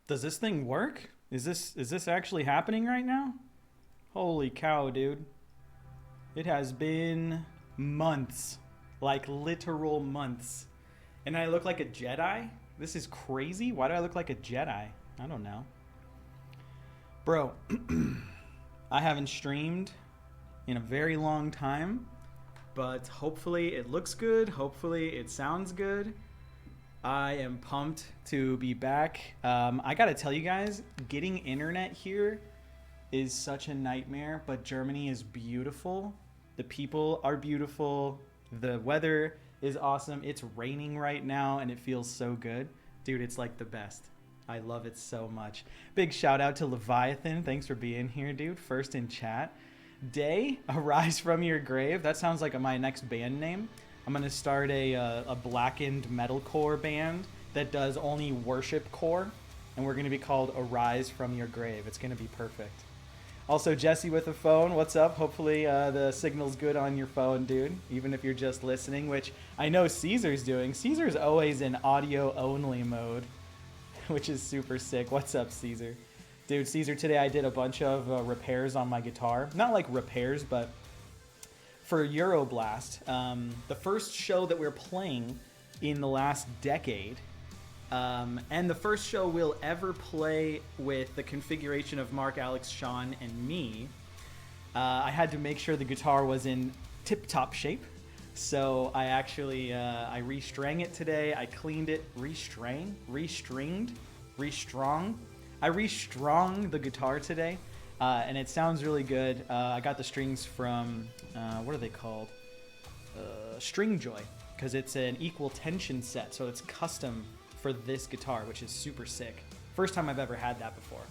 Does this thing work? Is this actually happening right now? Holy cow, dude. It has been months. Like literal months. And I look like a Jedi? This is crazy. Why do I look like a Jedi? I don't know. Bro, I haven't streamed in a very long time, but hopefully it looks good. Hopefully it sounds good. I am pumped to be back. I gotta tell you guys, getting internet here is such a nightmare, but Germany is beautiful. The people are beautiful. The weather is awesome. It's raining right now and it feels so good. Dude, it's like the best. I love it so much. Big shout out to Leviathan. Thanks for being here, dude. First in chat. Day, Arise from Your Grave. That sounds like my next band name. I'm going to start a blackened metalcore band that does only worship core, and we're going to be called Arise from Your Grave. It's going to be perfect. Also, Jesse with a phone. What's up? Hopefully the signal's good on your phone, dude, even if you're just listening, which I know Caesar's doing. Caesar's always in audio-only mode, which is super sick. What's up, Caesar? Dude, Caesar, today I did a bunch of repairs on my guitar. Not like repairs, but for Euroblast, the first show that we're playing in the last decade, and the first show we'll ever play with the configuration of Mark, Alex, Sean, and me. I had to make sure the guitar was in tip-top shape, so I actually I restrung it today. I cleaned it, restrung. I restrung the guitar today. And it sounds really good. I got the strings from, what are they called? String Joy, because it's an equal tension set, so it's custom for this guitar, which is super sick. First time I've ever had that before.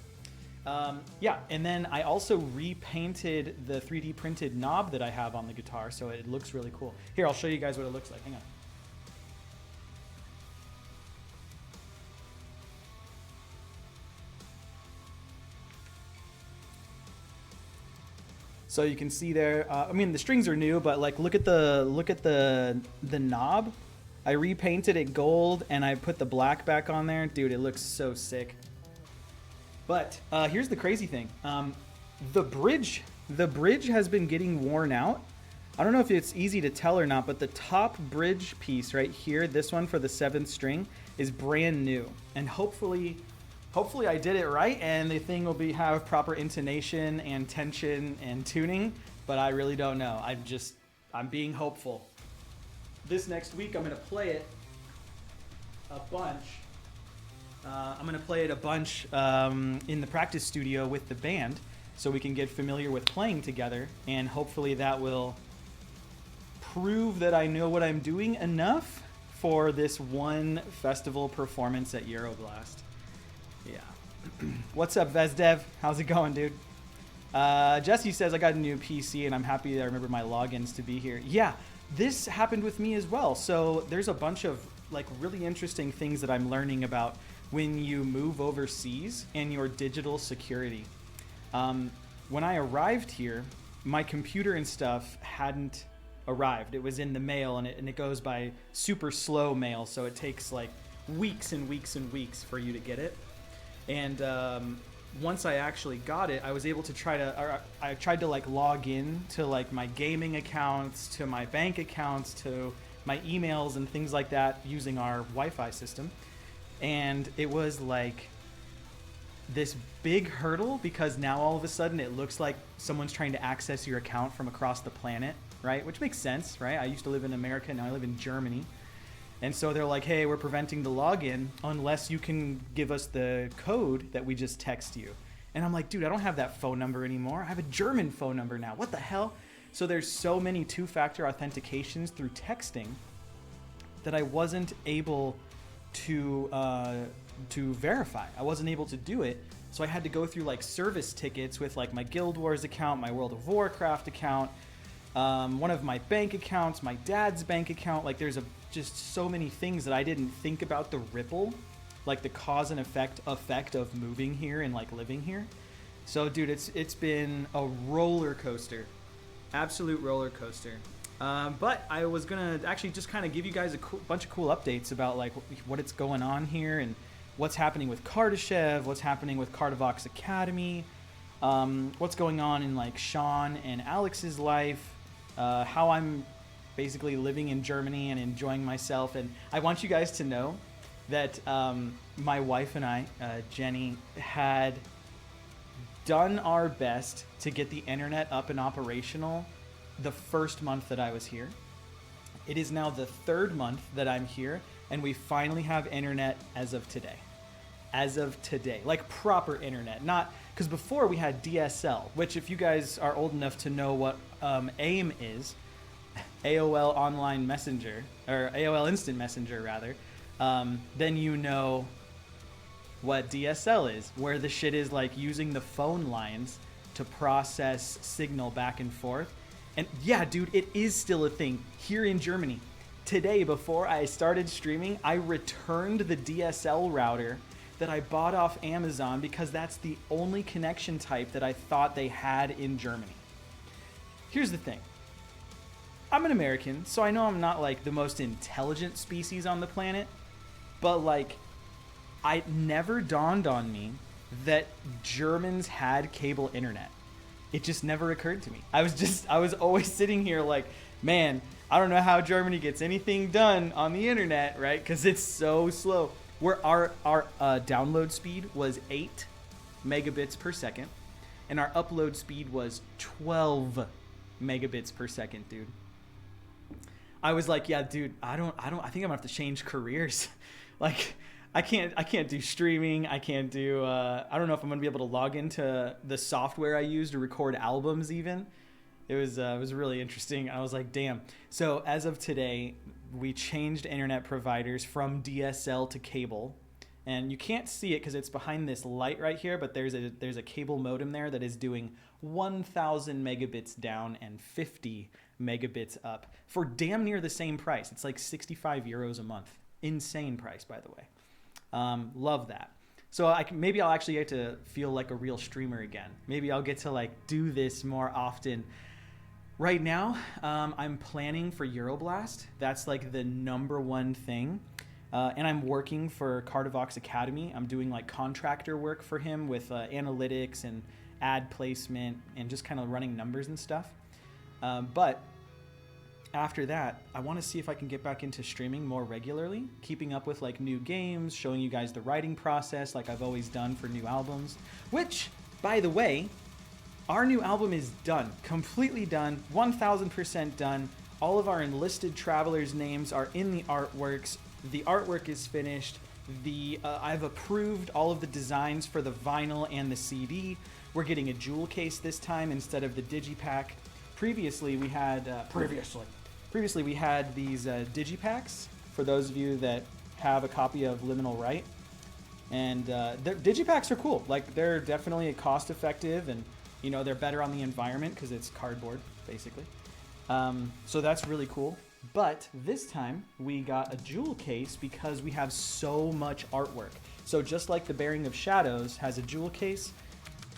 Yeah, and then I also repainted the 3D printed knob that I have on the guitar, so it looks really cool. Here, I'll show you guys what it looks like. Hang on. So you can see there. I mean, the strings are new, but like, look at the knob. I repainted it gold, and I put the black back on there. Dude, it looks so sick. But here's the crazy thing. The bridge has been getting worn out. I don't know if it's easy to tell or not, but the top bridge piece right here, this one for the 7th string, is brand new, and hopefully I did it right, and the thing will have proper intonation and tension and tuning, but I really don't know. I'm being hopeful. This next week, I'm going to play it a bunch. In the practice studio with the band, so we can get familiar with playing together, and hopefully that will prove that I know what I'm doing enough for this one festival performance at Euroblast. Yeah. What's up, Vesdev? How's it going, dude? Jesse says, I got a new PC and I'm happy that I remember my logins to be here. Yeah, this happened with me as well. So there's a bunch of like really interesting things that I'm learning about when you move overseas and your digital security. When I arrived here, my computer and stuff hadn't arrived. It was in the mail, and it goes by super slow mail, so it takes like weeks and weeks and weeks for you to get it. And once I actually got it, I was able to I tried to like log in to like my gaming accounts, to my bank accounts, to my emails and things like that using our Wi-Fi system. And it was like this big hurdle, because now all of a sudden it looks like someone's trying to access your account from across the planet, right? Which makes sense, right? I used to live in America, now I live in Germany. And so they're like, hey, we're preventing the login unless you can give us the code that we just text you. And I'm like, dude, I don't have that phone number anymore. I have a German phone number now. What the hell? So there's so many two-factor authentications through texting that I wasn't able to verify. I wasn't able to do it. So I had to go through like service tickets with like my Guild Wars account, my World of Warcraft account, one of my bank accounts, my dad's bank account. Like there's just so many things that I didn't think about the ripple, like the cause and effect of moving here and like living here. So dude, it's been a roller coaster, absolute roller coaster. But I was gonna actually just kind of give you guys a bunch of cool updates about like what's going on here and what's happening with Kardashev, what's happening with Kardavox Academy, what's going on in like Sean and Alex's life, how I'm basically living in Germany and enjoying myself. And I want you guys to know that my wife and I, Jenny, had done our best to get the internet up and operational the first month that I was here. It is now the third month that I'm here, and we finally have internet as of today. As of today, like proper internet, not because before we had DSL, which if you guys are old enough to know what AIM is, AOL Online Messenger, or AOL Instant Messenger rather, then you know what DSL is, where the shit is like using the phone lines to process signal back and forth. And yeah, dude, it is still a thing here in Germany. Today, before I started streaming, I returned the DSL router that I bought off Amazon because that's the only connection type that I thought they had in Germany. Here's the thing. I'm an American, so I know I'm not like the most intelligent species on the planet, but like, it never dawned on me that Germans had cable internet. It just never occurred to me. I was always sitting here like, man, I don't know how Germany gets anything done on the internet, right? Because it's so slow. Where our download speed was 8 megabits per second, and our upload speed was 12 megabits per second, dude. I was like, yeah, dude, I think I'm gonna have to change careers. Like, I can't do streaming. I can't do, I don't know if I'm gonna be able to log into the software I use to record albums even. It was really interesting. I was like, damn. So as of today, we changed internet providers from DSL to cable. And you can't see it because it's behind this light right here, but there's a cable modem there that is doing 1,000 megabits down and 50 megabits up for damn near the same price. It's like 65 euros a month. Insane price, by the way. Love that. So maybe I'll actually get to feel like a real streamer again. Maybe I'll get to like do this more often. Right now, I'm planning for Euroblast. That's like the #1 thing. And I'm working for Kardavox Academy. I'm doing like contractor work for him with analytics and ad placement and just kind of running numbers and stuff. But after that, I want to see if I can get back into streaming more regularly, keeping up with like new games, showing you guys the writing process like I've always done for new albums, which, by the way, our new album is done, completely done, 1000% done. All of our Enlisted Travelers names are in the artworks. The artwork is finished. I've approved all of the designs for the vinyl and the CD. We're getting a jewel case this time instead of the digipack. Previously we had these digipacks for those of you that have a copy of Liminal Right. And digipacks are cool. Like, they're definitely cost effective, and you know, they're better on the environment because it's cardboard basically. So that's really cool. But this time we got a jewel case because we have so much artwork. So just like the Bearing of Shadows has a jewel case,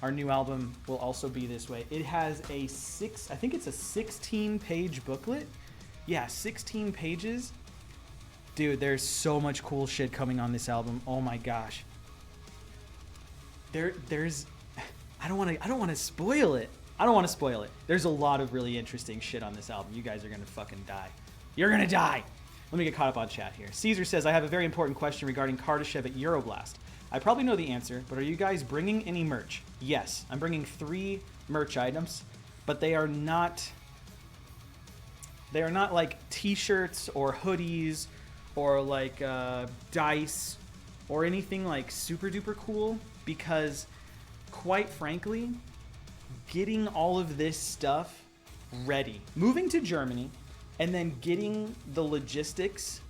our new album will also be this way. It has I think it's a 16-page booklet. Yeah, 16 pages. Dude, there's so much cool shit coming on this album. Oh my gosh. There's I don't want to spoil it. I don't want to spoil it. There's a lot of really interesting shit on this album. You guys are going to fucking die. You're going to die. Let me get caught up on chat here. Caesar says, I have a very important question regarding Kardashev at Euroblast. I probably know the answer, but are you guys bringing any merch? Yes, I'm bringing 3 merch items, but they are not like t-shirts or hoodies or like dice or anything like super duper cool, because quite frankly, getting all of this stuff ready, moving to Germany, and then getting the logistics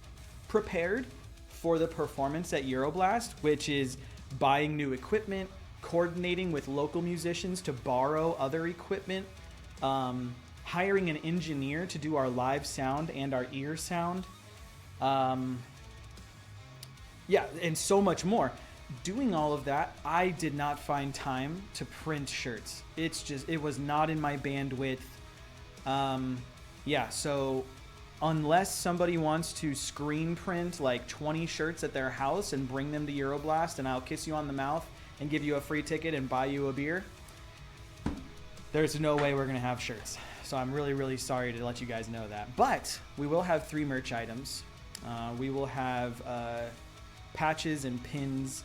prepared for the performance at Euroblast, which is buying new equipment, coordinating with local musicians to borrow other equipment, hiring an engineer to do our live sound and our ear sound, yeah, and so much more. Doing all of that, I did not find time to print shirts. It was not in my bandwidth. Yeah, so unless somebody wants to screen print like 20 shirts at their house and bring them to Euroblast and I'll kiss you on the mouth and give you a free ticket and buy you a beer, there's no way we're going to have shirts. So I'm really, really sorry to let you guys know that. But we will have 3 merch items. We will have patches and pins.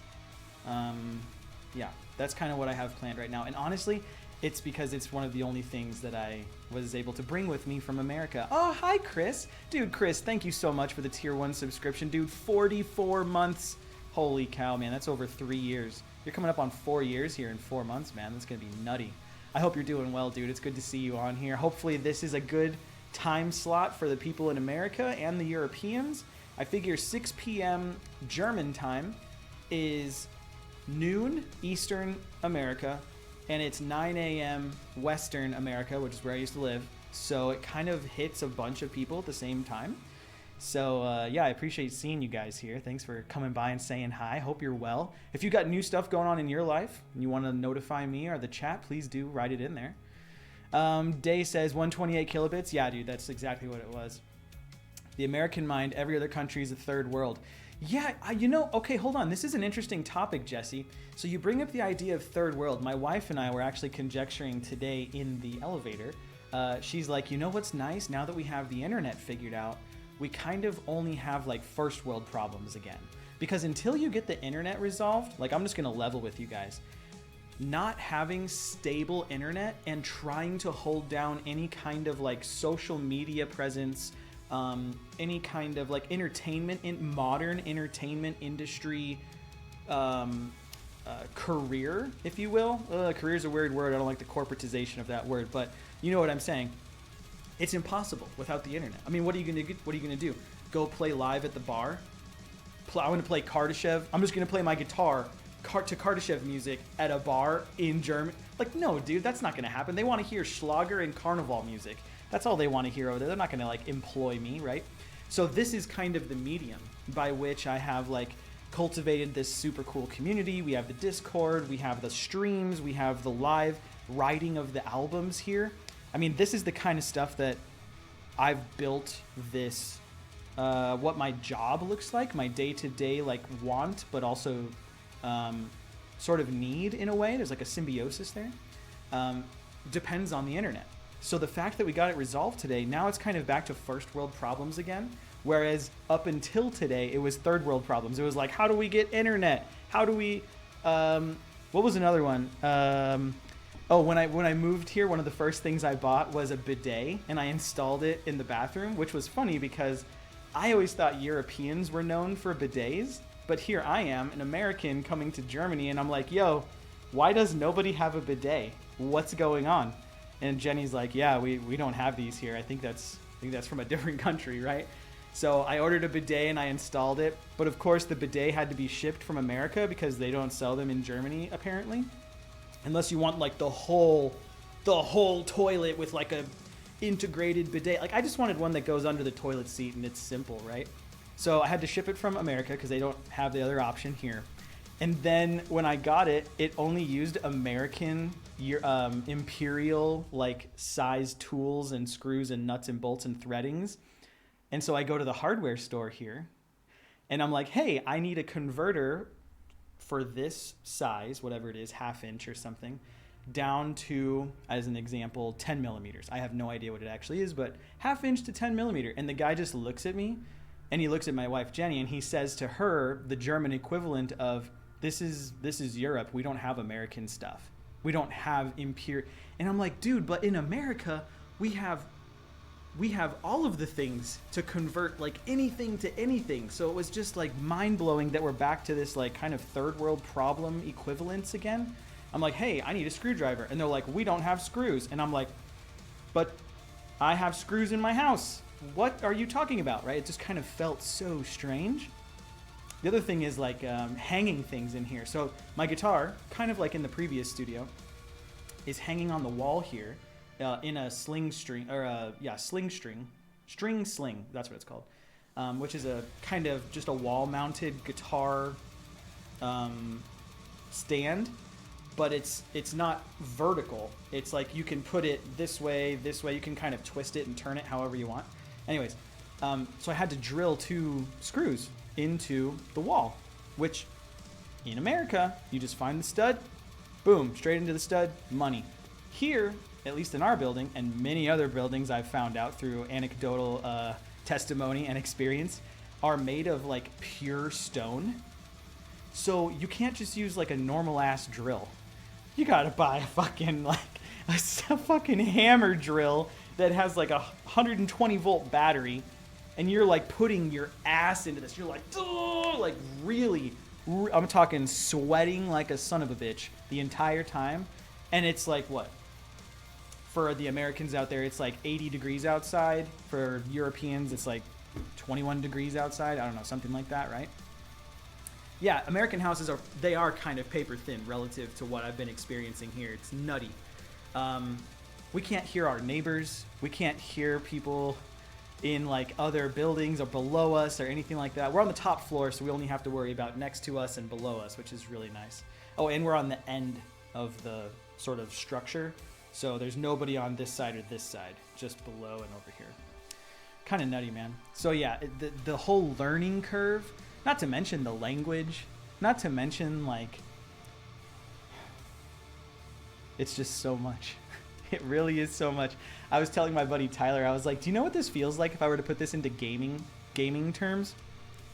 Yeah, that's kind of what I have planned right now. And honestly, it's because it's one of the only things that I was able to bring with me from America. Oh, hi, Chris. Dude, Chris, thank you so much for the tier 1 subscription. Dude, 44 months. Holy cow, man. That's over 3 years. You're coming up on 4 years here in 4 months, man. That's going to be nutty. I hope you're doing well, dude. It's good to see you on here. Hopefully this is a good time slot for the people in America and the Europeans. I figure 6 p.m. German time is noon Eastern America, and it's 9 a.m. Western America, which is where I used to live. So it kind of hits a bunch of people at the same time. So yeah, I appreciate seeing you guys here. Thanks for coming by and saying hi. Hope you're well. If you got new stuff going on in your life and you want to notify me or the chat, please do write it in there. Day says 128 kilobits. Yeah, dude, that's exactly what it was. The American mind, every other country is a third world. Yeah, you know, okay, hold on. This is an interesting topic, Jesse. So you bring up the idea of third world. My wife and I were actually conjecturing today in the elevator. She's like, you know what's nice? Now that we have the internet figured out, we kind of only have like first world problems again. Because until you get the internet resolved, like I'm just going to level with you guys, not having stable internet and trying to hold down any kind of like social media presence, any kind of like entertainment, in modern entertainment industry career, if you will. Career is a weird word. I don't like the corporatization of that word, but you know what I'm saying. It's impossible without the internet. I mean, what are you gonna do? Go play live at the bar? I want to play Kardashev. I'm just gonna play my guitar to Kardashev music at a bar in Germany. Like, no, dude, that's not gonna happen. They want to hear Schlager and Carnival music. That's all they want to hear over there. They're not gonna like employ me, right? So this is kind of the medium by which I have like cultivated this super cool community. We have the Discord, we have the streams, we have the live writing of the albums here. I mean, this is the kind of stuff that I've built this, what my job looks like, my day-to-day like want, but also sort of need in a way. There's like a symbiosis there. Depends on the internet. So the fact that we got it resolved today, now it's kind of back to first world problems again. Whereas up until today, it was third world problems. It was like, how do we get internet? How do we, what was another one? Oh, when I moved here, one of the first things I bought was a bidet, and I installed it in the bathroom, which was funny because I always thought Europeans were known for bidets, but here I am, an American coming to Germany, and I'm like, yo, why does nobody have a bidet? What's going on? And Jenny's like, yeah, we don't have these here. I think that's from a different country, right? So I ordered a bidet and I installed it, but of course the bidet had to be shipped from America because they don't sell them in Germany apparently. Unless you want like the whole toilet with like a integrated bidet. Like I just wanted one that goes under the toilet seat and it's simple, right? So I had to ship it from America because they don't have the other option here. And then when I got it, it only used American imperial like size tools and screws and nuts and bolts and threadings. And so I go to the hardware store here and I'm like, hey, I need a converter for this size, whatever it is, ½ inch or something, down to, as an example, 10 millimeters. I have no idea what it actually is, but ½ inch to 10 millimeter. And the guy just looks at me and he looks at my wife, Jenny, and he says to her, the German equivalent of, this is Europe. We don't have American stuff. We don't have imperial. And I'm like, dude, but in America, we have all of the things to convert like anything to anything. So it was just like mind-blowing that we're back to this like kind of third world problem equivalence again. I'm like, hey, I need a screwdriver. And they're like, we don't have screws. And I'm like, but I have screws in my house. What are you talking about, right? It just kind of felt so strange. The other thing is like hanging things in here. So my guitar, kind of like in the previous studio, is hanging on the wall here. In a sling string, or sling. That's what it's called, which is a kind of just a wall-mounted guitar stand, but it's not vertical. It's like you can put it this way. You can kind of twist it and turn it however you want. Anyways, So I had to drill 2 screws into the wall, which in America, you just find the stud, boom, straight into the stud, money. Here, at least in our building, and many other buildings I've found out through anecdotal testimony and experience, are made of like pure stone. So you can't just use like a normal ass drill. You gotta buy a fucking like a fucking hammer drill that has like a 120 volt battery, and you're like putting your ass into this. You're like, oh, like really, I'm talking sweating like a son of a bitch the entire time. And it's like what? For the Americans out there, it's like 80 degrees outside. For Europeans, it's like 21 degrees outside. I don't know, something like that, right? Yeah, American houses are kind of paper thin relative to what I've been experiencing here. It's nutty. We can't hear our neighbors. We can't hear people in like other buildings or below us or anything like that. We're on the top floor, so we only have to worry about next to us and below us, which is really nice. Oh, and we're on the end of the sort of structure, so there's nobody on this side or this side, just below and over here. Kind of nutty, man. So yeah, the whole learning curve, not to mention the language, not to mention like, it's just so much. It really is so much. I was telling my buddy Tyler, I was like, do you know what this feels like if I were to put this into gaming terms?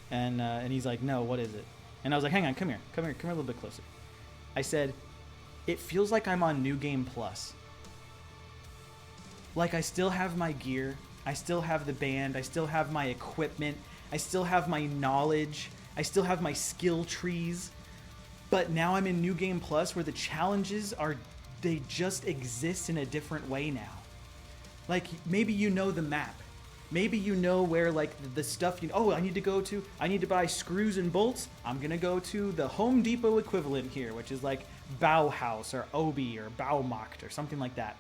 And he's like, no, what is it? And I was like, hang on, come here a little bit closer. I said, it feels like I'm on New Game Plus. Like I still have my gear, I still have the band, I still have my equipment, I still have my knowledge, I still have my skill trees, but now I'm in New Game Plus where the challenges they just exist in a different way now. Like maybe you know the map, maybe you know where like the stuff I need to buy screws and bolts. I'm gonna go to the Home Depot equivalent here, which is like Bauhaus or Obi or Baumarkt or something like that.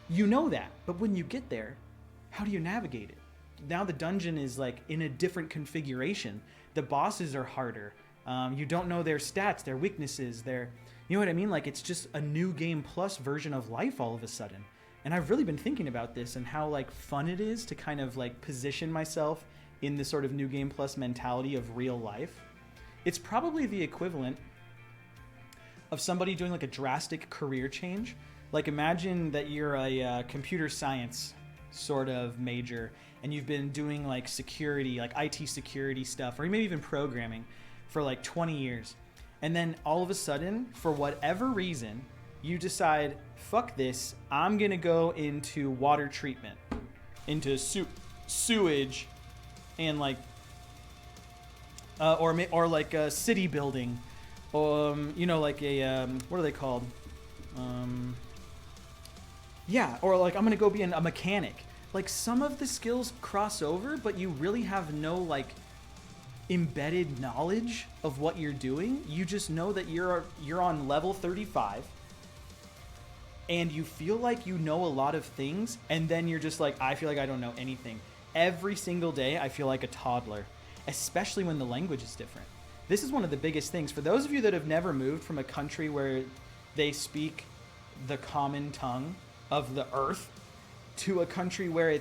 You know that, but when you get there, how do you navigate it? Now the dungeon is like in a different configuration. The bosses are harder. You don't know their stats, their weaknesses, you know what I mean? Like it's just a New Game Plus version of life all of a sudden. And I've really been thinking about this and how like fun it is to kind of like position myself in this sort of New Game Plus mentality of real life. It's probably the equivalent of somebody doing like a drastic career change. Like imagine that you're a computer science sort of major and you've been doing like security, like IT security stuff, or maybe even programming for like 20 years. And then all of a sudden, for whatever reason, you decide, fuck this, I'm gonna go into water treatment, into sewage, and like, or like a city building, like a, what are they called? Yeah, or like I'm gonna go be a mechanic. Like some of the skills cross over, but you really have no like embedded knowledge of what you're doing. You just know that you're on level 35 and you feel like you know a lot of things, and then you're just like, I feel like I don't know anything. Every single day I feel like a toddler, especially when the language is different. This is one of the biggest things. For those of you that have never moved from a country where they speak the common tongue of the earth to a country where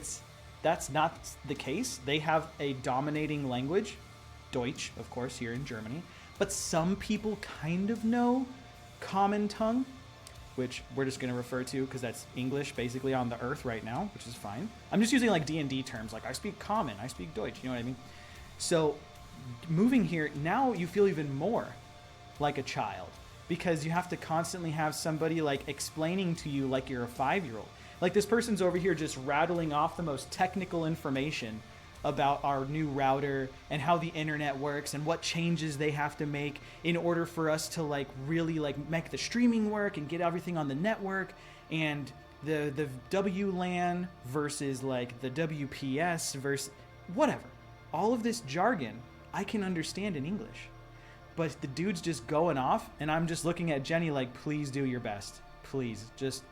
that's not the case. They have a dominating language, Deutsch, of course, here in Germany, but some people kind of know common tongue, which we're just going to refer to because that's English basically on the earth right now, which is fine. I'm just using like D&D terms, like I speak common, I speak Deutsch, you know what I mean? So moving here, now you feel even more like a child because you have to constantly have somebody like explaining to you like you're a 5-year-old. Like this person's over here just rattling off the most technical information about our new router and how the internet works and what changes they have to make in order for us to like really like make the streaming work and get everything on the network, and the WLAN versus like the WPS versus whatever. All of this jargon I can understand in English, but the dude's just going off and I'm just looking at Jenny like, please do your best. Please just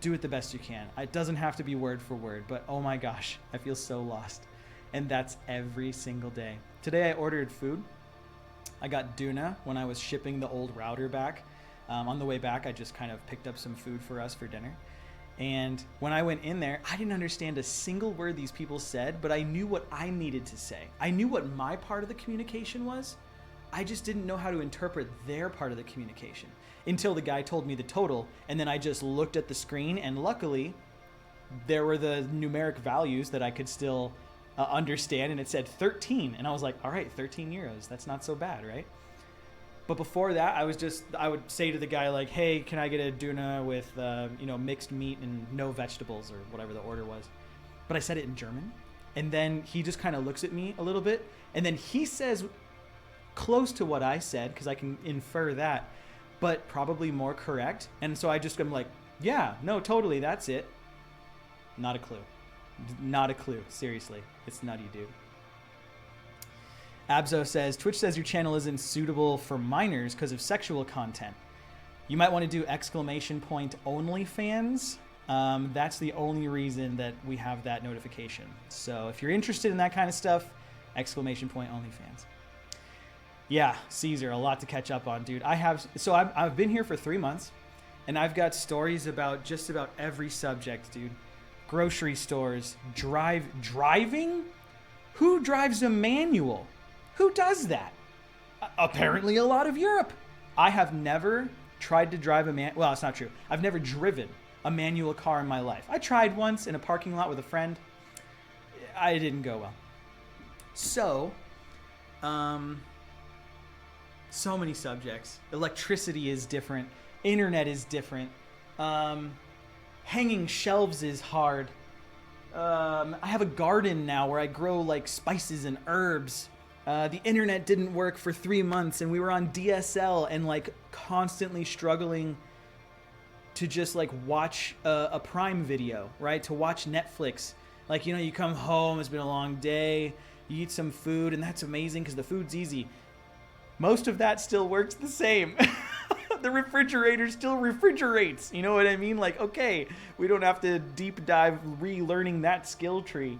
do it the best you can. It doesn't have to be word for word, but oh my gosh, I feel so lost. And that's every single day. Today I ordered food. I got Duna when I was shipping the old router back. On the way back, I just kind of picked up some food for us for dinner. And when I went in there, I didn't understand a single word these people said, but I knew what I needed to say. I knew what my part of the communication was. I just didn't know how to interpret their part of the communication until the guy told me the total. And then I just looked at the screen, and luckily there were the numeric values that I could still understand. And it said 13. And I was like, all right, 13 euros. That's not so bad, right? But before that, I would say to the guy like, hey, can I get a tuna with, mixed meat and no vegetables, or whatever the order was. But I said it in German. And then he just kind of looks at me a little bit. And then he says close to what I said, because I can infer that, but probably more correct. And so I'm like, yeah, no, totally, that's it. Not a clue. Not a clue. Seriously. It's nutty, dude. Abzo says, Twitch says your channel isn't suitable for minors because of sexual content. You might want to do !OnlyFans. That's the only reason that we have that notification. So if you're interested in that kind of stuff, !OnlyFans. Yeah, Caesar, a lot to catch up on, dude. I've been here for 3 months, and I've got stories about just about every subject, dude. Grocery stores, driving? Who drives a manual? Who does that? Apparently a lot of Europe. I have never tried to drive well, it's not true. I've never driven a manual car in my life. I tried once in a parking lot with a friend. I didn't go well. So, so many subjects. Electricity is different. Internet is different. Hanging shelves is hard. I have a garden now where I grow like spices and herbs. The internet didn't work for 3 months, and we were on DSL and like constantly struggling to just like watch a Prime video, right? To watch Netflix. Like, you come home, it's been a long day, you eat some food, and that's amazing because the food's easy. Most of that still works the same. The refrigerator still refrigerates. You know what I mean? Like, okay, we don't have to deep dive relearning that skill tree.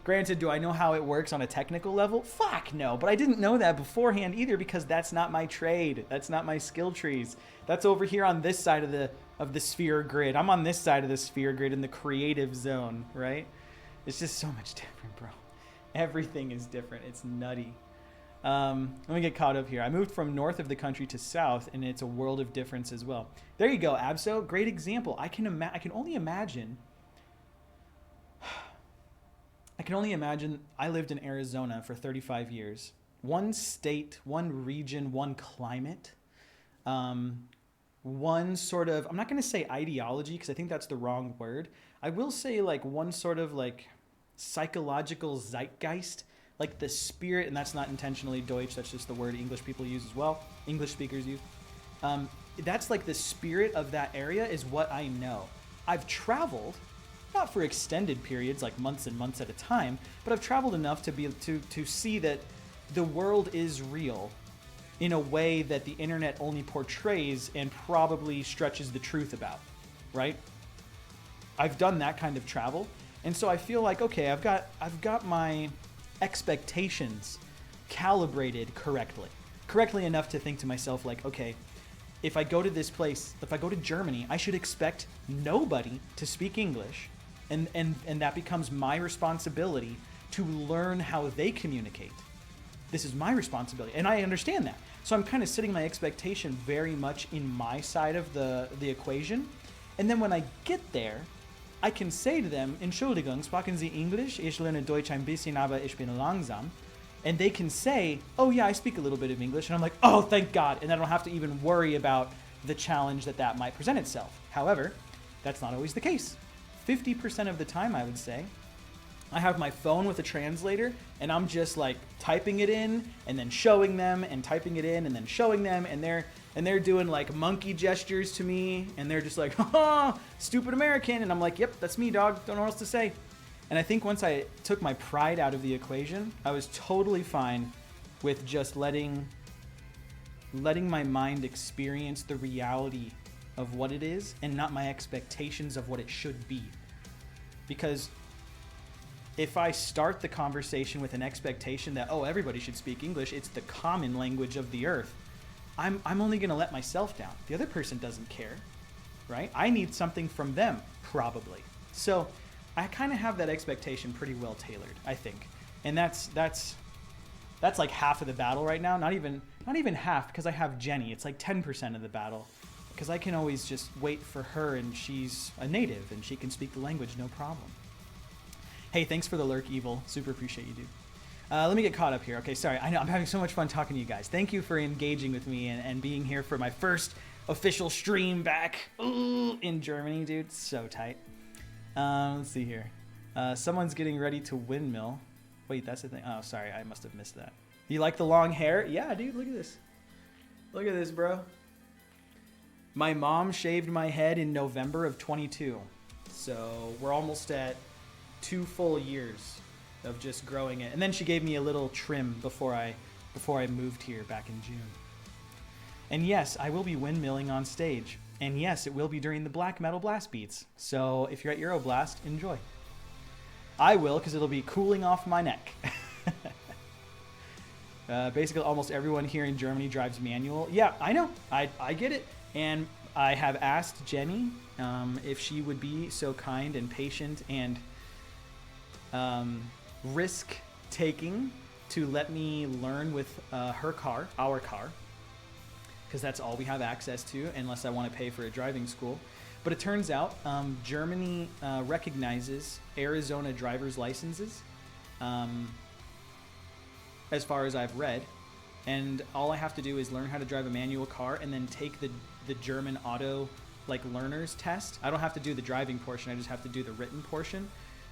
Granted, do I know how it works on a technical level? Fuck no, but I didn't know that beforehand either because that's not my trade. That's not my skill trees. That's over here on this side of the sphere grid. I'm on this side of the sphere grid in the creative zone, right? It's just so much different, bro. Everything is different. It's nutty. Let me get caught up here. I moved from north of the country to south, and it's a world of difference as well. There you go, Abso. Great example. I can only imagine. I lived in Arizona for 35 years. One state, one region, one climate, one sort of, I'm not going to say ideology because I think that's the wrong word. I will say like one sort of like psychological zeitgeist, like the spirit, and that's not intentionally Deutsch, that's just the word English people use as well, English speakers use. That's like the spirit of that area is what I know. I've traveled, not for extended periods, like months and months at a time, but I've traveled enough to be to see that the world is real in a way that the internet only portrays and probably stretches the truth about, right? I've done that kind of travel, and so I feel like, okay, I've got my expectations calibrated correctly enough to think to myself like, okay, if I go to this place, if I go to Germany, I should expect nobody to speak English. And that becomes my responsibility to learn how they communicate. This is my responsibility, and I understand that. So I'm kind of setting my expectation very much in my side of the equation. And then when I get there, I can say to them, Entschuldigung, sprechen Sie English? Ich lerne Deutsch ein bisschen, aber ich bin langsam. And they can say, oh yeah, I speak a little bit of English. And I'm like, oh, thank God. And I don't have to even worry about the challenge that might present itself. However, that's not always the case. 50% of the time, I would say, I have my phone with a translator, and I'm just like typing it in and then showing them and typing it in and then showing them, and they're doing like monkey gestures to me, and they're just like, oh, stupid American. And I'm like, yep, that's me, dog. Don't know what else to say. And I think once I took my pride out of the equation, I was totally fine with just letting my mind experience the reality of what it is and not my expectations of what it should be. Because if I start the conversation with an expectation that, oh, everybody should speak English, it's the common language of the earth, I'm only going to let myself down. The other person doesn't care. right? I need something from them, probably. So I kind of have that expectation pretty well tailored, I think. And that's like half of the battle right now. Not even half, because I have Jenny. It's like 10% of the battle, because I can always just wait for her, and she's a native and she can speak the language no problem. Hey, thanks for the lurk, Evil. Super appreciate you, dude. Let me get caught up here. Okay, sorry. I know I'm having so much fun talking to you guys. Thank you for engaging with me and being here for my first official stream back in Germany, dude. So tight. Let's see here. Someone's getting ready to windmill. Wait, that's the thing. Oh, sorry. I must have missed that. You like the long hair? Yeah, dude. Look at this. Look at this, bro. My mom shaved my head in November of 22. So we're almost at 2 full years of just growing it. And then she gave me a little trim before I moved here back in June. And yes, I will be windmilling on stage. And yes, it will be during the black metal blast beats. So if you're at Euroblast, enjoy. I will, because it'll be cooling off my neck. Basically, almost everyone here in Germany drives manual. Yeah, I know. I get it. And I have asked Jenny if she would be so kind and patient and risk-taking to let me learn with her car, our car, because that's all we have access to unless I want to pay for a driving school. But it turns out Germany recognizes Arizona driver's licenses, as far as I've read, and all I have to do is learn how to drive a manual car and then take the German auto learners test. I don't have to do the driving portion, I just have to do the written portion.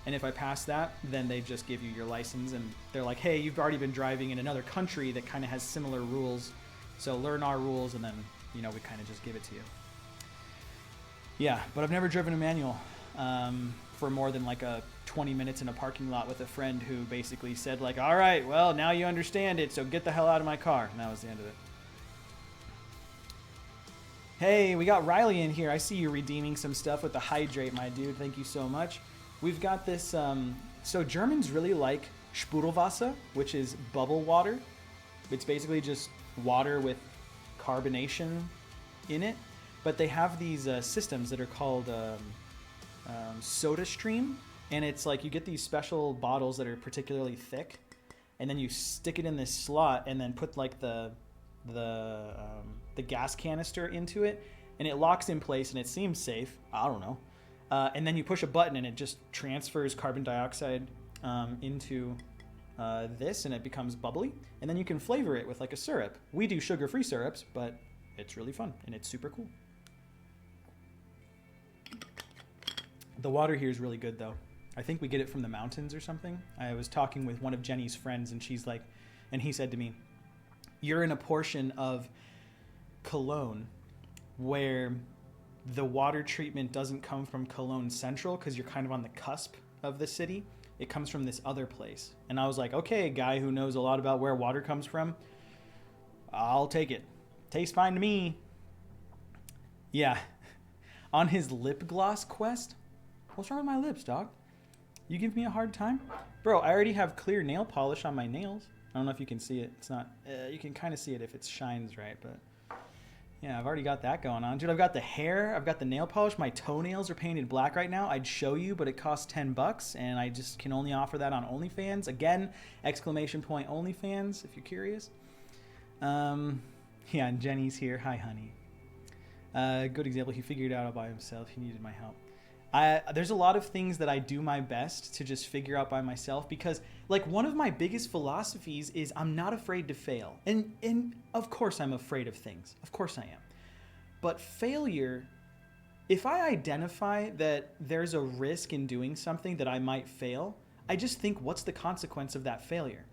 And if I pass that, then they just give you your license, and they're like, hey, you've already been driving in another country that kind of has similar rules, so learn our rules, and then, we kind of just give it to you. Yeah, but I've never driven a manual for more than 20 minutes in a parking lot with a friend who basically said all right, well, now you understand it, so get the hell out of my car. And that was the end of it. Hey, we got Riley in here. I see you redeeming some stuff with the hydrate, my dude. Thank you so much. We've got this, so Germans really like Sprudelwasser, which is bubble water. It's basically just water with carbonation in it. But they have these systems that are called Soda Stream. And it's you get these special bottles that are particularly thick. And then you stick it in this slot and then put the gas canister into it. And it locks in place and it seems safe. I don't know. And then you push a button and it just transfers carbon dioxide into this, and it becomes bubbly. And then you can flavor it with a syrup. We do sugar-free syrups, but it's really fun and it's super cool. The water here is really good, though. I think we get it from the mountains or something. I was talking with one of Jenny's friends, and and he said to me, you're in a portion of Cologne where the water treatment doesn't come from Cologne Central, because you're kind of on the cusp of the city. It comes from this other place. And I was like, okay, guy who knows a lot about where water comes from, I'll take it. Tastes fine to me. Yeah. On his lip gloss quest? What's wrong with my lips, dog? You give me a hard time? Bro, I already have clear nail polish on my nails. I don't know if you can see it. It's not, you can kind of see it if it shines right, but yeah, I've already got that going on. Dude, I've got the hair, I've got the nail polish, my toenails are painted black right now. I'd show you, but it costs $10, and I just can only offer that on OnlyFans. Again, !OnlyFans, if you're curious. Yeah, and Jenny's here. Hi, honey. Good example. He figured it out all by himself. He needed my help. There's a lot of things that I do my best to just figure out by myself, because one of my biggest philosophies is I'm not afraid to fail. And of course I'm afraid of things. Of course I am. But failure, if I identify that there's a risk in doing something that I might fail, I just think, what's the consequence of that failure?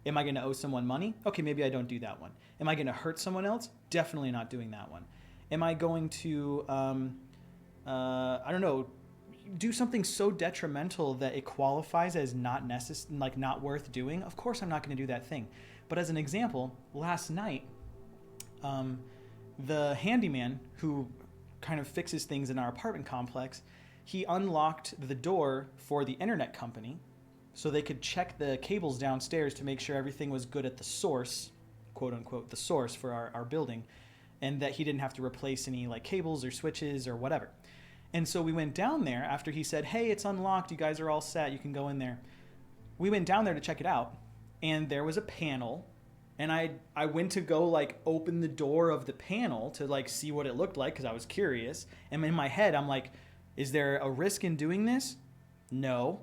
Am I going to owe someone money? Okay, maybe I don't do that one. Am I going to hurt someone else? Definitely not doing that one. Am I going to, I don't know, do something so detrimental that it qualifies as not not worth doing? Of course I'm not going to do that thing. But as an example, last night, the handyman who kind of fixes things in our apartment complex, he unlocked the door for the internet company so they could check the cables downstairs to make sure everything was good at the source, quote unquote, the source for our building. and that he didn't have to replace any like cables or switches or whatever. And so we went down there after he said, hey, it's unlocked. You guys are all set. You can go in there. We went down there to check it out, and there was a panel, and I went to go like open the door of the panel to like see what it looked like because I was curious. And in my head, I'm like, is there a risk in doing this? No.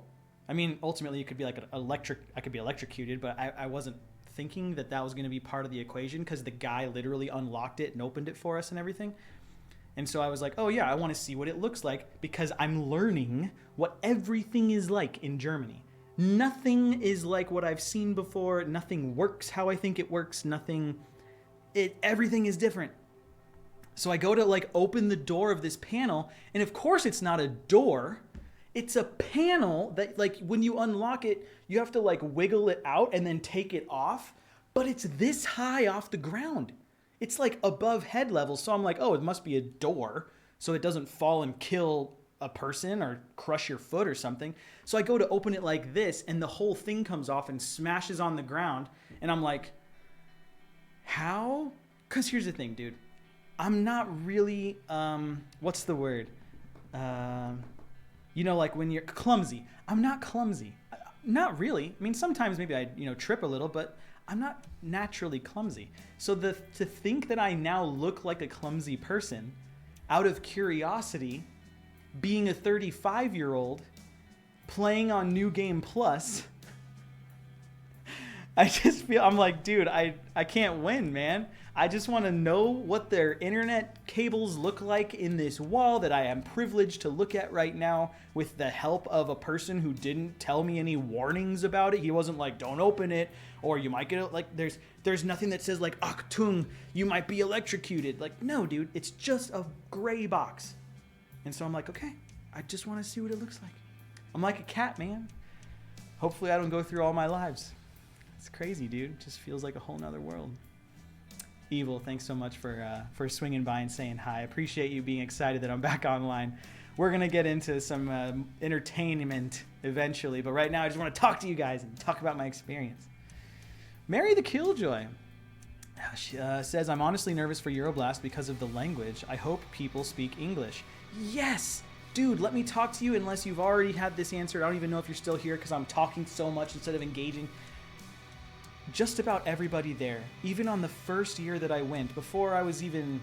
I mean, ultimately, it could be like I could be electrocuted, but I wasn't thinking that was going to be part of the equation because the guy literally unlocked it and opened it for us and everything. And so I was like, oh yeah, I want to see what it looks like because I'm learning what everything is like in Germany. Nothing is like what I've seen before. Nothing works how I think it works. Everything is different. So I go to like open the door of this panel, and of course it's not a door. It's a panel that like when you unlock it, you have to like wiggle it out and then take it off, but it's this high off the ground. It's like above head level. So I'm like, oh, it must be a door so it doesn't fall and kill a person or crush your foot or something. So I go to open it like this, and the whole thing comes off and smashes on the ground. And I'm like, how? Because here's the thing, dude. I'm not really, what's the word? Like when you're clumsy. I'm not clumsy. Not really. I mean, sometimes maybe I, trip a little, but I'm not naturally clumsy. So to think that I now look like a clumsy person out of curiosity, being a 35-year-old playing on New Game Plus, I'm like, dude, I can't win, man. I just want to know what their internet cables look like in this wall that I am privileged to look at right now with the help of a person who didn't tell me any warnings about it. He wasn't like, don't open it, or you might get it. Like, there's nothing that says like, Achtung, you might be electrocuted. Like, no, dude, it's just a gray box. And so I'm like, okay, I just want to see what it looks like. I'm like a cat, man. Hopefully I don't go through all my lives. It's crazy, dude. It just feels like a whole nother world. Evil, thanks so much for swinging by and saying hi. I appreciate you being excited that I'm back online. We're going to get into some entertainment eventually, but right now I just want to talk to you guys and talk about my experience. Mary the Killjoy she, says, I'm honestly nervous for Euroblast because of the language. I hope people speak English. Yes! Dude, let me talk to you unless you've already had this answered. I don't even know if you're still here because I'm talking so much instead of engaging. Just about everybody there, even on the first year that I went, before I was even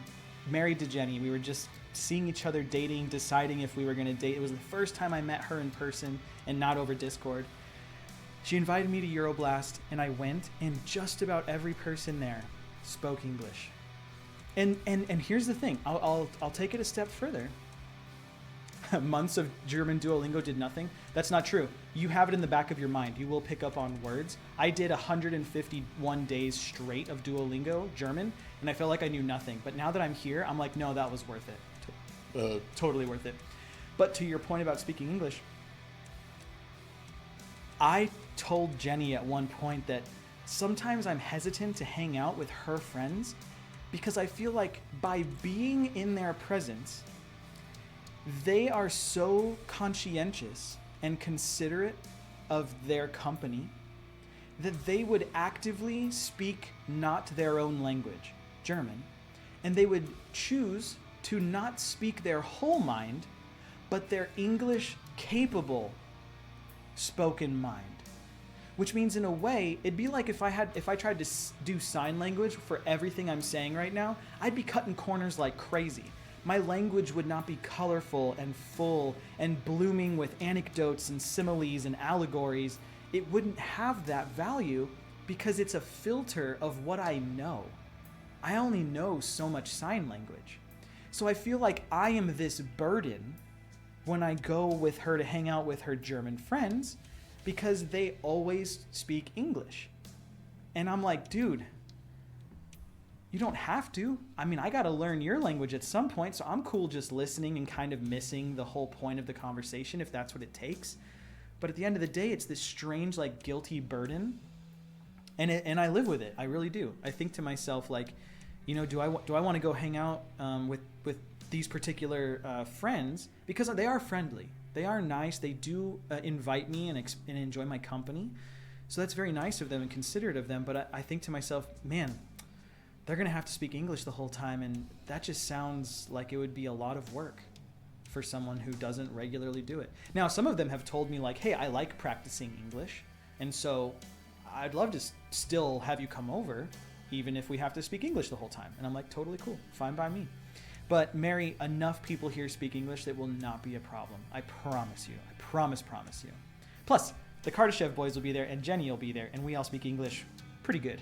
married to Jenny, we were just seeing each other, dating, deciding if we were going to date. It was the first time I met her in person and not over Discord. She invited me to Euroblast, and I went, and just about every person there spoke English. And here's the thing, I'll take it a step further. Months of German Duolingo did nothing. That's not true. You have it in the back of your mind. You will pick up on words. I did 151 days straight of Duolingo German, and I felt like I knew nothing. But now that I'm here, I'm like, no, that was worth it. Totally worth it. But to your point about speaking English, I told Jenny at one point that sometimes I'm hesitant to hang out with her friends because I feel like by being in their presence, they are so conscientious and considerate of their company that they would actively speak not their own language, German, and they would choose to not speak their whole mind, but their English capable spoken mind. Which means in a way, it'd be like if I tried to do sign language for everything I'm saying right now, I'd be cutting corners like crazy. My language would not be colorful and full and blooming with anecdotes and similes and allegories. It wouldn't have that value because it's a filter of what I know. I only know so much sign language. So I feel like I am this burden when I go with her to hang out with her German friends because they always speak English. And I'm like, dude, you don't have to. I mean, I got to learn your language at some point, so I'm cool just listening and kind of missing the whole point of the conversation if that's what it takes. But at the end of the day, it's this strange, like, guilty burden, and I live with it. I really do. I think to myself, like, you know, do I want to go hang out with these particular friends because they are friendly, they are nice, they do invite me and enjoy my company, so that's very nice of them and considerate of them. But I think to myself, man, they're going to have to speak English the whole time, and that just sounds like it would be a lot of work for someone who doesn't regularly do it. Now, some of them have told me like, hey, I like practicing English, and so I'd love to still have you come over, even if we have to speak English the whole time. And I'm like, totally cool, fine by me. But Mary, enough people here speak English that will not be a problem. I promise you. I promise you. Plus, the Kardashev boys will be there, and Jenny will be there, and we all speak English pretty good.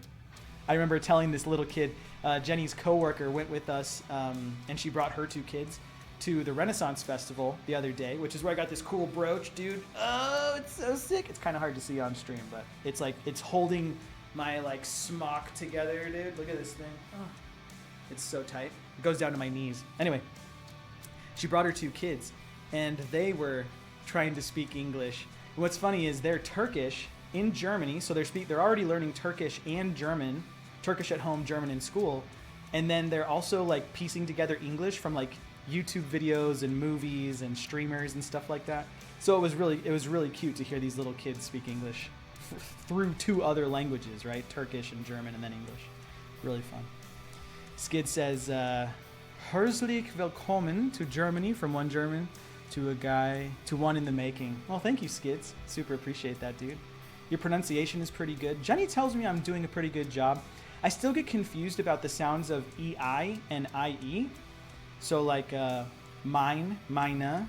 I remember telling this little kid, Jenny's coworker went with us, and she brought her 2 kids to the Renaissance Festival the other day, which is where I got this cool brooch, dude. Oh, it's so sick. It's kind of hard to see on stream, but it's like, it's holding my like smock together, dude. Look at this thing. Oh, it's so tight. It goes down to my knees. Anyway, she brought her 2 kids, and they were trying to speak English. And what's funny is they're Turkish in Germany, so they're already learning Turkish and German, Turkish at home, German in school, and then they're also like piecing together English from like YouTube videos and movies and streamers and stuff like that. So it was really cute to hear these little kids speak English through 2 other languages, right? Turkish and German, and then English. Really fun. Skid says, Herzlich willkommen to Germany, from one German to a guy to one in the making. Well, thank you, Skids. Super appreciate that, dude. Your pronunciation is pretty good. Jenny tells me I'm doing a pretty good job. I still get confused about the sounds of EI and IE. So like mine, mina.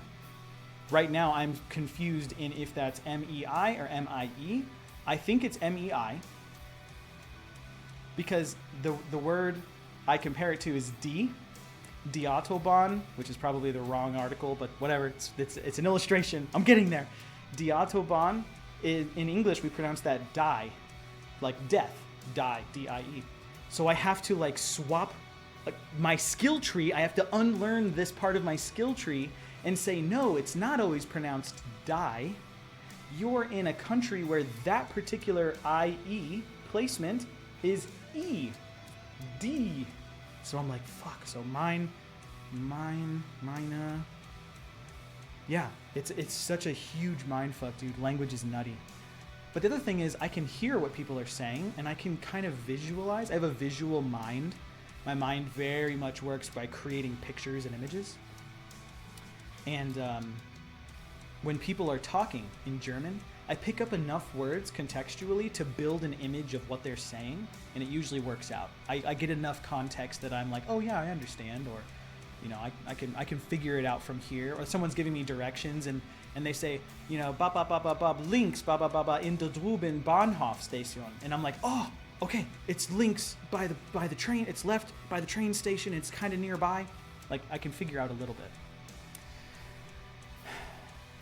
Right now I'm confused in if that's MEI or MIE. I think it's MEI because the word I compare it to is Diautobahn, which is probably the wrong article, but whatever. It's an illustration. I'm getting there. Diautobahn, in English we pronounce that die, like death, die, D-I-E. So I have to like swap my skill tree. I have to unlearn this part of my skill tree and say, no, it's not always pronounced die. You're in a country where that particular IE placement is E, D. So I'm like, fuck. So mine, yeah, it's such a huge mind fuck, dude. Language is nutty. But the other thing is I can hear what people are saying, and I can kind of visualize. I have a visual mind. My mind very much works by creating pictures and images. And when people are talking in German, I pick up enough words contextually to build an image of what they're saying, and it usually works out. I get enough context that I'm like, oh yeah, I understand, or I can figure it out from here. Or someone's giving me directions, and they say, links, in der drüben Bahnhof Station, and I'm like, oh, okay, it's links by the train. It's left by the train station. It's kind of nearby. Like I can figure out a little bit.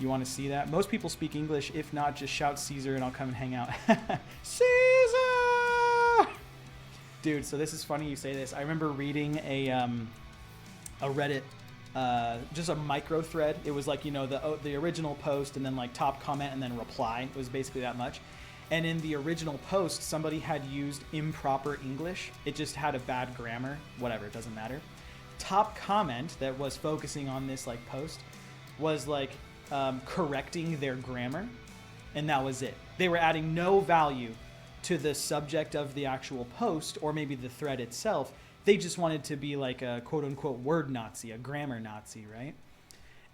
You want to see that? Most people speak English. If not, just shout Caesar and I'll come and hang out. Caesar! Dude, so this is funny you say this. I remember reading a Reddit, just a micro thread. It was like, the original post and then like top comment and then reply. It was basically that much. And in the original post, somebody had used improper English. It just had a bad grammar. Whatever, it doesn't matter. Top comment that was focusing on this like post was like, correcting their grammar, and that was it. They were adding no value to the subject of the actual post or maybe the thread itself. They just wanted to be like a quote-unquote word Nazi, a grammar Nazi, right?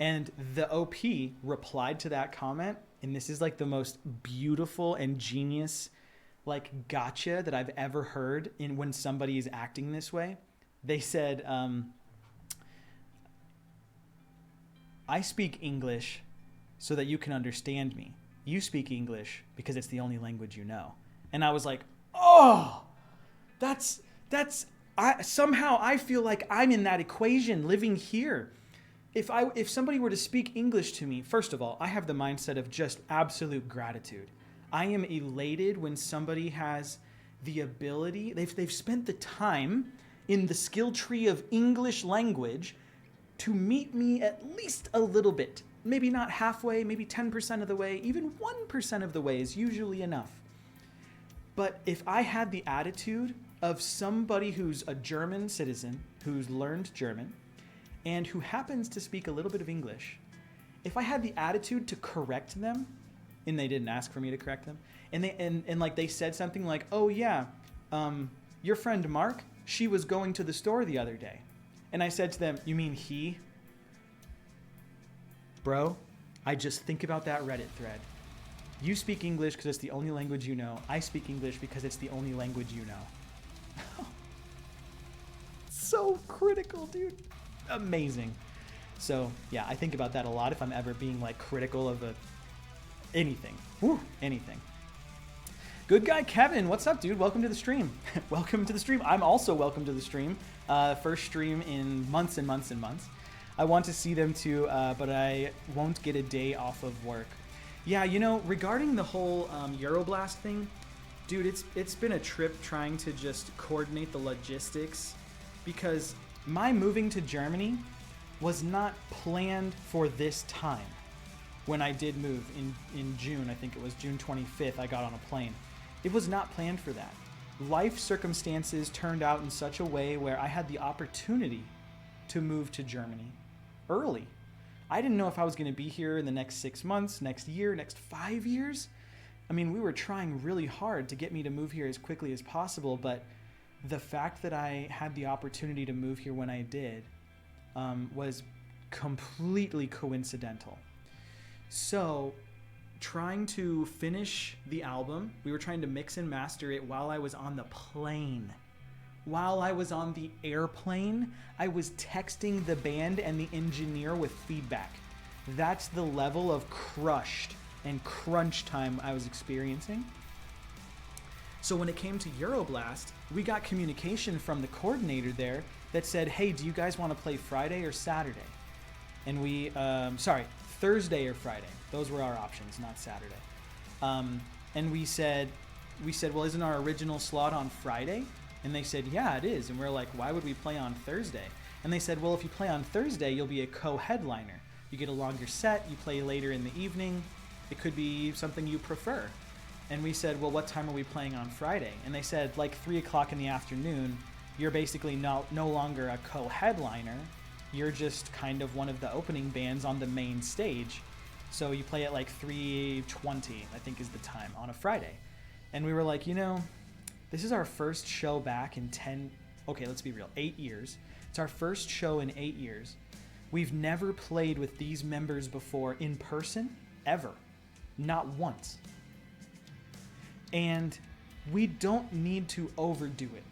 And the OP replied to that comment, and this is like the most beautiful and genius like gotcha that I've ever heard in when somebody is acting this way. They said, I speak English so that you can understand me. You speak English because it's the only language you know. And I was like, oh, somehow I feel like I'm in that equation living here. If somebody were to speak English to me, first of all, I have the mindset of just absolute gratitude. I am elated when somebody has the ability, they've spent the time in the skill tree of English language to meet me at least a little bit. Maybe not halfway, maybe 10% of the way, even 1% of the way is usually enough. But if I had the attitude of somebody who's a German citizen, who's learned German, and who happens to speak a little bit of English, if I had the attitude to correct them, and they didn't ask for me to correct them, and they said something like, oh yeah, your friend Mark, she was going to the store the other day. And I said to them, you mean he? Bro, I just think about that Reddit thread. You speak English because it's the only language you know. I speak English because it's the only language you know. So critical, dude. Amazing. So yeah, I think about that a lot if I'm ever being like critical of anything. Woo, anything. Good guy Kevin, what's up, dude? Welcome to the stream. Welcome to the stream. I'm also welcome to the stream. First stream in months and months and months. I want to see them too, but I won't get a day off of work. Yeah, you know, regarding the whole Euroblast thing, dude, it's been a trip trying to just coordinate the logistics, because my moving to Germany was not planned for this time. When I did move in June, I think it was June 25th, I got on a plane. It was not planned for that. Life circumstances turned out in such a way where I had the opportunity to move to Germany early. I didn't know if I was going to be here in the next 6 months, next year, next 5 years. I mean, we were trying really hard to get me to move here as quickly as possible, but the fact that I had the opportunity to move here when I did was completely coincidental. So, trying to finish the album, we were trying to mix and master it while I was on the plane. While I was on the airplane, I was texting the band and the engineer with feedback. That's the level of crushed and crunch time I was experiencing. So when it came to Euroblast, we got communication from the coordinator there that said, hey, do you guys want to play Friday or Saturday? And we, Thursday or Friday. Those were our options, not Saturday. And we said, well, isn't our original slot on Friday? And they said, yeah, it is. And we're like, why would we play on Thursday? And they said, well, if you play on Thursday, you'll be a co-headliner. You get a longer set, you play later in the evening. It could be something you prefer. And we said, well, what time are we playing on Friday? And they said, like 3 o'clock in the afternoon, you're basically no longer a co-headliner. You're just kind of one of the opening bands on the main stage. So you play at like 3:20, I think is the time, on a Friday. And we were like, you know, this is our first show back in 8 years. It's our first show in 8 years. We've never played with these members before in person, ever. Not once. And we don't need to overdo it.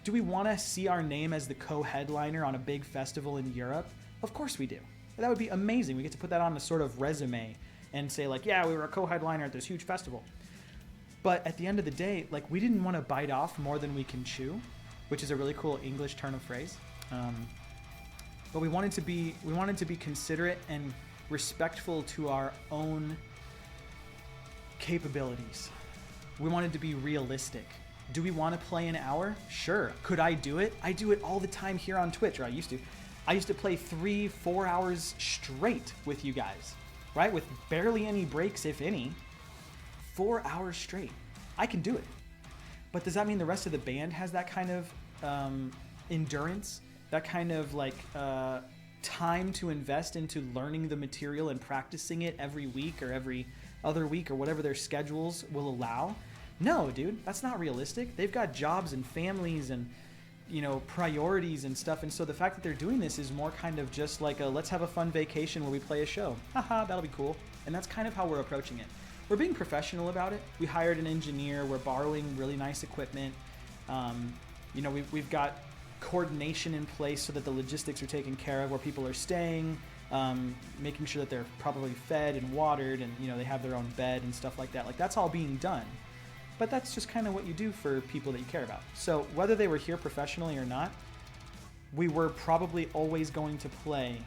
Do we want to see our name as the co-headliner on a big festival in Europe? Of course we do. That would be amazing. We get to put that on a sort of resume and say like, yeah, we were a co-headliner at this huge festival. But at the end of the day, like, we didn't want to bite off more than we can chew, which is a really cool English turn of phrase. But we wanted to be considerate and respectful to our own capabilities. We wanted to be realistic. Do we want to play an hour? Sure. Could I do it? I do it all the time here on Twitch, or I used to. I used to play 3-4 hours straight with you guys, right? With barely any breaks, if any. 4 hours straight. I can do it. But does that mean the rest of the band has that kind of endurance? That kind of like time to invest into learning the material and practicing it every week or every other week or whatever their schedules will allow? No, dude, that's not realistic. They've got jobs and families and, you know, priorities and stuff. And so the fact that they're doing this is more kind of just like a let's have a fun vacation where we play a show. Haha, that'll be cool. And that's kind of how we're approaching it. We're being professional about it. We hired an engineer. We're borrowing really nice equipment. You know, we've got coordination in place so that the logistics are taken care of, where people are staying, making sure that they're properly fed and watered, and, you know, they have their own bed and stuff like that. Like, that's all being done. But that's just kind of what you do for people that you care about. So whether they were here professionally or not, we were probably always going to play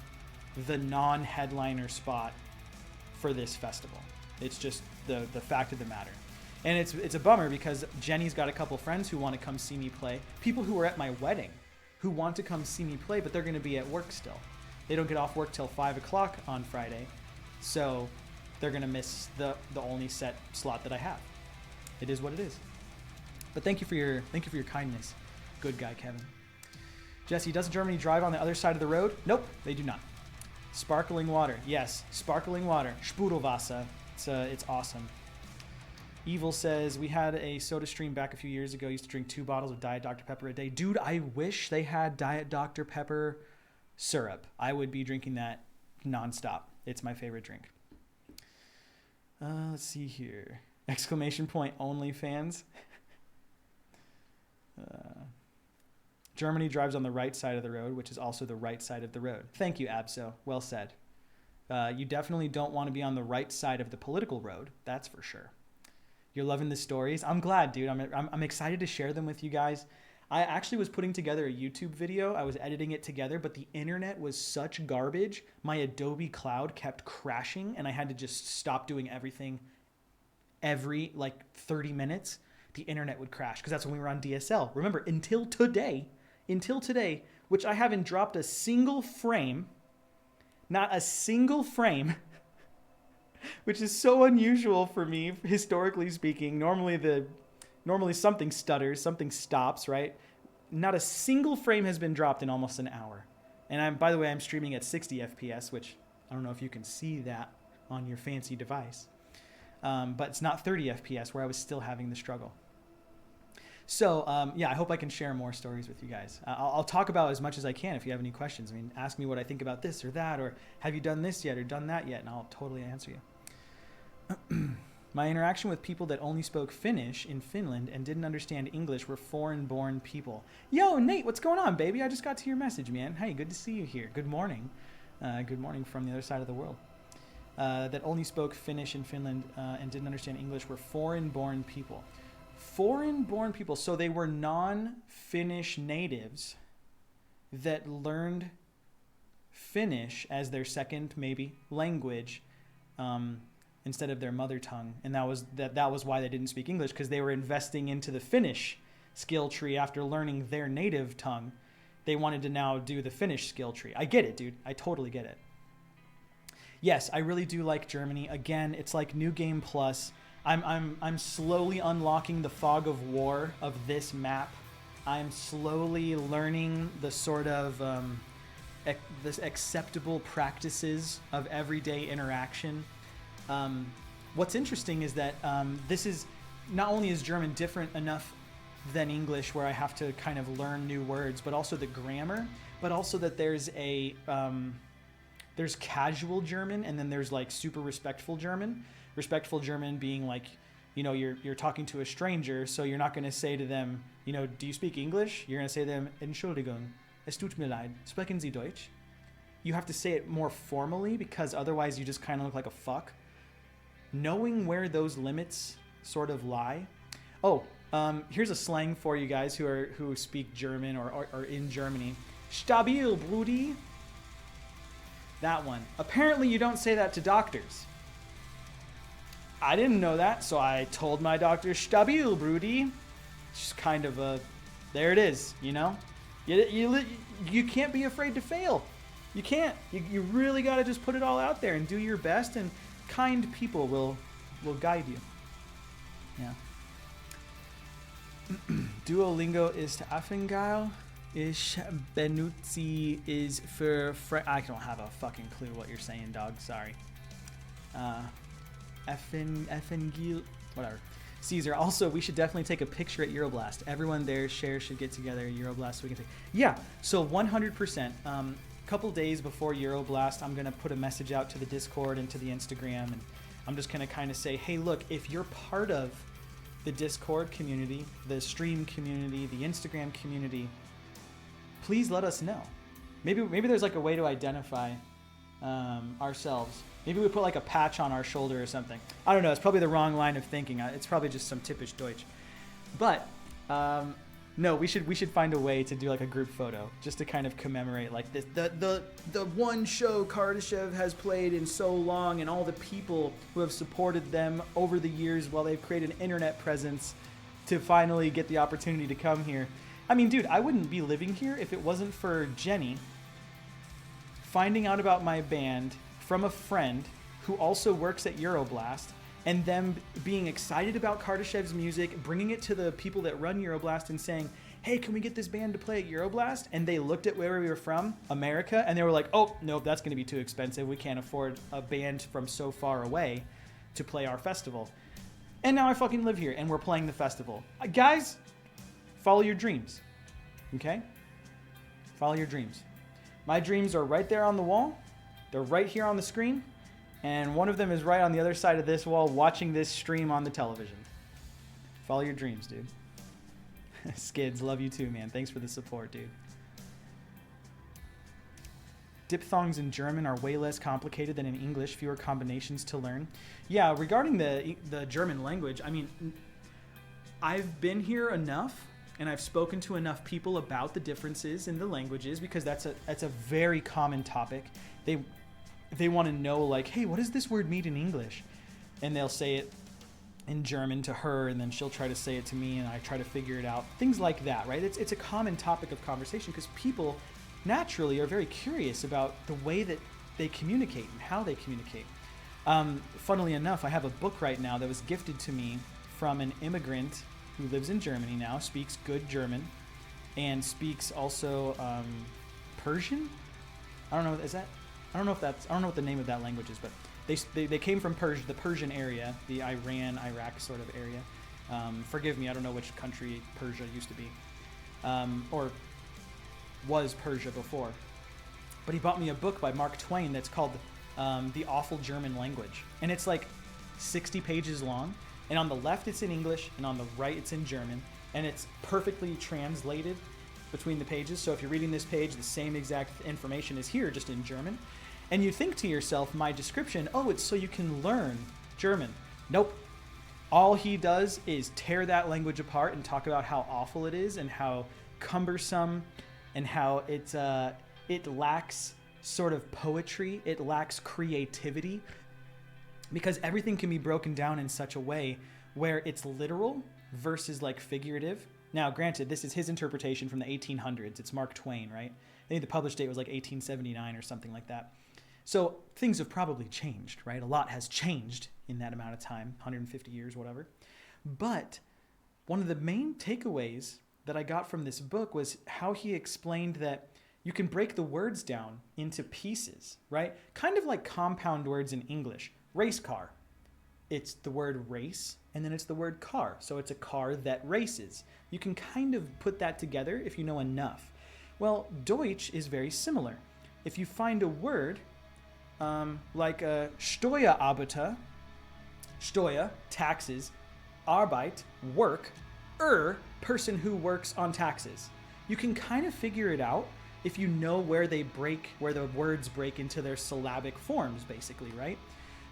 the non-headliner spot for this festival. It's just the fact of the matter. And it's a bummer because Jenny's got a couple friends who want to come see me play. People who were at my wedding who want to come see me play, but they're going to be at work still. They don't get off work till 5 o'clock on Friday. So they're going to miss the only set slot that I have. It is what it is. But thank you for your kindness, good guy Kevin. Jesse, does Germany drive on the other side of the road? Nope, they do not. Sparkling water, yes, sparkling water, Sprudelwasser. It's awesome. Evil says, we had a soda stream back a few years ago. Used to drink 2 bottles of Diet Dr. Pepper a day. Dude, I wish they had Diet Dr. Pepper syrup. I would be drinking that nonstop. It's my favorite drink. Let's see here. Exclamation point, OnlyFans. Germany drives on the right side of the road, which is also the right side of the road. Thank you, Abso. Well said. You definitely don't want to be on the right side of the political road. That's for sure. You're loving the stories. I'm glad, dude. I'm excited to share them with you guys. I actually was putting together a YouTube video. I was editing it together, but the internet was such garbage. My Adobe Cloud kept crashing, and I had to just stop doing everything every, 30 minutes. The internet would crash, because that's when we were on DSL. Remember, until today, which I haven't dropped a single frame, not a single frame, which is so unusual for me, historically speaking. Normally something stutters, something stops, right? Not a single frame has been dropped in almost an hour. And by the way, I'm streaming at 60 FPS, which I don't know if you can see that on your fancy device. But it's not 30 FPS, where I was still having the struggle. So, yeah, I hope I can share more stories with you guys. I'll talk about as much as I can if you have any questions. I mean, ask me what I think about this or that, or have you done this yet or done that yet, and I'll totally answer you. My interaction with people that only spoke Finnish in Finland and didn't understand English were foreign-born people. Yo, Nate, what's going on, baby? I just got to your message, man. Hey, good to see you here. Good morning. Good morning from the other side of the world. That only spoke Finnish in Finland and didn't understand English were foreign-born people. Foreign-born people. So they were non-Finnish natives that learned Finnish as their second, maybe, language, instead of their mother tongue, and that was why they didn't speak English, because they were investing into the Finnish skill tree after learning their native tongue. They wanted to now do the Finnish skill tree. I get it, dude. I totally get it. Yes, I really do like Germany. Again, it's like New Game Plus. I'm slowly unlocking the fog of war of this map. I'm slowly learning the sort of this acceptable practices of everyday interaction. What's interesting is that this is not only is German different enough than English, where I have to kind of learn new words, but also the grammar, but also that there's there's casual German, and then there's like super respectful German. Respectful German being like, you're talking to a stranger, so you're not going to say to them, do you speak English? You're going to say to them, Entschuldigung, es tut mir leid, sprechen Sie Deutsch? You have to say it more formally, because otherwise you just kind of look like a fuck. Knowing where those limits sort of lie. Oh, here's a slang for you guys who speak German or are in Germany. Stabil, Brudi. That one. Apparently you don't say that to doctors. I didn't know that, so I told my doctor, Stabil, Brudi. Just kind of there it is, You can't be afraid to fail. You can't. You really got to just put it all out there and do your best, and kind people will guide you. Yeah. Duolingo ist affengeil. Ich benutze is für I don't have a fucking clue what you're saying, dog. Sorry. Effengeil, whatever. Caesar. Also, we should definitely take a picture at Euroblast. Everyone there should get together at Euroblast so we can take. Yeah. So 100%. Couple days before Euroblast, I'm going to put a message out to the Discord and to the Instagram, and I'm just going to kind of say, hey, look, if you're part of the Discord community, the stream community, the Instagram community, please let us know. Maybe there's like a way to identify ourselves. Maybe we put like a patch on our shoulder or something. I don't know. It's probably the wrong line of thinking. It's probably just some typisch Deutsch. But no, we should find a way to do like a group photo just to kind of commemorate like this the one show Kardashev has played in so long, and all the people who have supported them over the years while they've created an internet presence to finally get the opportunity to come here. I mean, dude, I wouldn't be living here if it wasn't for Jenny finding out about my band from a friend who also works at Euroblast, and them being excited about Kardashev's music, bringing it to the people that run Euroblast and saying, hey, can we get this band to play at Euroblast? And they looked at where we were from, America, and they were like, oh, no, that's going to be too expensive. We can't afford a band from so far away to play our festival. And now I fucking live here and we're playing the festival. Guys, follow your dreams. Okay? Follow your dreams. My dreams are right there on the wall. They're right here on the screen. And one of them is right on the other side of this wall watching this stream on the television. Follow your dreams, dude. Skids, love you too, man. Thanks for the support, dude. Diphthongs in German are way less complicated than in English, fewer combinations to learn. Yeah, regarding the German language, I mean, I've been here enough and I've spoken to enough people about the differences in the languages because that's a very common topic. They want to know, like, hey, what does this word mean in English? And they'll say it in German to her, and then she'll try to say it to me, and I try to figure it out. Things like that, right? It's a common topic of conversation because people naturally are very curious about the way that they communicate and how they communicate. Funnily enough, I have a book right now that was gifted to me from an immigrant who lives in Germany now, speaks good German, and speaks also Persian. I don't know what the name of that language is, but they came from Persia, the Persian area, the Iran, Iraq sort of area. Forgive me, I don't know which country Persia used to be, or was Persia before. But he bought me a book by Mark Twain that's called The Awful German Language. And it's like 60 pages long. And on the left it's in English, and on the right it's in German. And it's perfectly translated between the pages. So if you're reading this page, the same exact information is here, just in German. And you think to yourself, my description, oh, it's so you can learn German. Nope. All he does is tear that language apart and talk about how awful it is and how cumbersome and how it lacks sort of poetry, it lacks creativity, because everything can be broken down in such a way where it's literal versus like figurative. Now, granted, this is his interpretation from the 1800s. It's Mark Twain, right? I think the published date was like 1879 or something like that. So things have probably changed, right? A lot has changed in that amount of time, 150 years, whatever. But one of the main takeaways that I got from this book was how he explained that you can break the words down into pieces, right? Kind of like compound words in English. Race car. It's the word race, and then it's the word car. So it's a car that races. You can kind of put that together if you know enough. Well, Deutsch is very similar. If you find a word like Steuerarbeiter, Steuer, taxes, Arbeit, work, person who works on taxes. You can kind of figure it out if you know where the words break into their syllabic forms, basically, right?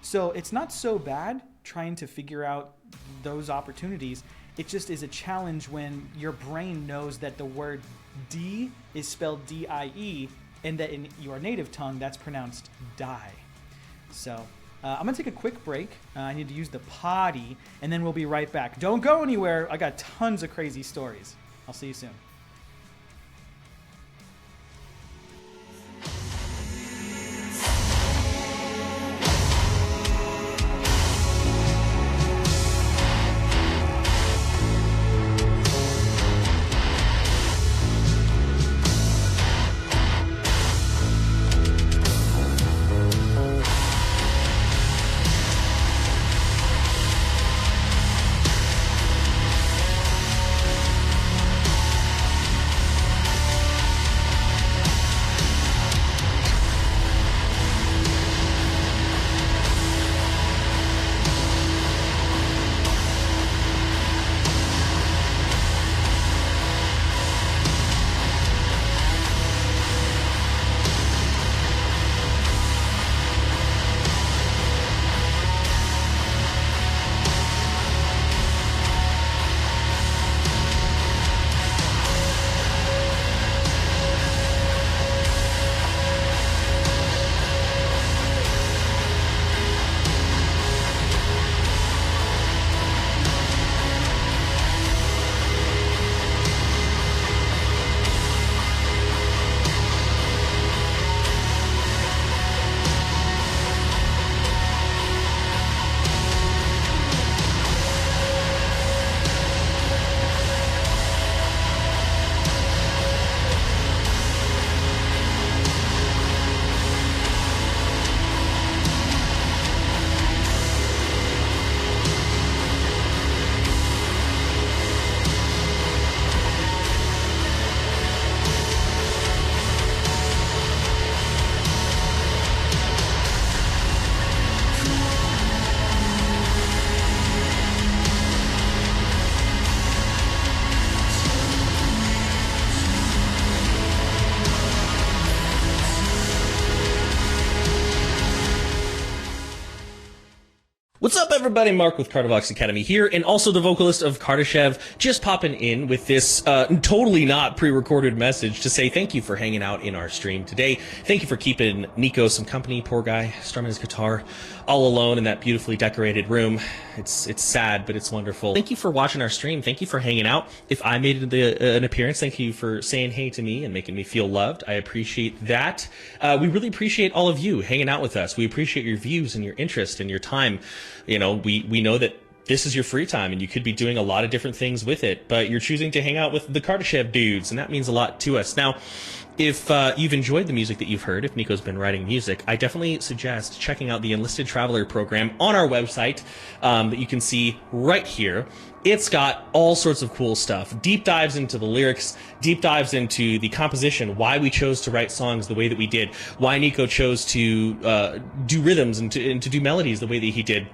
So it's not so bad trying to figure out those opportunities. It just is a challenge when your brain knows that the word D is spelled D-I-E, and that in your native tongue, that's pronounced die. So I'm going to take a quick break. I need to use the potty, and then we'll be right back. Don't go anywhere. I got tons of crazy stories. I'll see you soon. What's up, everybody? Mark with Cardivox Academy here, and also the vocalist of Kardashev, just popping in with this totally not pre-recorded message to say thank you for hanging out in our stream today. Thank you for keeping Nico some company, poor guy, strumming his guitar all alone in that beautifully decorated room. It's sad, but it's wonderful. Thank you for watching our stream. Thank you for hanging out. If I made an appearance, thank you for saying hey to me and making me feel loved. I appreciate that. We really appreciate all of you hanging out with us. We appreciate your views and your interest and your time. You know, we know that this is your free time and you could be doing a lot of different things with it, but you're choosing to hang out with the Kardashev dudes, and that means a lot to us. Now, if you've enjoyed the music that you've heard, if Nico's been writing music, I definitely suggest checking out the Enlisted Traveler program on our website that you can see right here. It's got all sorts of cool stuff. Deep dives into the lyrics, deep dives into the composition, why we chose to write songs the way that we did, why Nico chose to do rhythms and to do melodies the way that he did.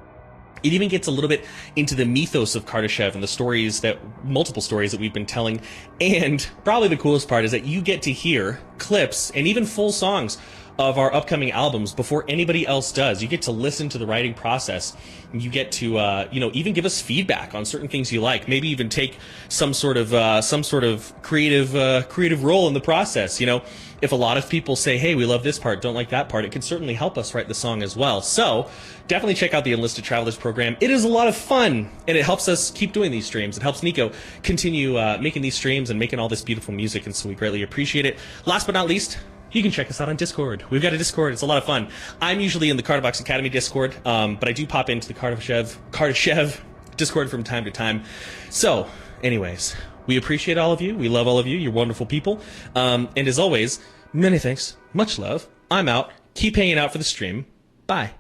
It even gets a little bit into the mythos of Kardashev and the stories multiple stories that we've been telling. And probably the coolest part is that you get to hear clips and even full songs of our upcoming albums before anybody else does. You get to listen to the writing process. You get to, even give us feedback on certain things you like. Maybe even take some sort of creative role in the process. You know, if a lot of people say, "Hey, we love this part, don't like that part," it can certainly help us write the song as well. So definitely check out the Enlisted Travelers program. It is a lot of fun, and it helps us keep doing these streams. It helps Nico continue making these streams and making all this beautiful music, and so we greatly appreciate it. Last but not least, you can check us out on Discord. We've got a Discord. It's a lot of fun. I'm usually in the Cardivox Academy Discord, but I do pop into the Kardashev Discord from time to time. So, anyways, we appreciate all of you. We love all of you. You're wonderful people. And as always, many thanks. Much love. I'm out. Keep hanging out for the stream. Bye.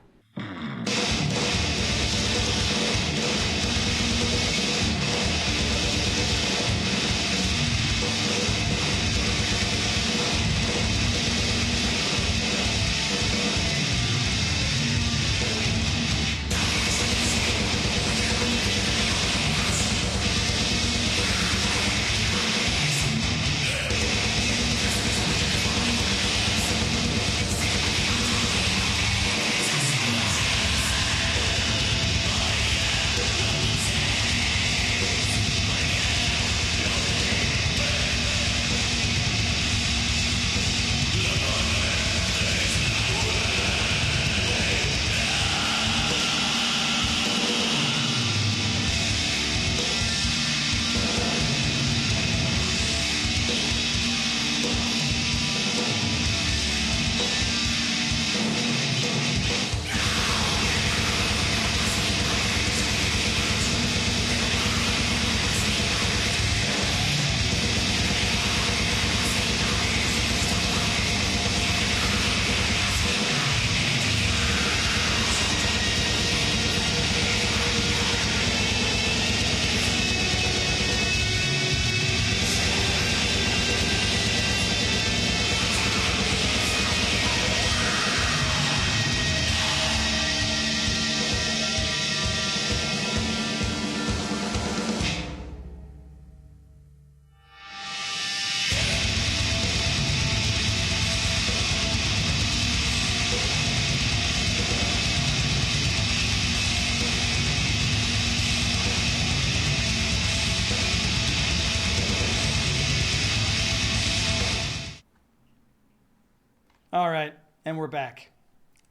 All right, and we're back.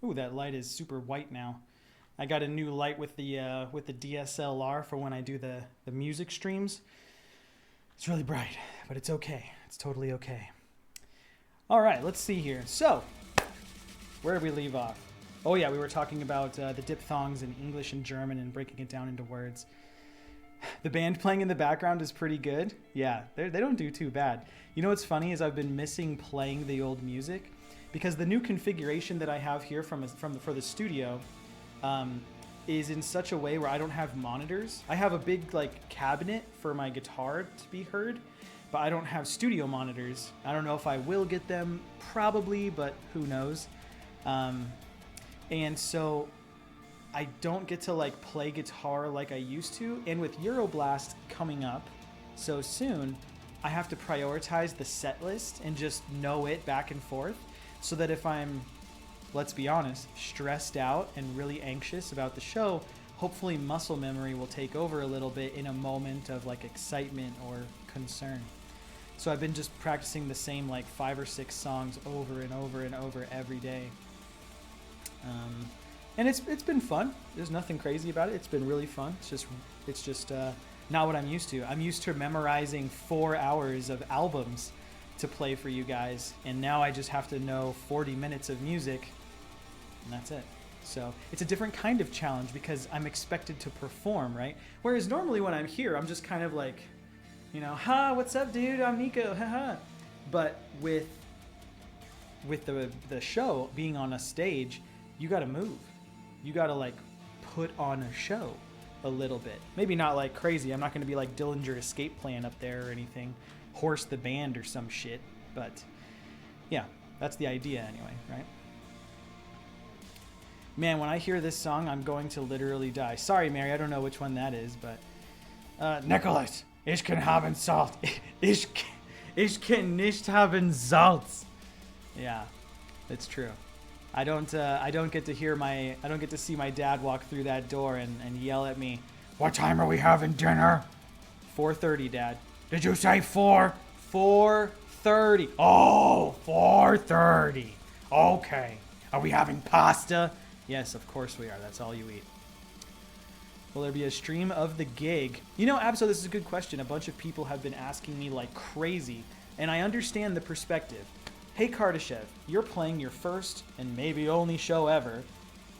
Ooh, that light is super white now. I got a new light with the DSLR for when I do the music streams. It's really bright, but it's okay. It's totally okay. All right, let's see here. So, where did we leave off? Oh yeah, we were talking about the diphthongs in English and German and breaking it down into words. The band playing in the background is pretty good. Yeah, they don't do too bad. You know what's funny is I've been missing playing the old music because the new configuration that I have here for the studio is in such a way where I don't have monitors. I have a big cabinet for my guitar to be heard, but I don't have studio monitors. I don't know if I will get them, probably, but who knows. And so I don't get to play guitar like I used to. And with Euroblast coming up so soon, I have to prioritize the set list and just know it back and forth, so that if I'm, let's be honest, stressed out and really anxious about the show, hopefully muscle memory will take over a little bit in a moment of like excitement or concern. So I've been just practicing the same like 5 or 6 songs over and over and over every day. And it's been fun. There's nothing crazy about it. It's been really fun. It's just not what I'm used to. I'm used to memorizing 4 hours of albums to play for you guys, and now I just have to know 40 minutes of music, and that's it. So it's a different kind of challenge because I'm expected to perform, right? Whereas normally when I'm here, I'm just kind of like, you know, ha, what's up, dude? I'm Nico, haha. But with the show being on a stage, you got to move. You got to like put on a show a little bit. Maybe not like crazy. I'm not going to be like Dillinger Escape Plan up there or anything. Horse the band or some shit. But yeah, that's the idea anyway, right? Man, when I hear this song, I'm going to literally die. Sorry, Mary, I don't know which one that is, but Nicholas, ich kann haben Salz. Ich kann nicht haben Salz. Yeah, it's true. I don't get to see my dad walk through that door and yell at me, "What time are we having dinner?" 4:30, Dad. Did you say 4? 4:30. Oh, 4:30. Okay. Are we having pasta? Yes, of course we are. That's all you eat. Will there be a stream of the gig? You know, Abso, this is a good question. A bunch of people have been asking me like crazy, and I understand the perspective. Hey, Kardashev, you're playing your first and maybe only show ever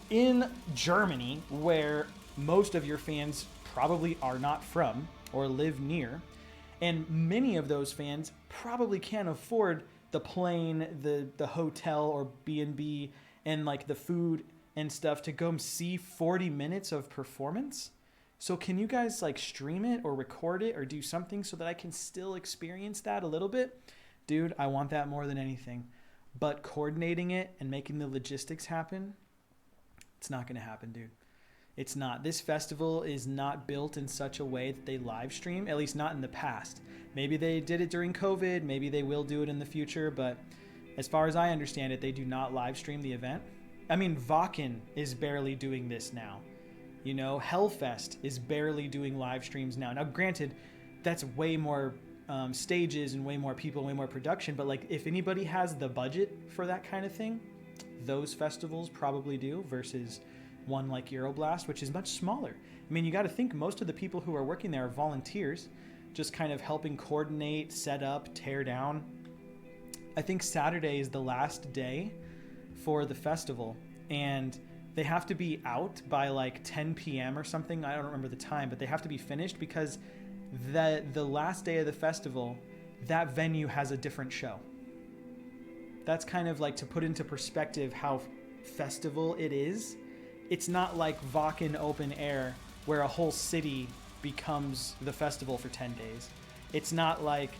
in Germany, where most of your fans probably are not from or live near, and many of those fans probably can't afford the plane, the hotel or B&B, and like the food and stuff to go see 40 minutes of performance. So can you guys like stream it or record it or do something so that I can still experience that a little bit? Dude, I want that more than anything. But coordinating it and making the logistics happen, it's not going to happen, dude. It's not. This festival is not built in such a way that they live stream, at least not in the past. Maybe they did it during COVID. Maybe they will do it in the future. But as far as I understand it, they do not live stream the event. I mean, Vakken is barely doing this now. You know, Hellfest is barely doing live streams now. Now, granted, that's way more stages and way more people, way more production. But like, if anybody has the budget for that kind of thing, those festivals probably do, versus one like Euroblast, which is much smaller. I mean, you got to think most of the people who are working there are volunteers, just kind of helping coordinate, set up, tear down. I think Saturday is the last day for the festival, and they have to be out by like 10 p.m. or something. I don't remember the time, but they have to be finished because the last day of the festival, that venue has a different show. That's kind of like to put into perspective how festival it is. It's not like Vakken open air where a whole city becomes the festival for 10 days. It's not like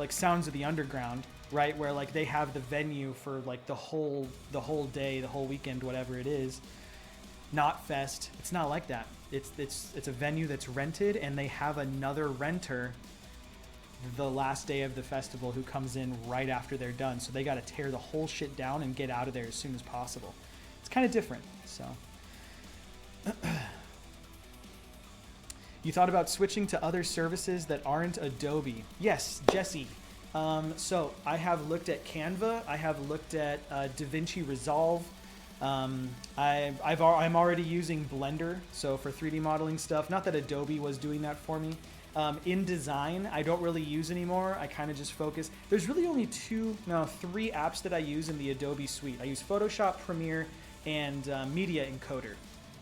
Sounds of the Underground, right? Where like they have the venue for like the whole day, the whole weekend, whatever it is. Not Fest. It's not like that. It's a venue that's rented, and they have another renter the last day of the festival who comes in right after they're done. So they got to tear the whole shit down and get out of there as soon as possible. It's kind of different. So you thought about switching to other services that aren't Adobe? Yes, Jesse. So I have looked at Canva. I have looked at DaVinci Resolve. I'm already using Blender, so for 3D modeling stuff. Not that Adobe was doing that for me. InDesign, I don't really use anymore. I kind of just focus. There's really only 3 apps that I use in the Adobe suite. I use Photoshop, Premiere, and Media Encoder,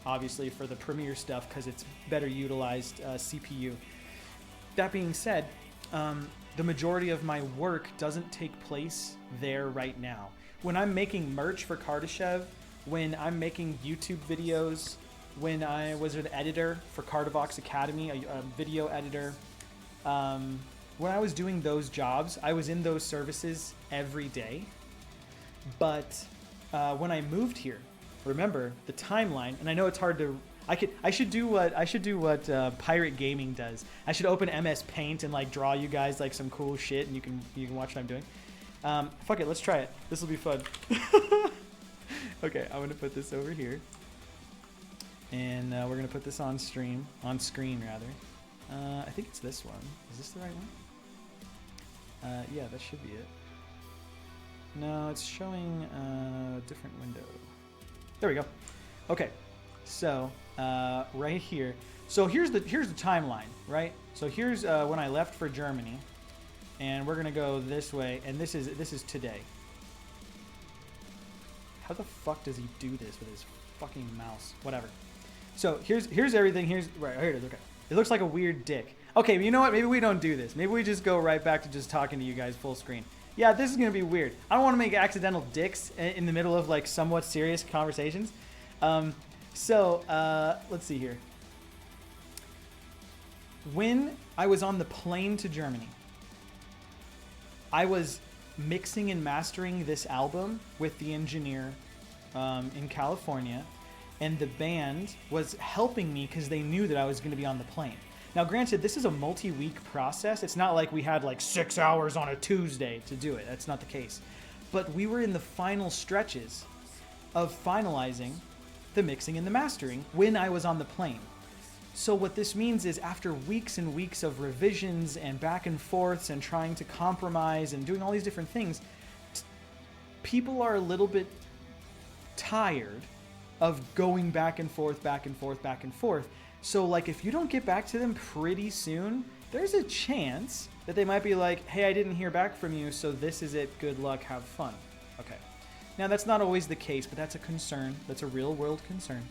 obviously for the Premiere stuff because it's better utilized CPU. That being said, the majority of my work doesn't take place there right now. When I'm making merch for Kardashev, when I'm making YouTube videos, when I was an editor for Cardavox Academy, a video editor, when I was doing those jobs, I was in those services every day. But when I moved here, remember the timeline, and I know it's hard to. I should do what Pirate Gaming does. I should open MS Paint and like draw you guys like some cool shit, and you can watch what I'm doing. Fuck it, let's try it. This will be fun. Okay, I'm gonna put this over here, and we're gonna put this on screen rather. I think it's this one. Is this the right one? Yeah, that should be it. No, it's showing a different window. There we go. Okay, so right here. So here's the timeline, right? So here's when I left for Germany, and we're gonna go this way, and this is today. How the fuck does he do this with his fucking mouse? Whatever. So here's everything. Right here it is. Okay, it looks like a weird dick. Okay, but you know what? Maybe we don't do this. Maybe we just go right back to just talking to you guys full screen. Yeah, this is gonna be weird. I don't want to make accidental dicks in the middle of like somewhat serious conversations. Let's see here. When I was on the plane to Germany, I was mixing and mastering this album with the engineer in California, and the band was helping me because they knew that I was going to be on the plane. Now, granted, this is a multi-week process. It's not like we had like 6 hours on a Tuesday to do it. That's not the case. But we were in the final stretches of finalizing the mixing and the mastering when I was on the plane. So what this means is after weeks and weeks of revisions and back and forths and trying to compromise and doing all these different things, people are a little bit tired of going back and forth, back and forth, back and forth. So like if you don't get back to them pretty soon, there's a chance that they might be like, hey, I didn't hear back from you, so this is it, good luck, have fun. Okay. Now that's not always the case, but that's a concern. That's a real world concern.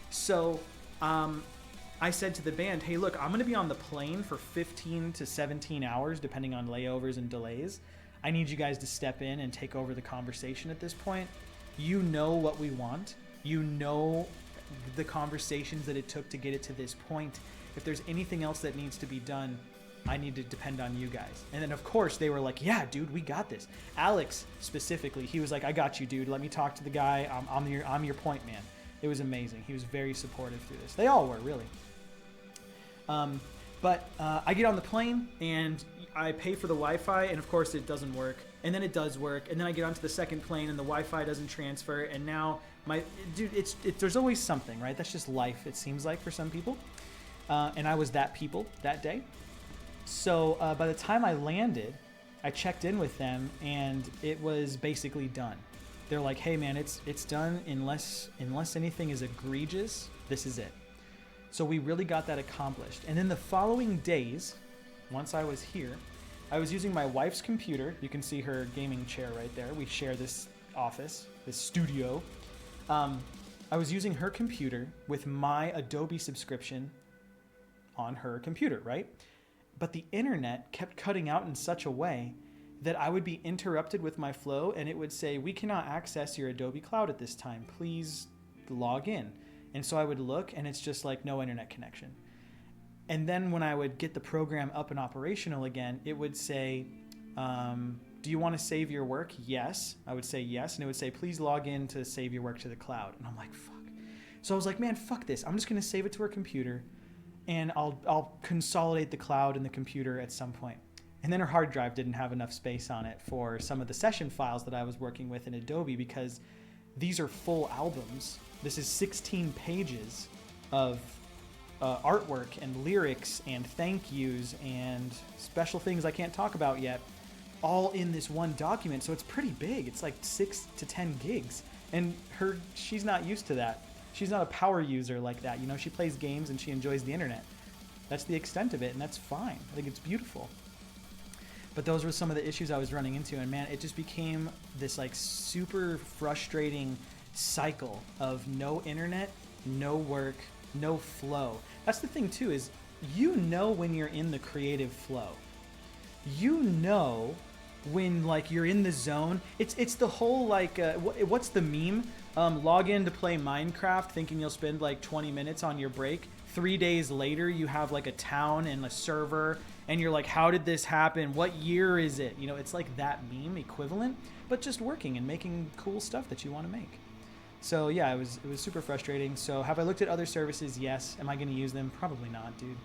So I said to the band, hey, look, I'm going to be on the plane for 15 to 17 hours, depending on layovers and delays. I need you guys to step in and take over the conversation at this point. You know what we want. You know the conversations that it took to get it to this point. If there's anything else that needs to be done, I need to depend on you guys. And then, of course, they were like, yeah, dude, we got this. Alex, specifically, he was like, I got you, dude. Let me talk to the guy. I'm your point man. It was amazing. He was very supportive through this. They all were, really. But I get on the plane, and I pay for the Wi-Fi, and, of course, it doesn't work. And then it does work. And then I get onto the second plane, and the Wi-Fi doesn't transfer. And now, there's always something, right? That's just life, it seems like, for some people. And I was that people that day. So by the time I landed, I checked in with them, and it was basically done. They're like, hey, man, it's done unless anything is egregious. This is it. So we really got that accomplished. And then the following days, once I was here, I was using my wife's computer. You can see her gaming chair right there. We share this office, this studio. I was using her computer with my Adobe subscription on her computer, right? But the internet kept cutting out in such a way that I would be interrupted with my flow, and it would say, we cannot access your Adobe Cloud at this time. Please log in. And so I would look, and it's just like no internet connection. And then when I would get the program up and operational again, it would say, do you want to save your work? Yes. I would say yes. And it would say, please log in to save your work to the cloud. And I'm like, fuck. So I was like, man, fuck this. I'm just going to save it to her computer, and I'll consolidate the cloud and the computer at some point. And then her hard drive didn't have enough space on it for some of the session files that I was working with in Adobe, because these are full albums. This is 16 pages of artwork and lyrics and thank yous and special things I can't talk about yet, all in this one document. So it's pretty big. It's like 6 to 10 gigs. And she's not used to that. She's not a power user like that. You know, she plays games and she enjoys the internet. That's the extent of it, and that's fine. I think it's beautiful. But those were some of the issues I was running into, and man, it just became this like super frustrating cycle of no internet, no work, no flow. That's the thing too, is you know when you're in the creative flow. You know when like you're in the zone. It's the whole like what's the meme? Log in to play Minecraft thinking you'll spend like 20 minutes on your break. 3 days later you have like a town and a server, and you're like, how did this happen? What year is it? You know, it's like that meme equivalent, but just working and making cool stuff that you want to make. So yeah, it was super frustrating. So have I looked at other services? Yes. Am I going to use them? Probably not, dude.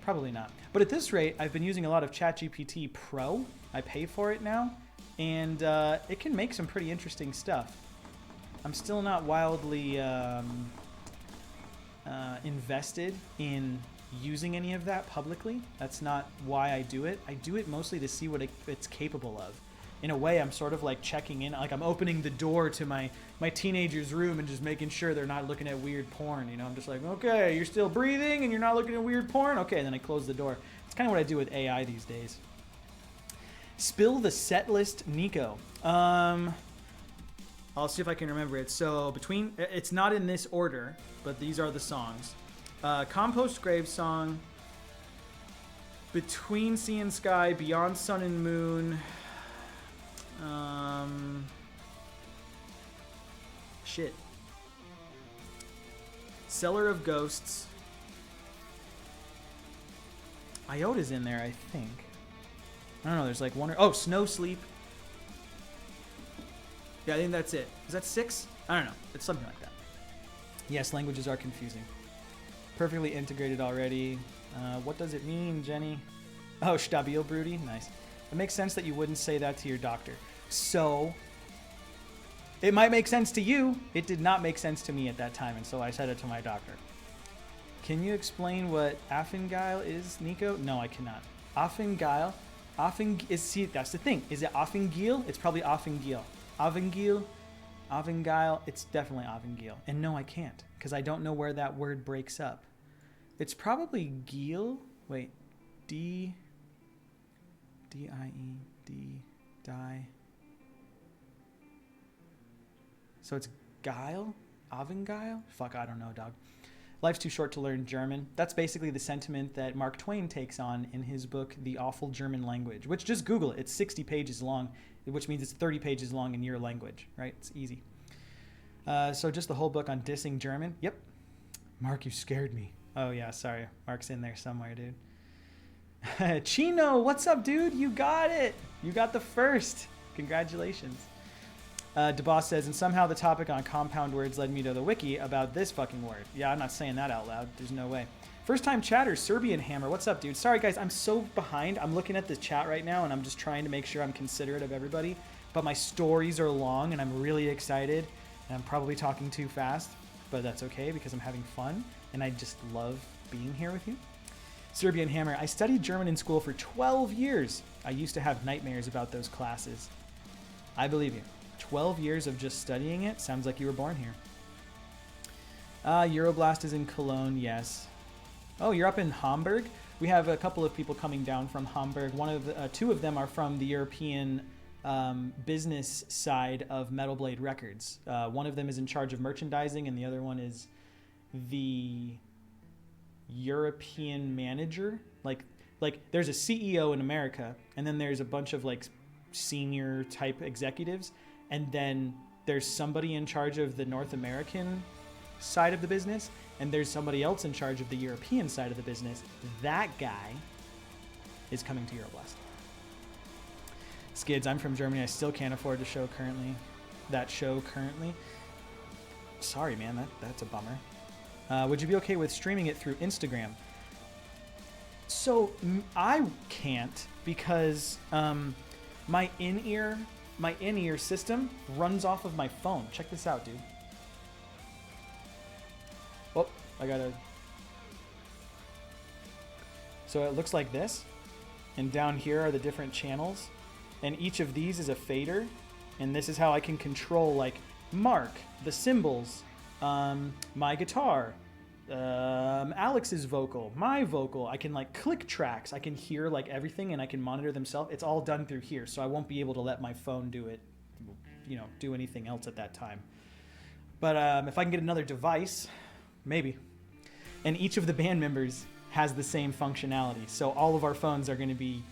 Probably not. But at this rate, I've been using a lot of ChatGPT Pro. I pay for it now, and it can make some pretty interesting stuff. I'm still not wildly invested in using any of that publicly. That's not why I do it. I do it mostly to see what it's capable of. In a way, I'm sort of like checking in, like I'm opening the door to my teenager's room and just making sure they're not looking at weird porn. You know, I'm just like, okay, you're still breathing and you're not looking at weird porn? Okay, and then I close the door. It's kind of what I do with AI these days. Spill the set list, Nico. I'll see if I can remember it. So it's not in this order, but these are the songs. Compost Grave Song, Between Sea and Sky, Beyond Sun and Moon, Cellar of Ghosts. Iota's in there, I think. I don't know, there's like one or... Oh, Snow Sleep. Yeah, I think that's it. Is that 6? I don't know. It's something like that. Yes, languages are confusing. Perfectly integrated already. What does it mean, Jenny? Oh, stabil broody. Nice. It makes sense that you wouldn't say that to your doctor. So, it might make sense to you. It did not make sense to me at that time, and so I said it to my doctor. Can you explain what Affengeil is, Nico? No, I cannot. Affengeil. See, that's the thing. Is it Affengeil? It's probably Affengeil. Affengeil. It's definitely Affengeil. And no, I can't, because I don't know where that word breaks up. It's probably Geil. Wait. D-I-E. Die. So it's Geil? Affengeil? Fuck, I don't know, dog. Life's too short to learn German. That's basically the sentiment that Mark Twain takes on in his book, The Awful German Language, which just Google it. It's 60 pages long, which means it's 30 pages long in your language, right? It's easy. So just the whole book on dissing German. Yep. Mark, you scared me. Oh, yeah, sorry. Mark's in there somewhere, dude. Chino, what's up, dude? You got it. You got the first. Congratulations. DeBoss says, and somehow the topic on compound words led me to the wiki about this fucking word. Yeah, I'm not saying that out loud. There's no way. First time chatter, Serbian Hammer. What's up, dude? Sorry, guys. I'm so behind. I'm looking at the chat right now, and I'm just trying to make sure I'm considerate of everybody. But my stories are long, and I'm really excited. And I'm probably talking too fast, but that's okay because I'm having fun, and I just love being here with you. Serbian Hammer. I studied German in school for 12 years. I used to have nightmares about those classes. I believe you. 12 years of just studying it? Sounds like you were born here. Euroblast is in Cologne, yes. Oh, you're up in Hamburg? We have a couple of people coming down from Hamburg. Two of them are from the European business side of Metal Blade Records. One of them is in charge of merchandising, and the other one is the European manager. Like there's a CEO in America, and then there's a bunch of like senior type executives, and then there's somebody in charge of the North American side of the business, and there's somebody else in charge of the European side of the business. That guy is coming to Euroblast. Skids, I'm from Germany. I still can't afford that show currently. Sorry, man, that's a bummer. Would you be okay with streaming it through Instagram? So I can't because my in-ear system runs off of my phone. Check this out, dude. Oh, So it looks like this, and down here are the different channels, and each of these is a fader, and this is how I can control like Mark, the cymbals, my guitar, Alex's vocal, my vocal. I can like click tracks. I can hear like everything, and I can monitor themselves. It's all done through here, so I won't be able to let my phone do it, do anything else at that time. But if I can get another device, maybe. And each of the band members has the same functionality, so all of our phones are going to be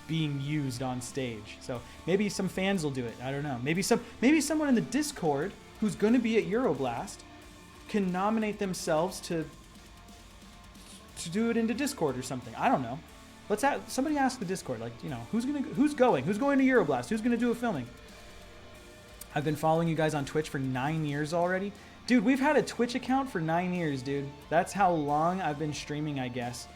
being used on stage. So maybe some fans will do it. I don't know. Maybe someone in the Discord who's going to be at Euroblast can nominate themselves to do it into Discord or something. I don't know. Somebody ask the Discord, who's going to Euroblast? Who's going to do a filming? I've been following you guys on Twitch for 9 years already. Dude, we've had a Twitch account for 9 years, dude. That's how long I've been streaming, I guess.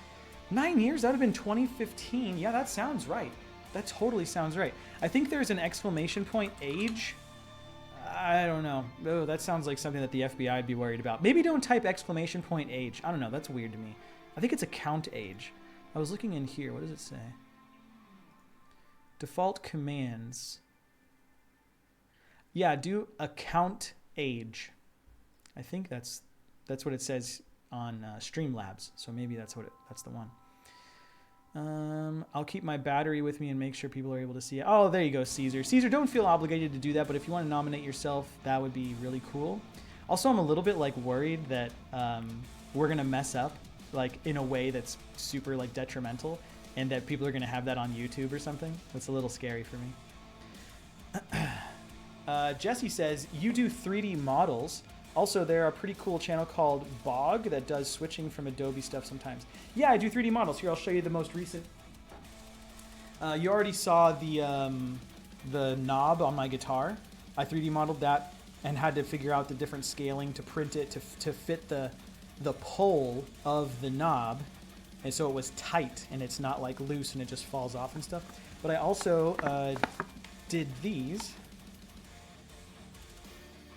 9 years? That would have been 2015. Yeah, that sounds right. That totally sounds right. I think there's an exclamation point age. I don't know. Oh, that sounds like something that the FBI would be worried about. Maybe don't type !age. I don't know. That's weird to me. I think it's account age. I was looking in here. What does it say? Default commands. Yeah, do account age. I think that's what it says on Streamlabs. So maybe that's the one. I'll keep my battery with me and make sure people are able to see it. Oh, there you go, Caesar. Caesar, don't feel obligated to do that, but if you want to nominate yourself, that would be really cool. Also, I'm a little bit like worried that we're gonna mess up like in a way that's super like detrimental, and that people are gonna have that on YouTube or something. That's a little scary for me. Jesse says you do 3D models. Also, there are a pretty cool channel called Bog that does switching from Adobe stuff sometimes. Yeah, I do 3D models. Here, I'll show you the most recent. You already saw the knob on my guitar. I 3D modeled that and had to figure out the different scaling to print it to fit the pole of the knob. And so it was tight and it's not like loose and it just falls off and stuff. But I also did these.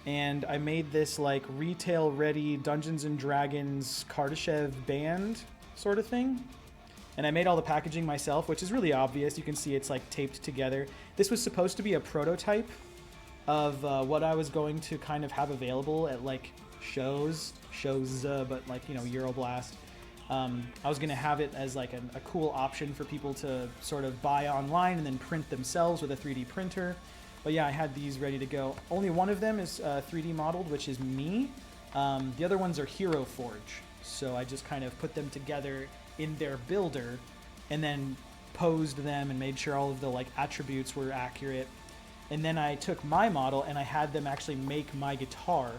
And I made this like retail ready Dungeons and Dragons Kardashev band sort of thing. And I made all the packaging myself, which is really obvious. You can see it's like taped together. This was supposed to be a prototype of what I was going to kind of have available at like shows, but like, you know, Euroblast. I was going to have it as like a cool option for people to sort of buy online and then print themselves with a 3D printer. But yeah, I had these ready to go. Only one of them is 3D modeled, which is me. The other ones are Hero Forge. So I just kind of put them together in their builder and then posed them and made sure all of the like attributes were accurate. And then I took my model and I had them actually make my guitar,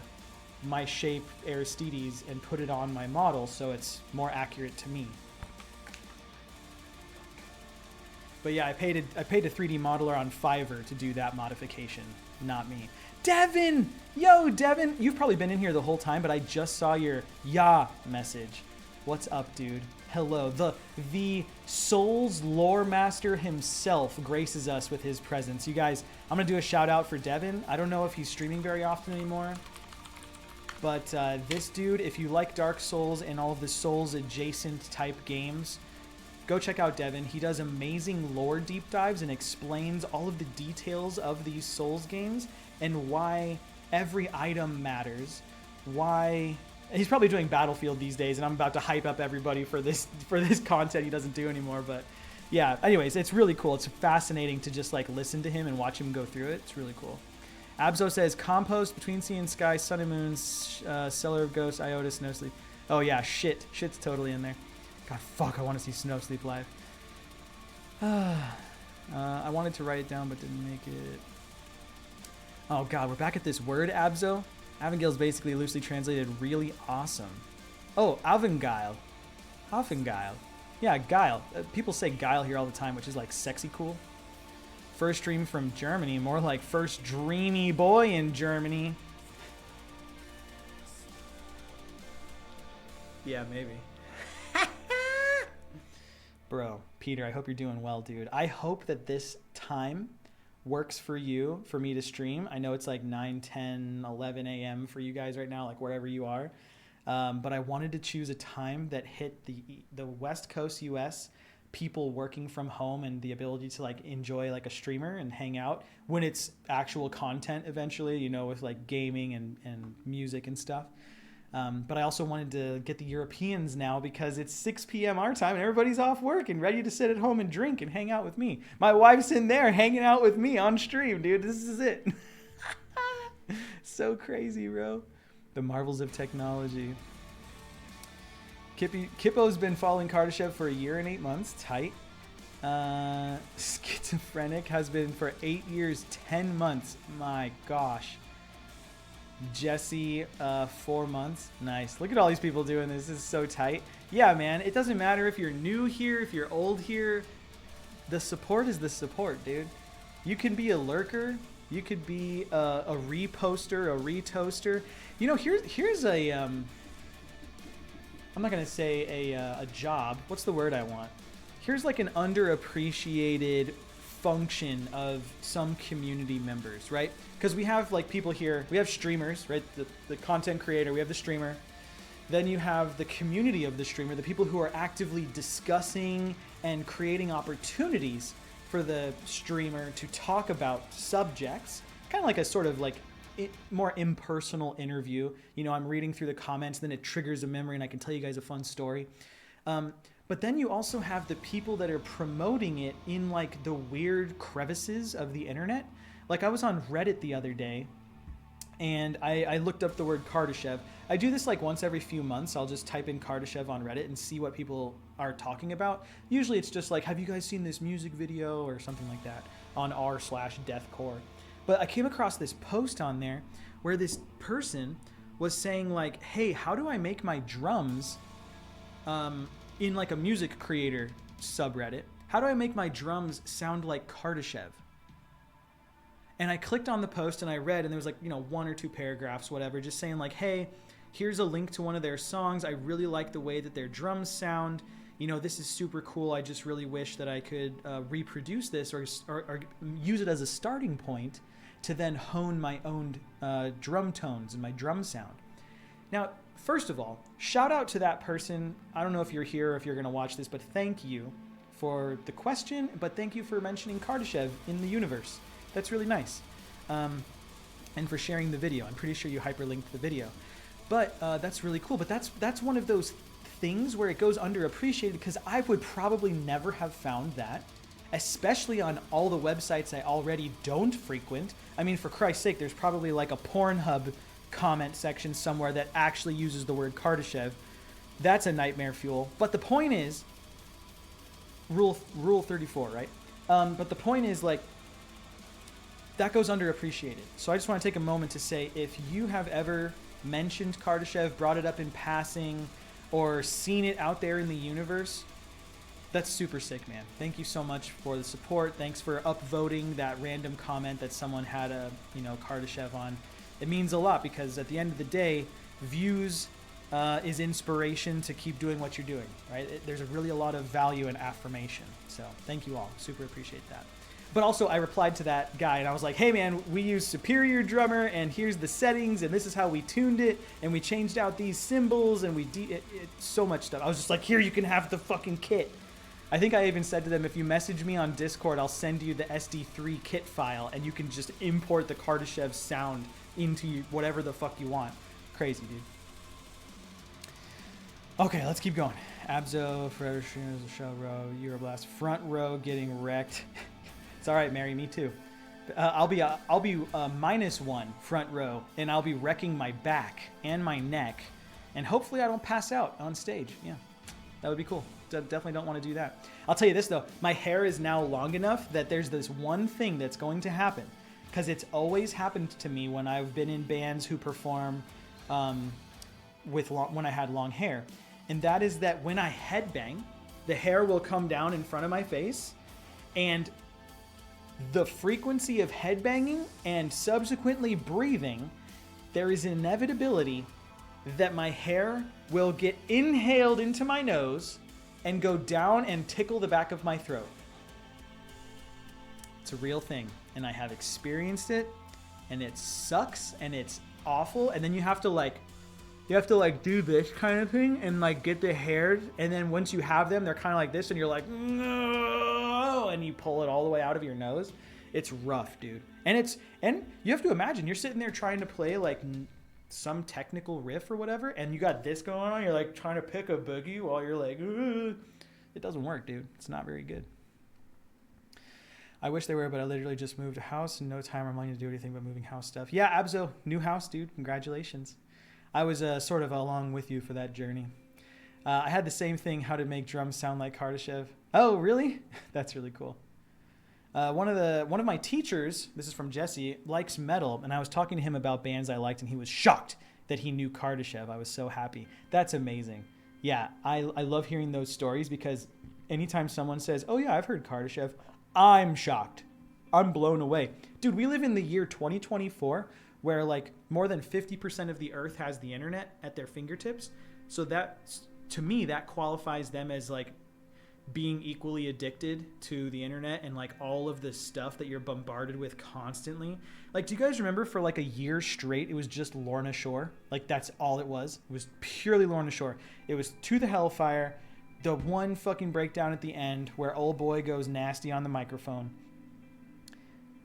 my shape Aristides, and put it on my model so it's more accurate to me. But yeah, I paid a 3D modeler on Fiverr to do that modification, not me. Devin! Yo, Devin! You've probably been in here the whole time, but I just saw your "ya" message. What's up, dude? Hello. The Souls lore master himself graces us with his presence. You guys, I'm going to do a shout out for Devin. I don't know if he's streaming very often anymore. But this dude, if you like Dark Souls and all of the Souls adjacent type games, go check out Devin. He does amazing lore deep dives and explains all of the details of these Souls games and why every item matters. Why he's probably doing Battlefield these days, and I'm about to hype up everybody for this content he doesn't do anymore. But yeah, anyways, it's really cool. It's fascinating to just like listen to him and watch him go through it. It's really cool. Abzo says compost, Between Sea and Sky, Sun and Moons, Cellar of Ghosts, Iota, Snow Sleep. Oh yeah, shit's totally in there. God, fuck, I want to see Snow Sleep live. I wanted to write it down, but didn't make it. Oh, God, we're back at this word, Abzo. Avangale is basically loosely translated really awesome. Oh, Avangale. Avangale. Yeah, Guile. People say Guile here all the time, which is like sexy cool. First stream from Germany, more like first dreamy boy in Germany. Yeah, maybe. Bro, Peter, I hope you're doing well, dude. I hope that this time works for you, for me to stream. I know it's like 9, 10, 11 a.m. for you guys right now, like wherever you are. But I wanted to choose a time that hit the West Coast US, people working from home and the ability to like enjoy like a streamer and hang out when it's actual content eventually, you know, with like gaming and music and stuff. But I also wanted to get the Europeans now because it's 6 p.m. our time and everybody's off work and ready to sit at home and drink and hang out with me. My wife's in there hanging out with me on stream, dude. This is it. So crazy, bro. The marvels of technology. Kippo's been following Kardashev for 1 year and 8 months. Tight. Schizophrenic has been for 8 years, 10 months. My gosh. Jesse, 4 months. Nice. Look at all these people doing this. This is so tight. Yeah, man. It doesn't matter if you're new here, if you're old here. The support is the support, dude. You can be a lurker. You could be a reposter, a retoaster. You know, here's a I'm not gonna say a job. What's the word I want? Here's like an underappreciated function of some community members, right? Because we have like people here, we have streamers, right? The content creator, we have the streamer. Then you have the community of the streamer, the people who are actively discussing and creating opportunities for the streamer to talk about subjects, kind of like a sort of like more impersonal interview. You know, I'm reading through the comments, then it triggers a memory and I can tell you guys a fun story. But then you also have the people that are promoting it in like the weird crevices of the internet. Like I was on Reddit the other day and I looked up the word Kardashev. I do this like once every few months. I'll just type in Kardashev on Reddit and see what people are talking about. Usually it's just like, have you guys seen this music video or something like that on r/deathcore. But I came across this post on there where this person was saying like, hey, how do I make my drums in like a music creator subreddit? How do I make my drums sound like Kardashev? And I clicked on the post and I read, and there was like, you know, 1 or 2 paragraphs, whatever, just saying like, hey, here's a link to one of their songs. I really like the way that their drums sound. You know, this is super cool. I just really wish that I could reproduce this or use it as a starting point to then hone my own drum tones and my drum sound. Now, first of all, shout out to that person. I don't know if you're here or if you're going to watch this, but thank you for the question, but thank you for mentioning Kardashev in the universe. That's really nice. And for sharing the video. I'm pretty sure you hyperlinked the video. But that's really cool. But that's one of those things where it goes underappreciated, because I would probably never have found that, especially on all the websites I already don't frequent. I mean, for Christ's sake, there's probably like a Pornhub comment section somewhere that actually uses the word Kardashev. That's a nightmare fuel. But the point is, rule 34, right? But the point is, like, that goes underappreciated. So I just want to take a moment to say, if you have ever mentioned Kardashev, brought it up in passing, or seen it out there in the universe, that's super sick, man. Thank you so much for the support. Thanks for upvoting that random comment that someone had a, you know, Kardashev on. It means a lot, because at the end of the day, views is inspiration to keep doing what you're doing, right? There's really a lot of value in affirmation. So thank you all. Super appreciate that. But also, I replied to that guy and I was like, hey man, we use Superior Drummer and here's the settings and this is how we tuned it and we changed out these cymbals and so much stuff. I was just like, here, you can have the fucking kit. I think I even said to them, if you message me on Discord, I'll send you the SD3 kit file and you can just import the Kardashev sound into whatever the fuck you want. Crazy, dude. Okay, let's keep going. Abzo, Forever Streamers, Show Row, Euroblast, front row getting wrecked. It's all right, Mary, me too. I'll be -1 front row, and I'll be wrecking my back and my neck, and hopefully I don't pass out on stage. Yeah, that would be cool. Definitely don't want to do that. I'll tell you this though, my hair is now long enough that there's this one thing that's going to happen, because it's always happened to me when I've been in bands who perform when I had long hair, and that is that when I headbang, the hair will come down in front of my face, and the frequency of headbanging and subsequently breathing, there is an inevitability that my hair will get inhaled into my nose and go down and tickle the back of my throat. It's a real thing, and I have experienced it, and it sucks, and it's awful, and then you have to do this kind of thing and like get the hairs, and then once you have them, they're kind of like this, and you're like, no, and you pull it all the way out of your nose. It's rough, dude. And you have to imagine, you're sitting there trying to play like some technical riff or whatever, and you got this going on, you're like trying to pick a boogie while you're like, ugh. It doesn't work, dude. It's not very good. I wish they were, but I literally just moved a house and no time or money to do anything but moving house stuff. Yeah, Abzo, new house, dude. Congratulations. I was sort of along with you for that journey. I had the same thing, how to make drums sound like Kardashev. Oh, really? That's really cool. One of my teachers, this is from Jesse, likes metal, and I was talking to him about bands I liked, and he was shocked that he knew Kardashev. I was so happy. That's amazing. Yeah, I love hearing those stories, because anytime someone says, oh yeah, I've heard Kardashev, I'm shocked. I'm blown away. Dude, we live in the year 2024, where like more than 50% of the earth has the internet at their fingertips. So that, to me, that qualifies them as like being equally addicted to the internet and like all of this stuff that you're bombarded with constantly. Like, do you guys remember for like a year straight, it was just Lorna Shore? Like, that's all it was. It was purely Lorna Shore. It was To the Hellfire, the one fucking breakdown at the end where old boy goes nasty on the microphone.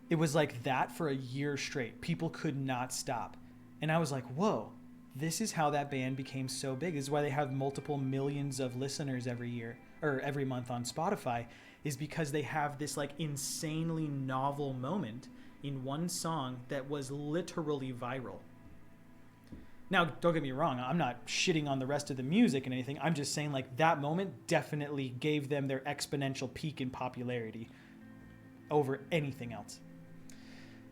It was like that for a year straight. People could not stop. And I was like, whoa, this is how that band became so big. This is why they have multiple millions of listeners every year or every month on Spotify, is because they have this like insanely novel moment in one song that was literally viral. Now, don't get me wrong, I'm not shitting on the rest of the music and anything. I'm just saying like that moment definitely gave them their exponential peak in popularity over anything else.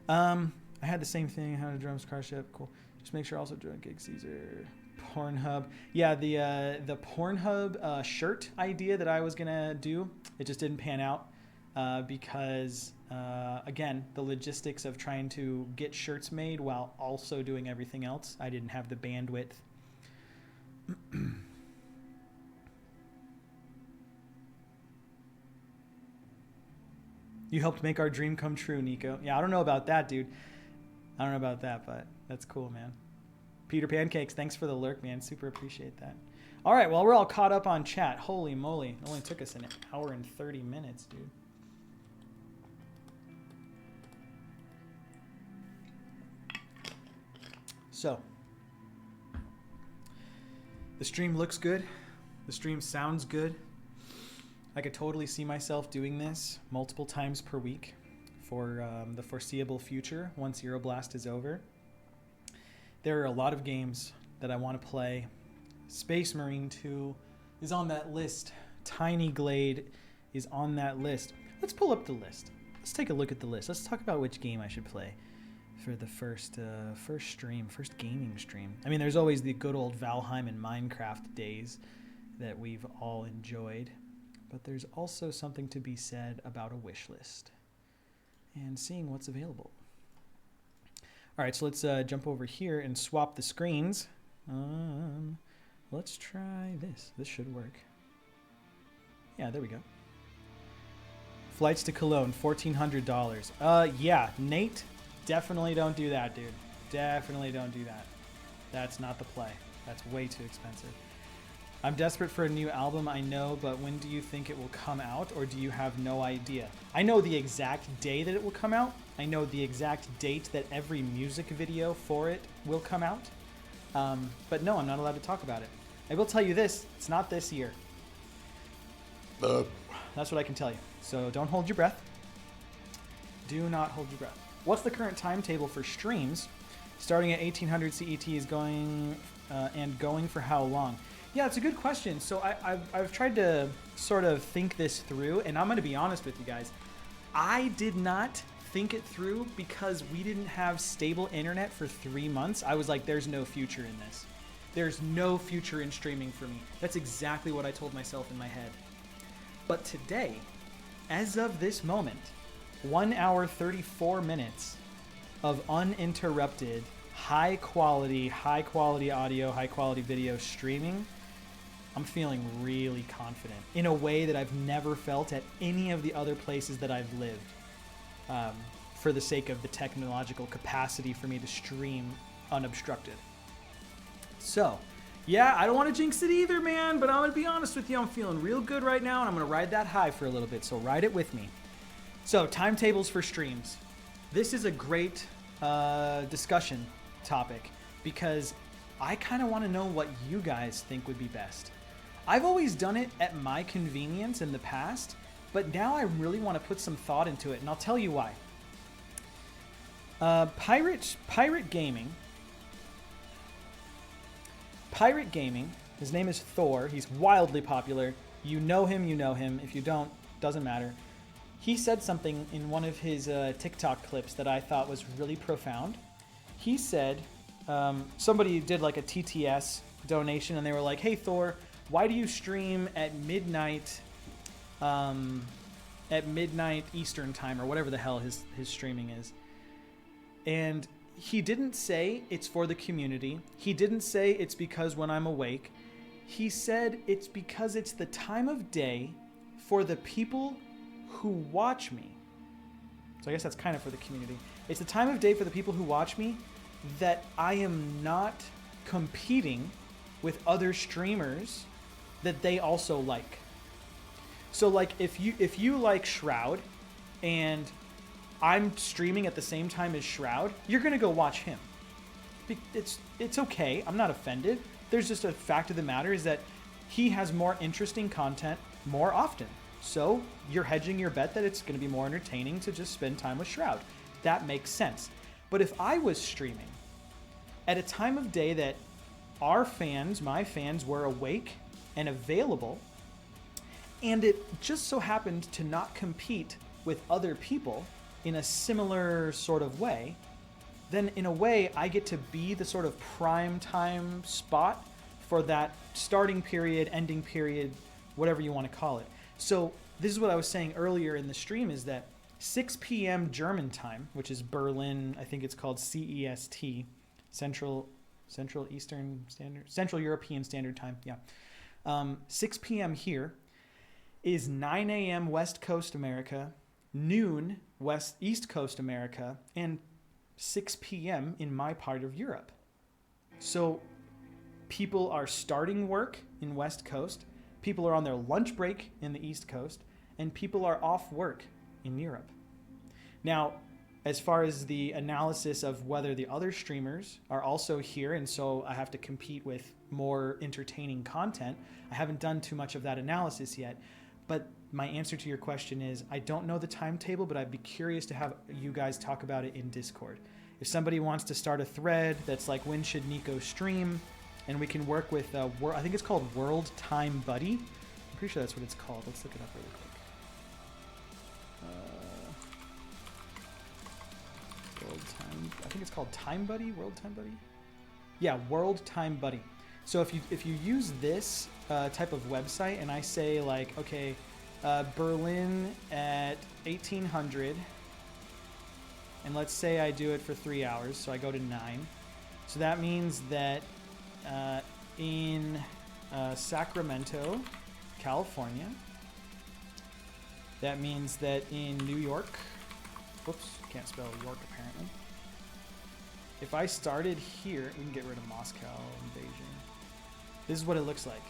I had the same thing. How to drums, car ship, cool. Just make sure also join Gig Caesar, Pornhub. Yeah, the Pornhub shirt idea that I was gonna do, it just didn't pan out because again, the logistics of trying to get shirts made while also doing everything else, I didn't have the bandwidth. You helped make our dream come true, Nico. Yeah, I don't know about that, dude. I don't know about that, but that's cool, man. Peter Pancakes, thanks for the lurk, man. Super appreciate that. All right, well, we're all caught up on chat. Holy moly. It only took us an hour and 30 minutes, dude. So, the stream looks good. The stream sounds good. I could totally see myself doing this multiple times per week for the foreseeable future once Euroblast is over. There are a lot of games that I want to play. Space Marine 2 is on that list. Tiny Glade is on that list. Let's pull up the list. Let's take a look at the list. Let's talk about which game I should play for the first gaming stream. I mean, there's always the good old Valheim and Minecraft days that we've all enjoyed. But there's also something to be said about a wish list and seeing what's available. All right, so let's jump over here and swap the screens. Let's try this. This should work. Yeah, there we go. Flights to Cologne, $1,400. Yeah, Nate, definitely don't do that, dude. Definitely don't do that. That's not the play. That's way too expensive. I'm desperate for a new album, I know, but when do you think it will come out, or do you have no idea? I know the exact day that it will come out. I know the exact date that every music video for it will come out. But no, I'm not allowed to talk about it. I will tell you this, it's not this year. That's what I can tell you. So don't hold your breath. Do not hold your breath. What's the current timetable for streams? Starting at 1800 CET is going and going for how long? Yeah, it's a good question. So I've tried to sort of think this through, and I'm going to be honest with you guys. I did not think it through because we didn't have stable internet for 3 months. I was like, there's no future in this. There's no future in streaming for me. That's exactly what I told myself in my head. But today, as of this moment, 1 hour, 34 minutes of uninterrupted, high quality audio, high quality video streaming, I'm feeling really confident in a way that I've never felt at any of the other places that I've lived, for the sake of the technological capacity for me to stream unobstructed. So, yeah, I don't want to jinx it either, man, but I'm going to be honest with you. I'm feeling real good right now, and I'm going to ride that high for a little bit, so ride it with me. So, timetables for streams. This is a great discussion topic because I kind of want to know what you guys think would be best. I've always done it at my convenience in the past, but now I really want to put some thought into it, and I'll tell you why. Pirate Gaming, his name is Thor. He's wildly popular. You know him. If you don't, doesn't matter. He said something in one of his TikTok clips that I thought was really profound. He said, somebody did like a TTS donation, and they were like, hey, Thor, why do you stream at midnight Eastern time, or whatever the hell his streaming is? And he didn't say it's for the community. He didn't say it's because when I'm awake. He said it's because it's the time of day for the people who watch me. So I guess that's kind of for the community. It's the time of day for the people who watch me that I am not competing with other streamers that they also like. So like if you like Shroud and I'm streaming at the same time as Shroud, you're gonna go watch him. It's okay. I'm not offended. There's just a fact of the matter is that he has more interesting content more often. So you're hedging your bet that it's going to be more entertaining to just spend time with Shroud. That makes sense. But if I was streaming at a time of day that our fans, my fans, were awake and available, and it just so happened to not compete with other people in a similar sort of way, then in a way I get to be the sort of prime time spot for that starting period, ending period, whatever you want to call it. So this is what I was saying earlier in the stream is that 6 p.m. German time, which is Berlin, I think it's called CEST, Central European Standard Time, yeah. 6 p.m. here is 9 a.m. West Coast America, noon East Coast America, and 6 p.m. in my part of Europe. So people are starting work in West Coast, people are on their lunch break in the East Coast, and people are off work in Europe. Now, as far as the analysis of whether the other streamers are also here, and so I have to compete with more entertaining content, I haven't done too much of that analysis yet. But my answer to your question is, I don't know the timetable, but I'd be curious to have you guys talk about it in Discord. If somebody wants to start a thread that's like, when should Nico stream? And we can work with, I think it's called World Time Buddy. I'm pretty sure that's what it's called. Let's look it up really quick. I think it's called Time Buddy, World Time Buddy. Yeah, World Time Buddy. So if you use this type of website and I say like, okay, Berlin at 1800, and let's say I do it for 3 hours, so I go to 9. So that means that in Sacramento, California, that means that in New York, whoops, can't spell York apparently. If I started here, we can get rid of Moscow and Beijing. This is what it looks like.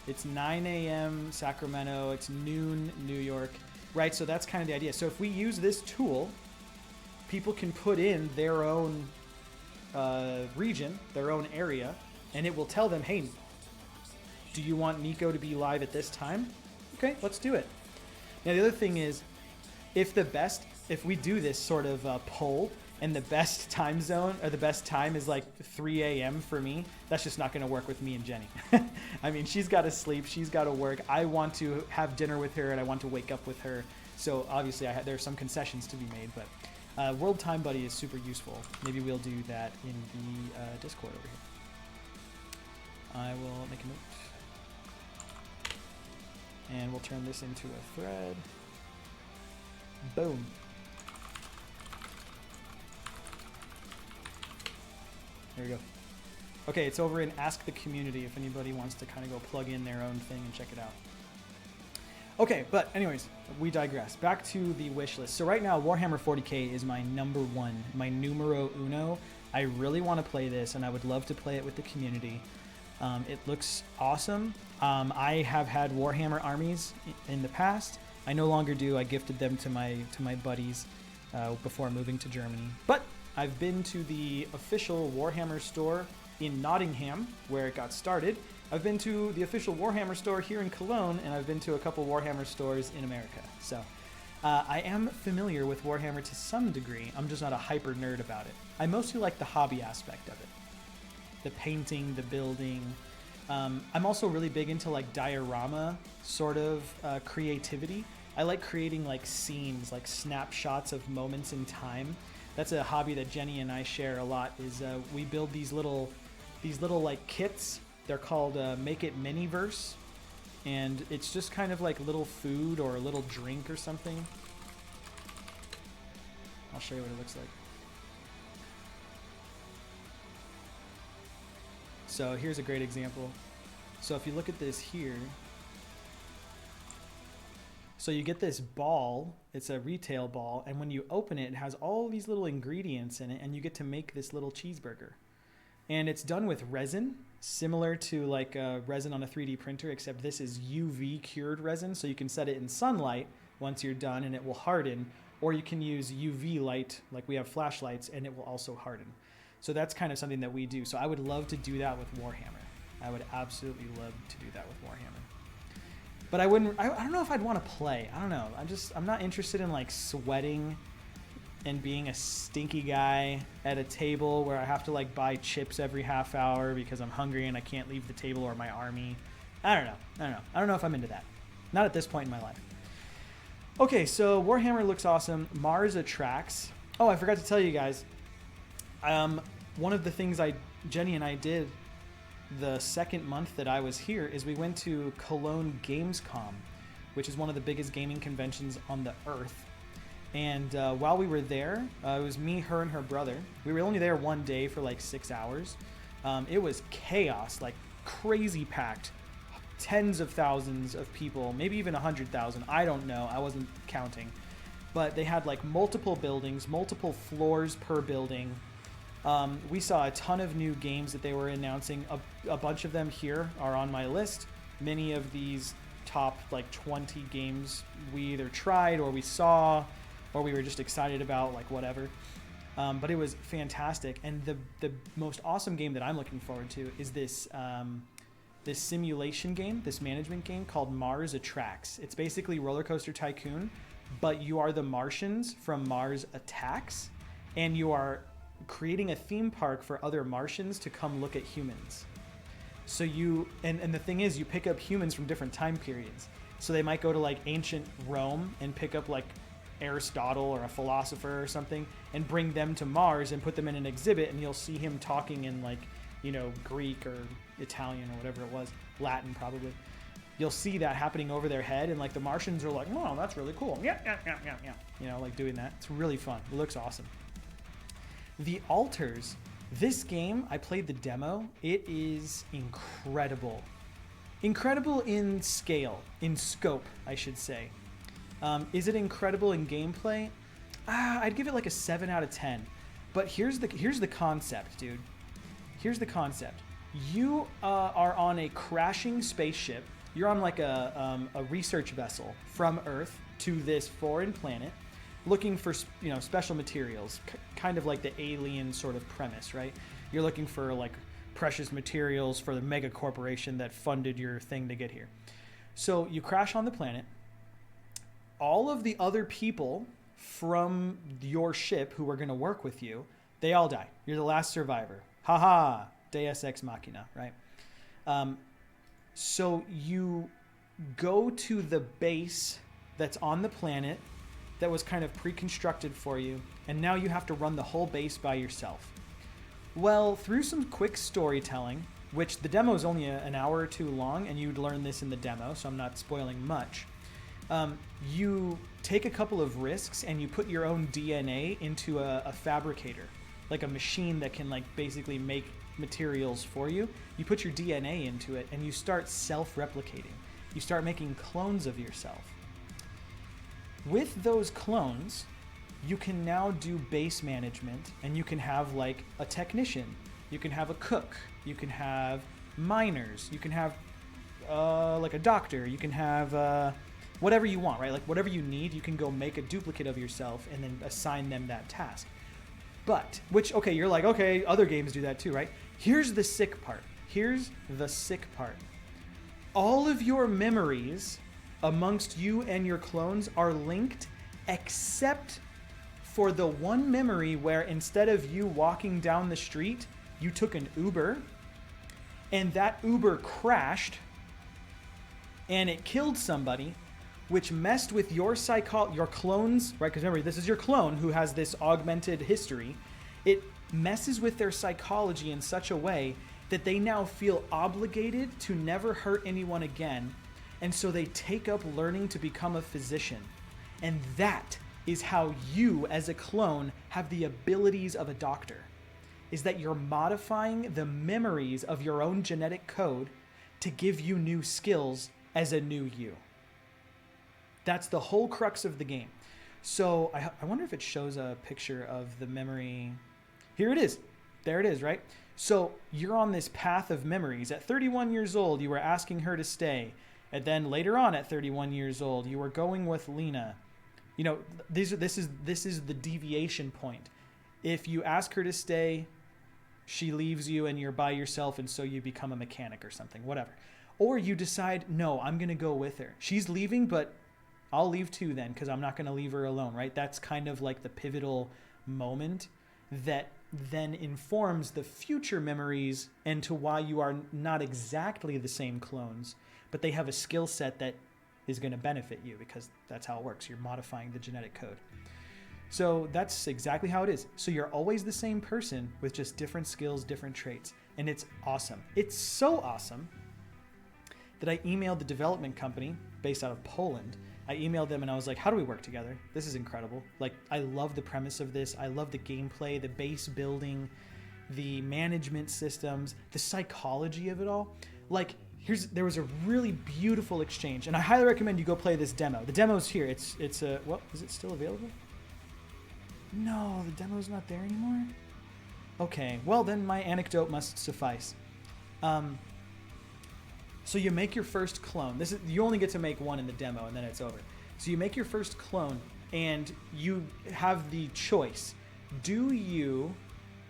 It's 9 a.m. Sacramento, it's noon New York, right? So that's kind of the idea. So if we use this tool, people can put in their own region, their own area, and it will tell them, hey, do you want Nico to be live at this time? Okay, let's do it. Now the other thing is, if we do this sort of poll and the best time zone or the best time is like 3 a.m. for me, that's just not going to work with me and Jenny. I mean, she's got to sleep, she's got to work. I want to have dinner with her and I want to wake up with her. So obviously there are some concessions to be made, but World Time Buddy is super useful. Maybe we'll do that in the Discord over here. I will make a note. And we'll turn this into a thread. Boom. There we go. Okay, it's over in Ask the Community if anybody wants to kind of go plug in their own thing and check it out. Okay, but anyways, we digress. Back to the wish list. So right now, Warhammer 40k is my number one, my numero uno. I really want to play this, and I would love to play it with the community. It looks awesome. I have had Warhammer armies in the past. I no longer do. I gifted them to my buddies before moving to Germany. But I've been to the official Warhammer store in Nottingham, where it got started. I've been to the official Warhammer store here in Cologne, and I've been to a couple Warhammer stores in America. So I am familiar with Warhammer to some degree. I'm just not a hyper nerd about it. I mostly like the hobby aspect of it. The painting, the building. I'm also really big into like diorama sort of creativity. I like creating like scenes, like snapshots of moments in time. That's a hobby that Jenny and I share a lot. Is we build these little like kits. They're called Make It Miniverse, and it's just kind of like little food or a little drink or something. I'll show you what it looks like. So here's a great example. So if you look at this here, So you get this ball, it's a retail ball, and when you open it, it has all these little ingredients in it, and you get to make this little cheeseburger. And it's done with resin, similar to like resin on a 3D printer, except this is UV cured resin, so you can set it in sunlight once you're done and it will harden, or you can use UV light, like we have flashlights, and it will also harden. So that's kind of something that we do. So I would love to do that with Warhammer. I would absolutely love to do that with Warhammer. But I don't know if I'd want to play. I don't know. I'm not interested in like sweating and being a stinky guy at a table where I have to like buy chips every half hour because I'm hungry and I can't leave the table or my army. I don't know. I don't know if I'm into that. Not at this point in my life. Okay, so Warhammer looks awesome. Mars attracts. Oh, I forgot to tell you guys. One of the things Jenny and I did the second month that I was here is we went to Cologne Gamescom, which is one of the biggest gaming conventions on the earth. And while we were there, it was me, her, and her brother. We were only there one day for like 6 hours. It was chaos, like crazy packed. Tens of thousands of people, maybe even 100,000. I don't know. I wasn't counting. But they had like multiple buildings, multiple floors per building. We saw a ton of new games that they were announcing. A bunch of them here are on my list. Many of these top like 20 games we either tried or we saw or we were just excited about, like whatever. But it was fantastic. And the most awesome game that I'm looking forward to is this simulation game, this management game called Mars Attracts. It's basically Roller Coaster Tycoon, but you are the Martians from Mars Attacks, and you are creating a theme park for other Martians to come look at humans. So and the thing is, you pick up humans from different time periods. So they might go to like ancient Rome and pick up like Aristotle or a philosopher or something and bring them to Mars and put them in an exhibit, and you'll see him talking in like, Greek or Italian or whatever it was, Latin probably. You'll see that happening over their head, and like the Martians are like, "Oh, that's really cool." Yeah. Like doing that. It's really fun. It looks awesome. The Altars. This game, I played the demo. It is incredible. Incredible in scale, in scope, I should say. Is it incredible in gameplay? I'd give it like a 7 out of 10. But here's the concept, dude. Here's the concept. You are on a crashing spaceship. You're on like a research vessel from Earth to this foreign planet, looking for special materials, kind of like the Alien sort of premise, right? You're looking for like precious materials for the mega corporation that funded your thing to get here. So you crash on the planet. All of the other people from your ship who are going to work with you, they all die. You're the last survivor. Haha, Deus Ex Machina, right? So you go to the base that's on the planet that was kind of pre-constructed for you, and now you have to run the whole base by yourself. Well, through some quick storytelling, which the demo is only an hour or two long, and you'd learn this in the demo, so I'm not spoiling much. You take a couple of risks and you put your own DNA into a fabricator, like a machine that can like basically make materials for you. You put your DNA into it and you start self-replicating. You start making clones of yourself. With those clones, you can now do base management, and you can have like a technician, you can have a cook, you can have miners, you can have like a doctor, you can have whatever you want, right? Like whatever you need, you can go make a duplicate of yourself and then assign them that task. But, you're like, okay, other games do that too, right? Here's the sick part. All of your memories amongst you and your clones are linked, except for the one memory where instead of you walking down the street, you took an Uber, and that Uber crashed, and it killed somebody, which messed with your clones, right? Because remember, this is your clone who has this augmented history. It messes with their psychology in such a way that they now feel obligated to never hurt anyone again. And so they take up learning to become a physician. And that is how you, as a clone, have the abilities of a doctor. Is that you're modifying the memories of your own genetic code to give you new skills as a new you. That's the whole crux of the game. So I wonder if it shows a picture of the memory. Here it is. There it is, right? So you're on this path of memories. At 31 years old, you were asking her to stay. And then later on at 31 years old, you were going with Lena. You know, this is the deviation point. If you ask her to stay, she leaves you and you're by yourself, and so you become a mechanic or something, whatever. Or you decide, no, I'm going to go with her. She's leaving, but I'll leave too then, because I'm not going to leave her alone, right? That's kind of like the pivotal moment that then informs the future memories and to why you are not exactly the same clones, but they have a skill set that is going to benefit you, because that's how it works. You're modifying the genetic code. So that's exactly how it is. So you're always the same person with just different skills, different traits. And it's awesome. It's so awesome that I emailed the development company based out of Poland. I emailed them and I was like, how do we work together? This is incredible. Like, I love the premise of this. I love the gameplay, the base building, the management systems, the psychology of it all. Like, there was a really beautiful exchange, and I highly recommend you go play this demo. The demo's here. It's well, is it still available? No, the demo's not there anymore. Okay, well then my anecdote must suffice. So you make your first clone. You only get to make one in the demo, and then it's over. So you make your first clone, and you have the choice.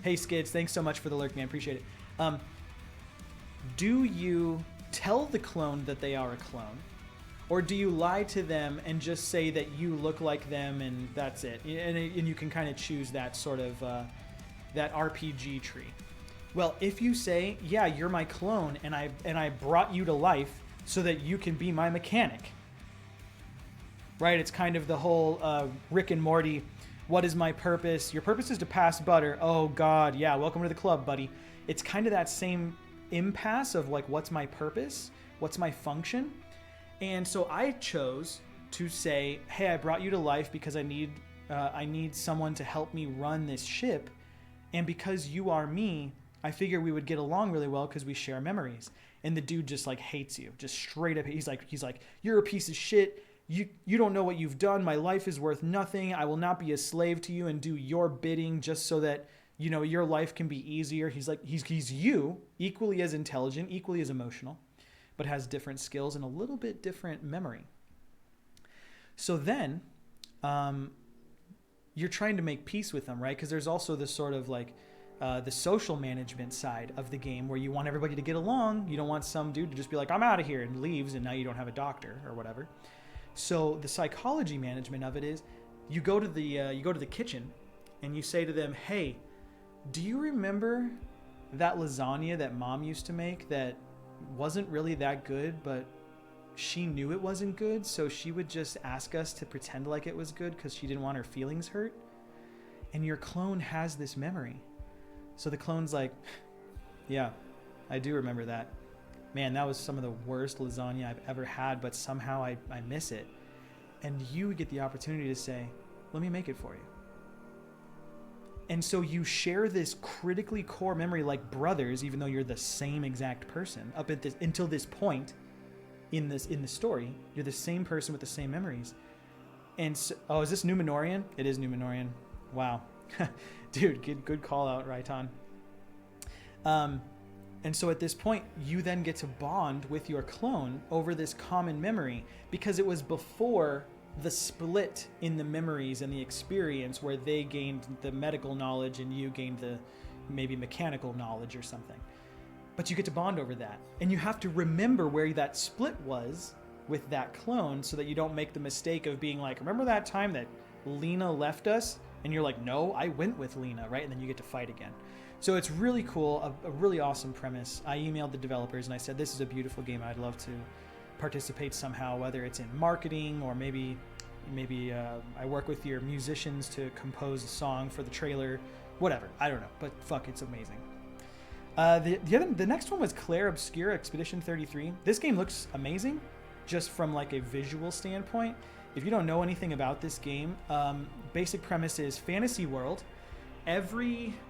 Hey Skids, thanks so much for the lurk, man. Appreciate it. Do you tell the clone that they are a clone? Or do you lie to them and just say that you look like them and that's it? And you can kind of choose that sort of, that RPG tree. Well, if you say, yeah, you're my clone and I brought you to life so that you can be my mechanic, right? It's kind of the whole Rick and Morty, what is my purpose? Your purpose is to pass butter. Oh God, yeah, welcome to the club, buddy. It's kind of that same impasse of like, what's my purpose? What's my function? And so I chose to say, hey, I brought you to life because I need someone to help me run this ship. And because you are me, I figure we would get along really well because we share memories. And the dude just like hates you, just straight up. He's like, you're a piece of shit. You don't know what you've done. My life is worth nothing. I will not be a slave to you and do your bidding just so that, you know, your life can be easier. He's like, he's you, equally as intelligent, equally as emotional, but has different skills and a little bit different memory. So then you're trying to make peace with them, right? Because there's also this sort of like the social management side of the game where you want everybody to get along. You don't want some dude to just be like, I'm out of here, and leaves, and now you don't have a doctor or whatever. So the psychology management of it is you go to the kitchen and you say to them, hey, do you remember that lasagna that mom used to make that wasn't really that good, but she knew it wasn't good, so she would just ask us to pretend like it was good because she didn't want her feelings hurt? And your clone has this memory. So the clone's like, yeah, I do remember that. Man, that was some of the worst lasagna I've ever had, but somehow I miss it. And you get the opportunity to say, let me make it for you. And so you share this critically core memory like brothers, even though you're the same exact person until this point in the story. You're the same person with the same memories. And so, oh, is this Numenorian? It is Numenorian. Wow. Dude, good call out, Raiton. And so at this point, you then get to bond with your clone over this common memory, because it was before the split in the memories and the experience where they gained the medical knowledge and you gained the maybe mechanical knowledge or something. But you get to bond over that. And you have to remember where that split was with that clone so that you don't make the mistake of being like, remember that time that Lena left us? And you're like, no, I went with Lena, right? And then you get to fight again. So it's really cool, a really awesome premise. I emailed the developers and I said, this is a beautiful game. I'd love to participate somehow, whether it's in marketing or maybe I work with your musicians to compose a song for the trailer, whatever. I don't know, but fuck, it's amazing. The next one was Claire Obscure Expedition 33. This game looks amazing, just from like a visual standpoint. If you don't know anything about this game, basic premise is fantasy world. There's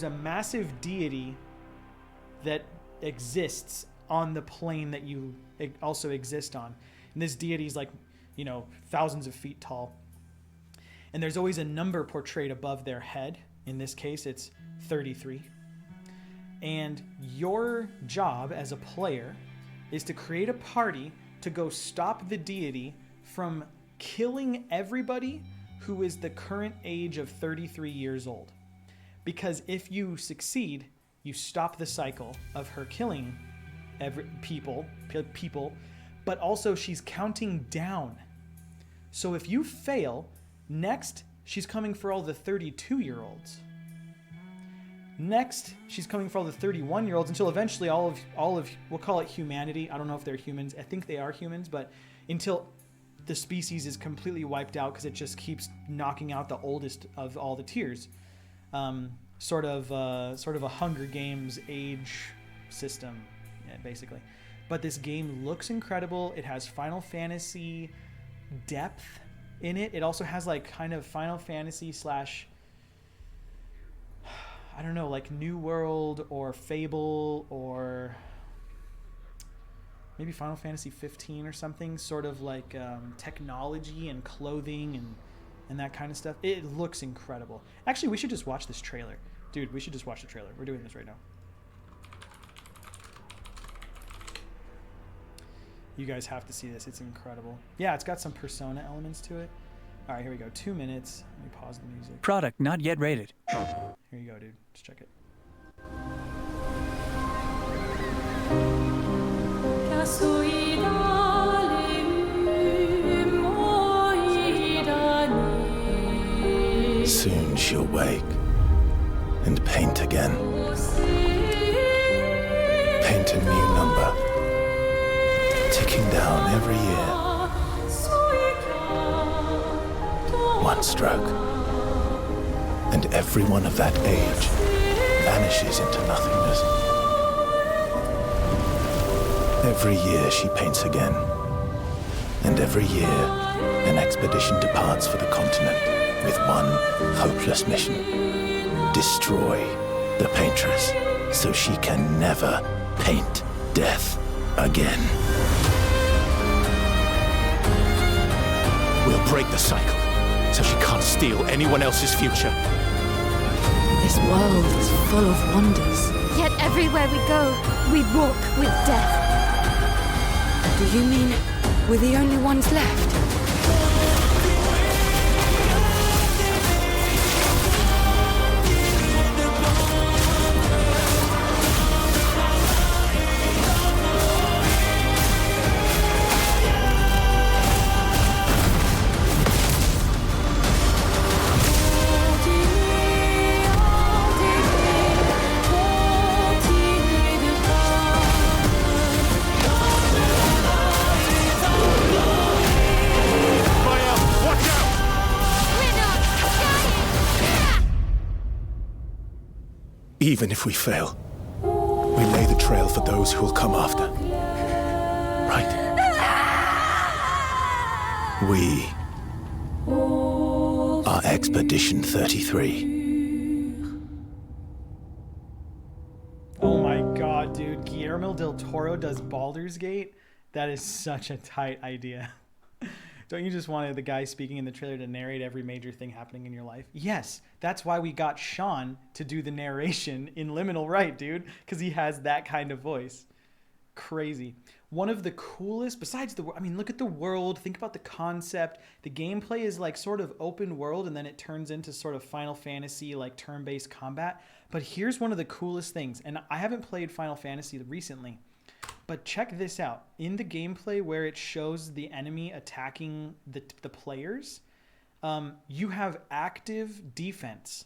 a massive deity that exists on the plane that you also exist on. And this deity is like, thousands of feet tall. And there's always a number portrayed above their head. In this case, it's 33. And your job as a player is to create a party to go stop the deity from killing everybody who is the current age of 33 years old. Because if you succeed, you stop the cycle of her killing people, but also she's counting down. So if you fail, next she's coming for all the 32-year-olds. Next, she's coming for all the 31-year-olds until eventually all of we'll call it humanity. I don't know if they're humans. I think they are humans, but until the species is completely wiped out because it just keeps knocking out the oldest of all the tiers. Sort of a Hunger Games age system, basically. But this game looks incredible. It has Final Fantasy depth in it. It also has like kind of Final Fantasy / I don't know, like New World or Fable or maybe Final Fantasy 15 or something, sort of like technology and clothing and that kind of stuff. It looks incredible. Actually, we should just watch this trailer. Dude, we should just watch the trailer. We're doing this right now. You guys have to see this. It's incredible. Yeah, it's got some Persona elements to it. All right, here we go. 2 minutes. Let me pause the music. Product not yet rated. Here you go, dude. Let's check it. Soon she'll wake and paint again. Paint a new number, ticking down every year. One stroke, and everyone of that age vanishes into nothingness. Every year she paints again, and every year an expedition departs for the continent with one hopeless mission: destroy the paintress so she can never paint death again. We'll break the cycle so she can't steal anyone else's future. This world is full of wonders. Yet everywhere we go, we walk with death. Do you mean we're the only ones left? Even if we fail, we lay the trail for those who will come after. Right? We are Expedition 33. Oh my god, dude. Guillermo del Toro does Baldur's Gate? That is such a tight idea. Don't you just want the guy speaking in the trailer to narrate every major thing happening in your life? Yes, that's why we got Sean to do the narration in Liminal Right, dude, because he has that kind of voice. Crazy. One of the coolest, besides look at the world, think about the concept. The gameplay is like sort of open world, and then it turns into sort of Final Fantasy, like turn-based combat. But here's one of the coolest things, and I haven't played Final Fantasy recently, but check this out. In the gameplay where it shows the enemy attacking the players, you have active defense,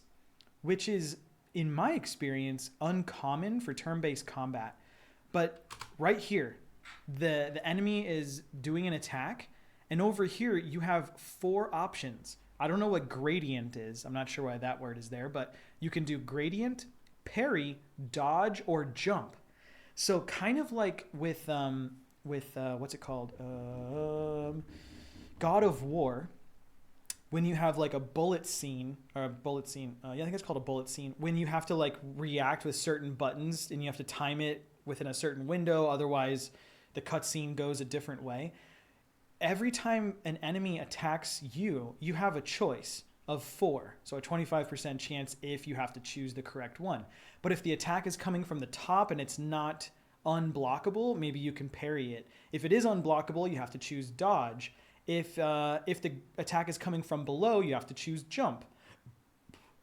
which is, in my experience, uncommon for turn-based combat. But right here, the enemy is doing an attack, and over here you have 4 options. I don't know what gradient is. I'm not sure why that word is there, but you can do gradient, parry, dodge, or jump. So kind of like with what's it called? God of War, when you have like a bullet scene, I think it's called a bullet scene, when you have to like react with certain buttons and you have to time it within a certain window. Otherwise, the cutscene goes a different way. Every time an enemy attacks you, you have a choice of 4. So a 25% chance if you have to choose the correct one. But if the attack is coming from the top and it's not unblockable, maybe you can parry it. If it is unblockable, you have to choose dodge. If the attack is coming from below, you have to choose jump.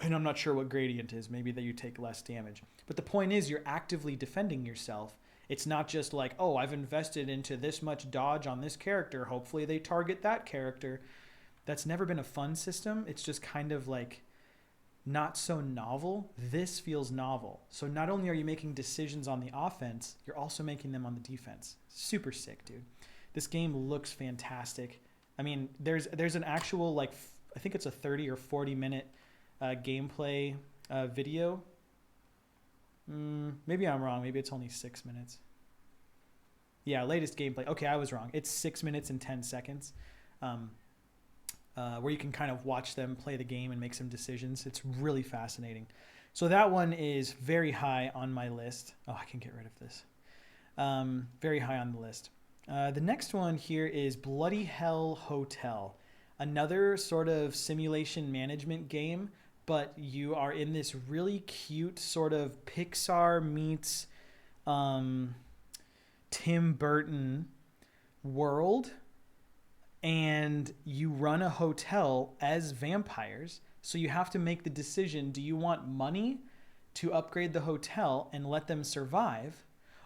And I'm not sure what gradient is. Maybe that you take less damage. But the point is, you're actively defending yourself. It's not just like, oh, I've invested into this much dodge on this character. Hopefully they target that character. That's never been a fun system. It's just kind of like not so novel. This feels novel. So not only are you making decisions on the offense, you're also making them on the defense. Super sick, dude. This game looks fantastic. I mean, there's an actual, like, I think it's a 30 or 40 minute gameplay video. Maybe I'm wrong. Maybe it's only 6 minutes. Yeah, latest gameplay. Okay, I was wrong. It's 6 minutes and 10 seconds. Where you can kind of watch them play the game and make some decisions. It's really fascinating. So that one is very high on my list. Oh, I can get rid of this. Very high on the list. The next one here is Bloody Hell Hotel. Another sort of simulation management game, but you are in this really cute sort of Pixar meets Tim Burton world. And you run a hotel as vampires. So you have to make the decision, do you want money to upgrade the hotel and let them survive?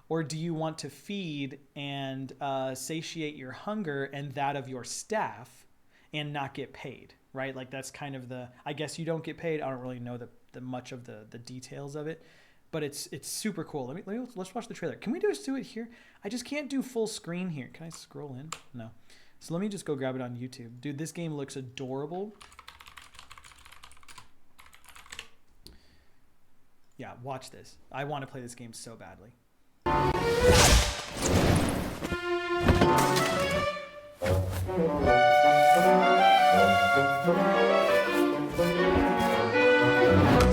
Or do you want to feed and satiate your hunger and that of your staff and not get paid, right? Like that's kind of I guess you don't get paid. I don't really know the much of the details of it, but it's super cool. Let's watch the trailer. Can we just do it here? I just can't do full screen here. Can I scroll in? No. So let me just go grab it on YouTube. Dude, this game looks adorable. Yeah, watch this. I want to play this game so badly.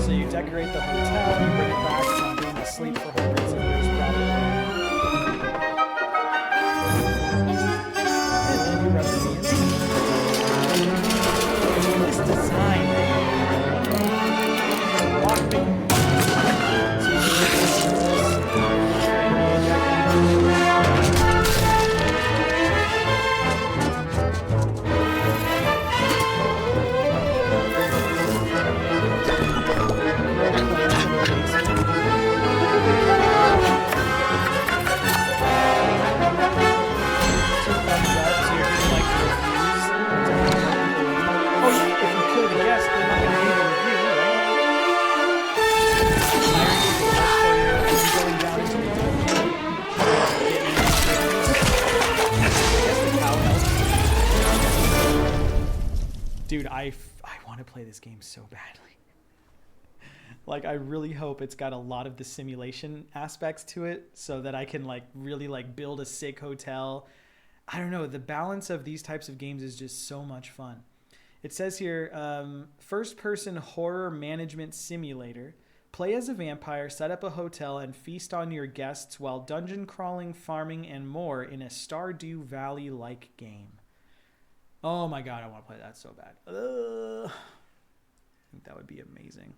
So you decorate the hotel, you bring it back, it's not going to sleep for hundreds of years probably. This design. Dude, I want to play this game so badly. Like, I really hope it's got a lot of the simulation aspects to it so that I can, like, really, like, build a sick hotel. I don't know. The balance of these types of games is just so much fun. It says here, first-person horror management simulator. Play as a vampire, set up a hotel, and feast on your guests while dungeon crawling, farming, and more in a Stardew Valley-like game. Oh my god, I want to play that so bad. I think that would be amazing.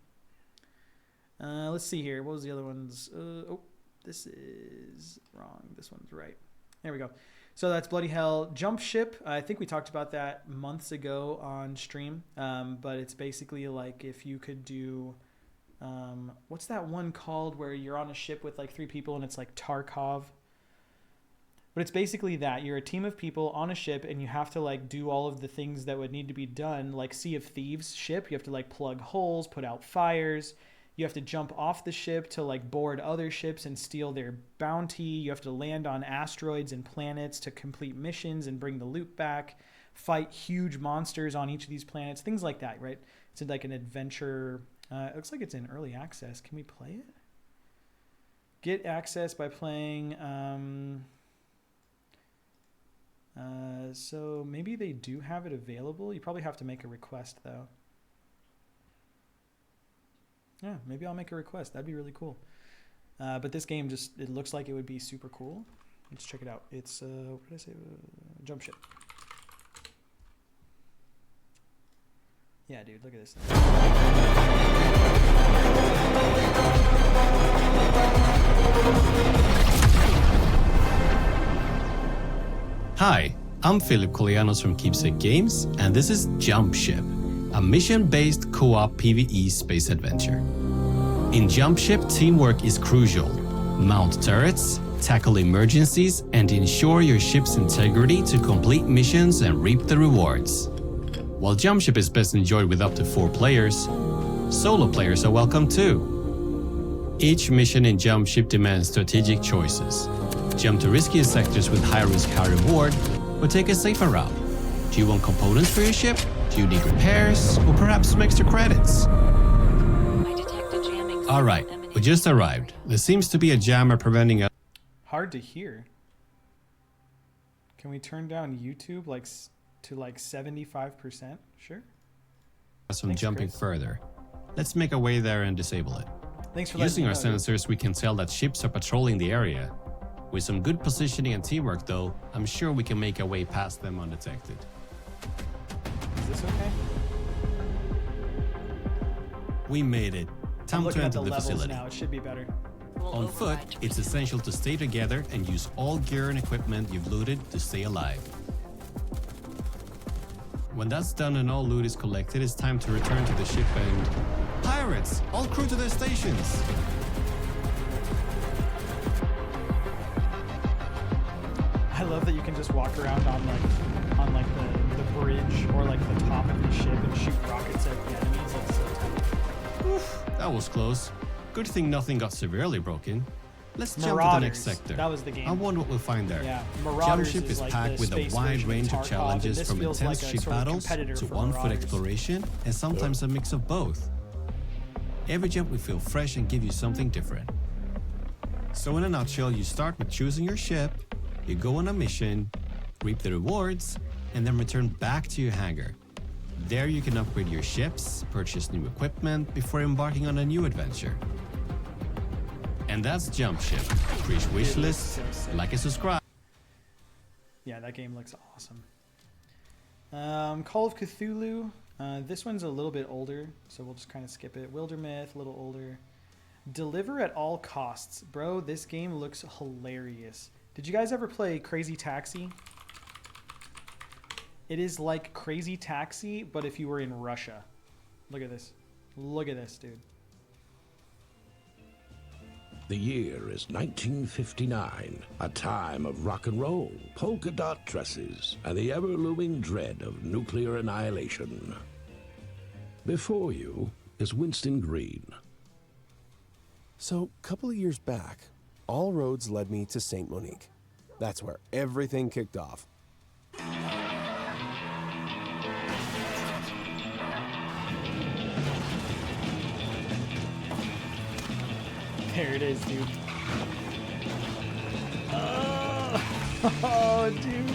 Let's see here. What was the other ones? Oh, this is wrong. This one's right. There we go. So that's Bloody Hell. Jump Ship. I think we talked about that months ago on stream. But it's basically like if you could do... what's that one called where you're on a ship with like 3 people and it's like Tarkov? But it's basically that. You're a team of people on a ship and you have to like do all of the things that would need to be done, like Sea of Thieves ship. You have to like plug holes, put out fires. You have to jump off the ship to like board other ships and steal their bounty. You have to land on asteroids and planets to complete missions and bring the loot back. Fight huge monsters on each of these planets. Things like that, right? It's like an adventure. It looks like it's in early access. Can we play it? Get access by playing... so maybe they do have it available. You probably have to make a request though. Yeah, maybe I'll make a request. That'd be really cool. But this game just, it looks like it would be super cool. Let's check it out. It's, what did I say? Jump Ship. Yeah, dude, look at this thing. Hi, I'm Philip Kolianos from Keepsake Games, and this is Jump Ship, a mission-based co-op PvE space adventure. In Jump Ship, teamwork is crucial. Mount turrets, tackle emergencies, and ensure your ship's integrity to complete missions and reap the rewards. While Jump Ship is best enjoyed with up to 4 players, solo players are welcome too. Each mission in Jump Ship demands strategic choices. Jump to riskier sectors with high risk, high reward, or take a safer route. Do you want components for your ship? Do you need repairs, or perhaps some extra credits? I detected jamming. Alright, we just arrived. There seems to be a jammer preventing us. Hard to hear. Can we turn down YouTube like to like 75%? Sure. From Thanks, jumping Chris. further. Let's make our way there and disable it. Thanks for Using our letting me know, dude. sensors, we can tell that ships are patrolling the area. With some good positioning and teamwork though, I'm sure we can make our way past them undetected. Is this okay? We made it. I'm Time to looking at enter the the levels facility. now. It should be better. On foot, it's essential to stay together and use all gear and equipment you've looted to stay alive. When that's done and all loot is collected, it's time to return to the ship and... Pirates! All crew to their stations! I love that you can just walk around on like the bridge or like the top of the ship and shoot rockets at the enemies. That's so tight. Oof, that was close. Good thing nothing got severely broken. Let's jump to the Marauders. next sector. That was the game. I wonder what we'll find there. Yeah, Jump Marauders Ship is like packed the with a space wide version range of Tarkov, and challenges this from feels intense like a ship sort of battles competitor to for on-foot Marauders. exploration and sometimes a mix of both. Every jump will feel fresh and give you something different. So in a nutshell, you start with choosing your ship, you go on a mission, reap the rewards, and then return back to your hangar. There you can upgrade your ships, purchase new equipment before embarking on a new adventure. And that's Jump Ship. Preach wishlist, so sick. like and subscribe. Yeah, that game looks awesome. Call of Cthulhu. This one's a little bit older, so we'll just kind of skip it. Wildermyth, a little older. Deliver at all costs. Bro, this game looks hilarious. Did you guys ever play Crazy Taxi? It is like Crazy Taxi, but if you were in Russia. Look at this. Look at this, dude. The year is 1959, a time of rock and roll, polka dot dresses, and the ever-looming dread of nuclear annihilation. Before you is Winston Green. So, a couple of years back, all roads led me to Saint Monique. That's where everything kicked off. There it is, dude. Oh, dude.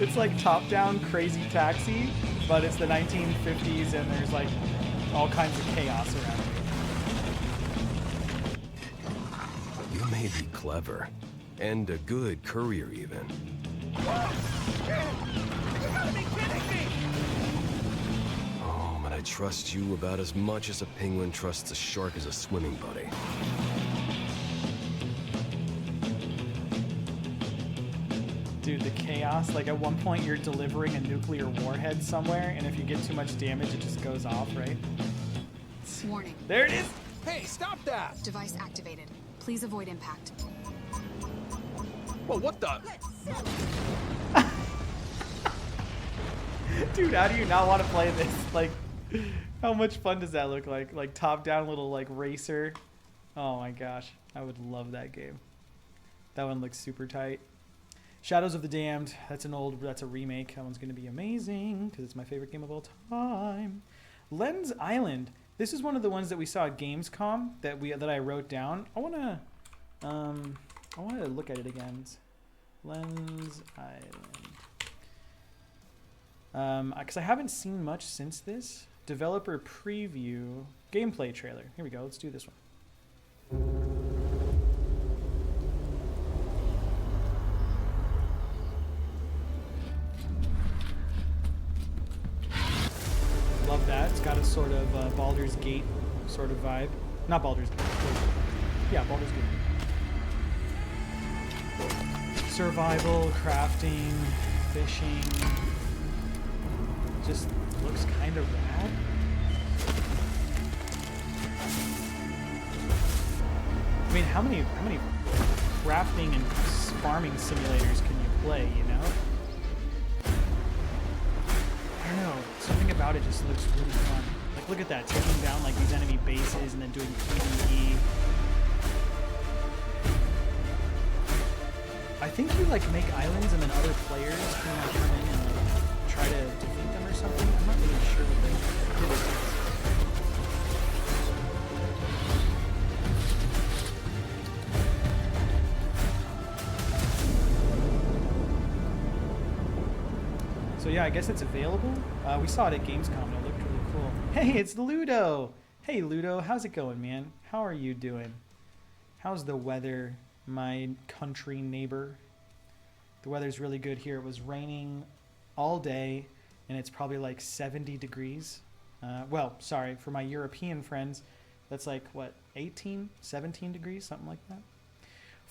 It's like top-down Crazy Taxi, but it's the 1950s and there's like all kinds of chaos around it. You may be clever, and a good courier even. Oh, but I trust you about as much as a penguin trusts a shark as a swimming buddy. Dude, the chaos. Like at one point you're delivering a nuclear warhead somewhere, and if you get too much damage, it just goes off, right? Warning. There it is! Hey, stop that! Device activated. Please avoid impact. Whoa, what the? Dude, how do you not want to play this? Like, how much fun does that look like? Like top-down little like racer. Oh my gosh, I would love that game. That one looks super tight. Shadows of the Damned. That's a remake. That one's gonna be amazing because it's my favorite game of all time. Lens Island. This is one of the ones that we saw at Gamescom that I wrote down. I wanna look at it again. Lens Island. Because I haven't seen much since this. Developer preview. Gameplay trailer. Here we go. Let's do this one. Love that. It's got a sort of Baldur's Gate sort of vibe. Not Baldur's Gate. Yeah, Baldur's Gate. Survival, crafting, fishing. Just looks kind of rad. I mean, how many crafting and farming simulators can you play, you know? I don't know. Something about it just looks really fun. Like, look at that. Taking down, like, these enemy bases and then doing PvE. I think you, like, make islands and then other players can, like, come in and, like, try to defeat them or something. I'm not really sure what they did. So yeah, I guess it's available. We saw it at Gamescom and it looked really cool. Hey, it's Ludo! Hey Ludo, how's it going, man? How are you doing? How's the weather, my country neighbor? The weather's really good here. It was raining all day and it's probably like 70 degrees. Well, sorry, for my European friends, that's like, what, 18, 17 degrees, something like that.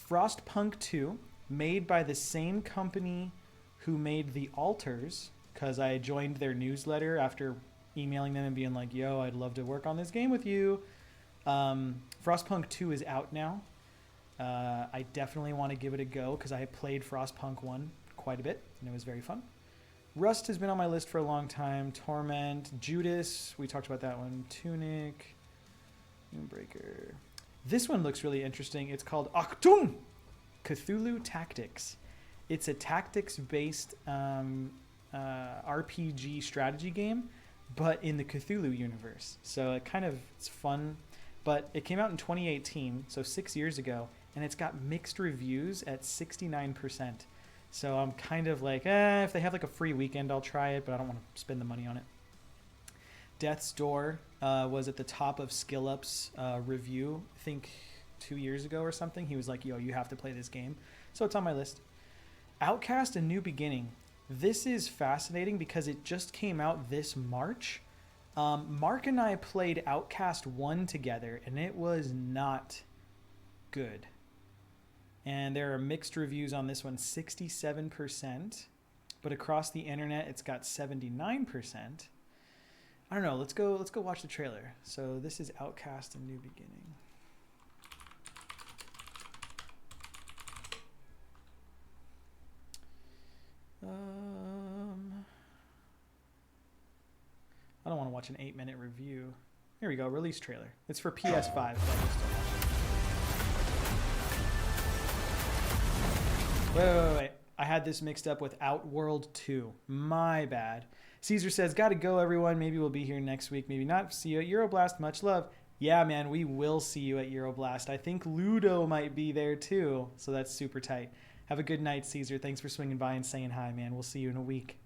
Frostpunk 2, made by the same company who made The Alters, because I joined their newsletter after emailing them and being like, yo, I'd love to work on this game with you. Frostpunk 2 is out now. I definitely want to give it a go because I played Frostpunk 1 quite a bit and it was very fun. Rust has been on my list for a long time. Torment, Judas, we talked about that one. Tunic, Moonbreaker. This one looks really interesting. It's called Achtung! Cthulhu Tactics. It's a tactics-based RPG strategy game, but in the Cthulhu universe. So it's fun. But it came out in 2018, so 6 years ago, and it's got mixed reviews at 69%. So I'm kind of like, if they have like a free weekend, I'll try it, but I don't want to spend the money on it. Death's Door was at the top of SkillUp's review, I think 2 years ago or something. He was like, yo, you have to play this game. So it's on my list. Outcast: A New Beginning. This is fascinating because it just came out this March. Mark and I played Outcast 1 together, and it was not good. And there are mixed reviews on this one, 67%. But across the internet, it's got 79%. I don't know. Let's go watch the trailer. So this is Outcast: A New Beginning. I don't want to watch an 8-minute review. Here we go, release trailer. It's for PS5. Wait. I had this mixed up with Outworld 2. My bad. Caesar says, gotta go, everyone. Maybe we'll be here next week. Maybe not. See you at Euroblast. Much love. Yeah, man, we will see you at Euroblast. I think Ludo might be there, too. So that's super tight. Have a good night, Caesar. Thanks for swinging by and saying hi, man. We'll see you in a week.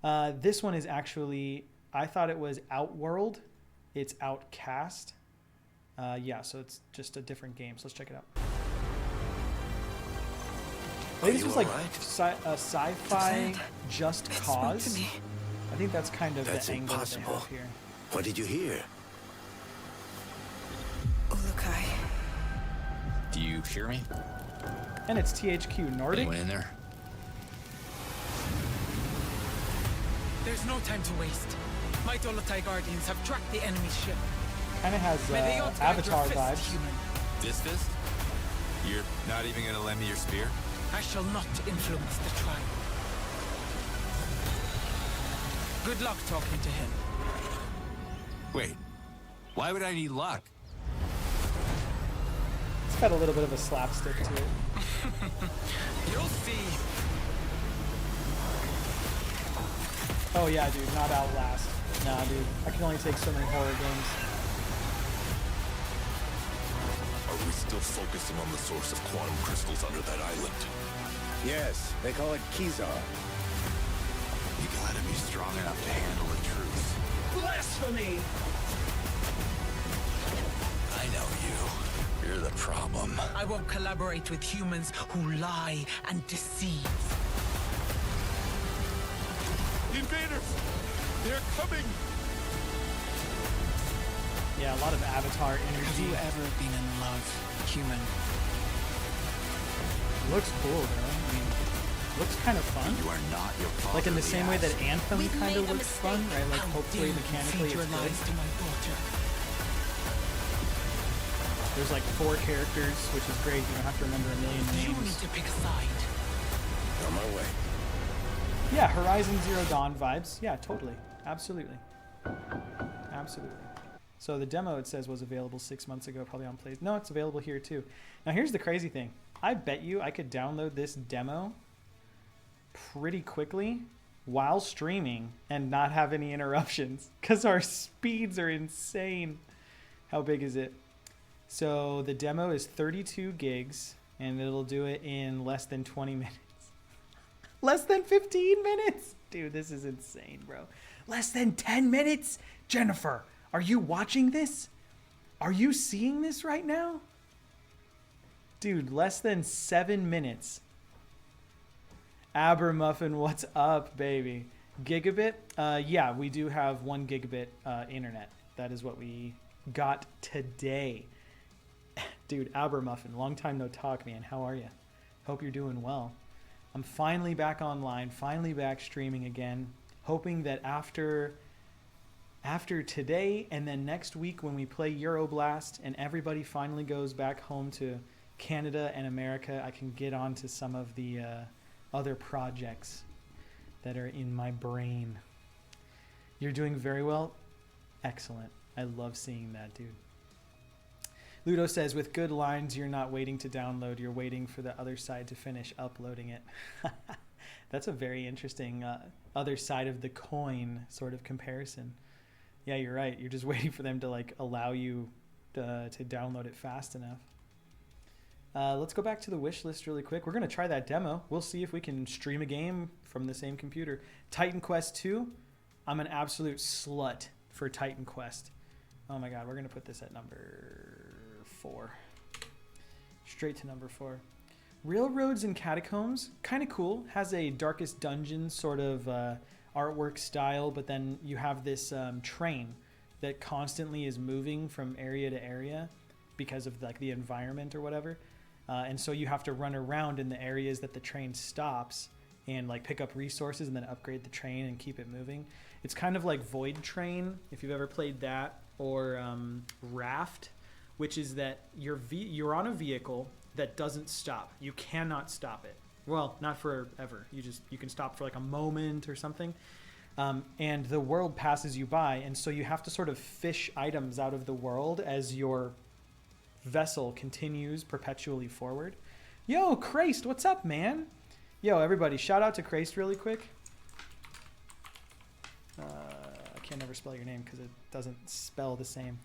This one is actually, I thought it was Outworld. It's Outcast. Yeah, so it's just a different game. So let's check it out. I think this was like a sci-fi Just Cause. I think that's kind of the angle that they have here. What did you hear? Ulukai. Do you hear me? And it's THQ Nordic. Anyone in there? There's no time to waste. My Dolotai Guardians have tracked the enemy ship. Kind of has Avatar vibes. This fist? You're not even gonna lend me your spear? I shall not influence the trial. Good luck talking to him. Wait, why would I need luck? It's got a little bit of a slapstick to it. You'll see. Oh yeah, dude, not Outlast. Nah, dude, I can only take so many horror games. Are we still focusing on the source of quantum crystals under that island? Yes, they call it Kizar. You gotta be strong enough to handle the truth. Blasphemy! I know you. You're the problem. I won't collaborate with humans who lie and deceive. The invaders! They're coming! Yeah, a lot of Avatar Have energy. you ever been in love, human? Looks cool, though. I mean, looks kind of fun. You are not your father. Like in the same way that Anthem We've kind of made a looks fun, mistake. right? Like How hopefully dare you mechanically feed your it's good. lies to my daughter. There's like 4 characters, which is great. You don't have to remember a million You names. need to pick a side. On my way. Yeah, Horizon Zero Dawn vibes. Yeah, totally. Absolutely. Absolutely. So the demo, it says, was available 6 months ago, probably on Play. No, it's available here too. Now here's the crazy thing. I bet you I could download this demo pretty quickly while streaming and not have any interruptions because our speeds are insane. How big is it? So the demo is 32 gigs and it'll do it in less than 20 minutes. Less than 15 minutes. Dude, this is insane, bro. Less than 10 minutes? Jennifer, are you watching this? Are you seeing this right now? Dude, less than 7 minutes. Abermuffin, what's up, baby? Gigabit? Yeah, we do have 1 gigabit internet. That is what we got today. Dude, Abermuffin, long time no talk, man. How are you? Hope you're doing well. I'm finally back online, finally back streaming again. Hoping that after today and then next week when we play Euroblast and everybody finally goes back home to Canada and America, I can get on to some of the other projects that are in my brain. You're doing very well. Excellent. I love seeing that, dude. Ludo says, with good lines, you're not waiting to download. You're waiting for the other side to finish uploading it. That's a very interesting other side of the coin sort of comparison. Yeah, you're right. You're just waiting for them to like allow you to download it fast enough. Let's go back to the wish list really quick. We're going to try that demo. We'll see if we can stream a game from the same computer. Titan Quest 2. I'm an absolute slut for Titan Quest. Oh my god, we're going to put this at number 4. Straight to number 4. Railroads and Catacombs, kind of cool. Has a Darkest Dungeon sort of artwork style, but then you have this train that constantly is moving from area to area because of like the environment or whatever. And so you have to run around in the areas that the train stops and like pick up resources and then upgrade the train and keep it moving. It's kind of like Void Train, if you've ever played that, or Raft, which is that you're on a vehicle that doesn't stop. You cannot stop it. Well, not forever. You can stop for like a moment or something. And the world passes you by, and so you have to sort of fish items out of the world as your vessel continues perpetually forward. Yo, Christ, what's up, man? Yo, everybody, shout out to Christ really quick. I can't ever spell your name because it doesn't spell the same.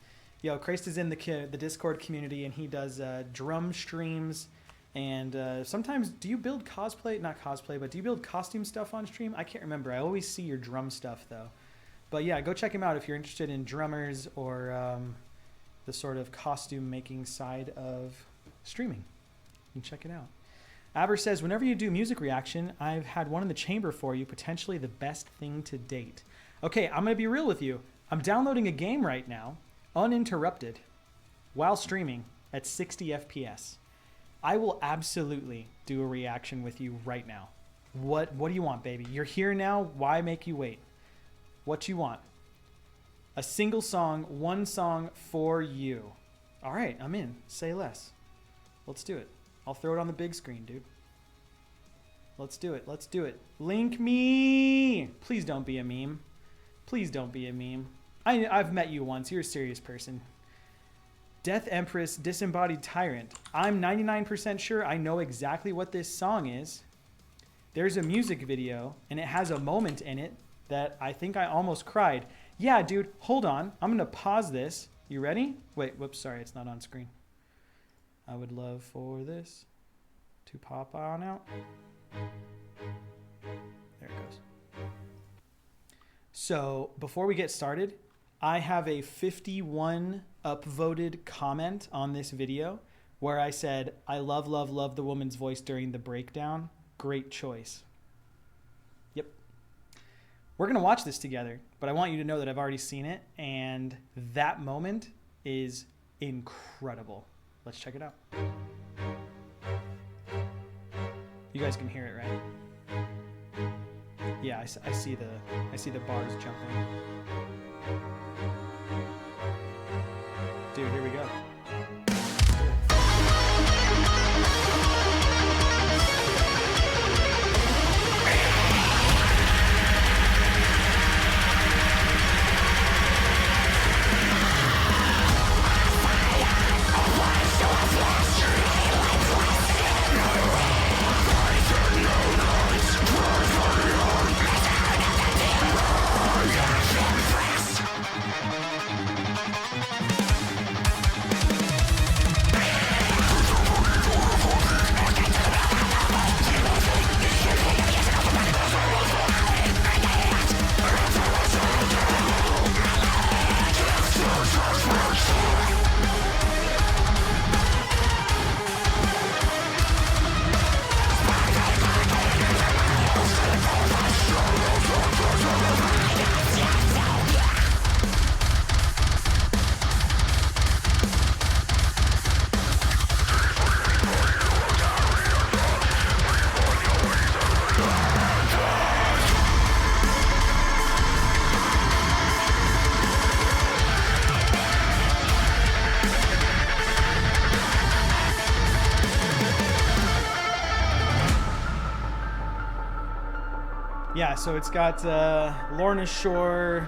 Yo, Christ is in the Discord community, and he does drum streams. And sometimes, do you build cosplay? Not cosplay, but do you build costume stuff on stream? I can't remember. I always see your drum stuff, though. But yeah, go check him out if you're interested in drummers or the sort of costume-making side of streaming. You can check it out. Aber says, whenever you do music reaction, I've had one in the chamber for you, potentially the best thing to date. Okay, I'm going to be real with you. I'm downloading a game right now, uninterrupted, while streaming at 60 FPS. I will absolutely do a reaction with you right now. What do you want, baby? You're here now. Why make you wait? What you want? A single song, one song for you. All right, I'm in. Say less. Let's do it. I'll throw it on the big screen, dude. Let's do it. Let's do it. Link me. Please don't be a meme. Please don't be a meme. I've met you once. You're a serious person. Death Empress, Disembodied Tyrant. I'm 99% sure I know exactly what this song is. There's a music video, and it has a moment in it that I think I almost cried. Yeah, dude, hold on. I'm going to pause this. You ready? Wait, whoops, sorry, it's not on screen. I would love for this to pop on out. There it goes. So, before we get started, I have a 51 upvoted comment on this video where I said, I love, love, love the woman's voice during the breakdown. Great choice. Yep. We're going to watch this together, but I want you to know that I've already seen it, and that moment is incredible. Let's check it out. You guys can hear it, right? Yeah, I see the bars jumping. Dude, here we go. Yeah, so it's got Lorna Shore,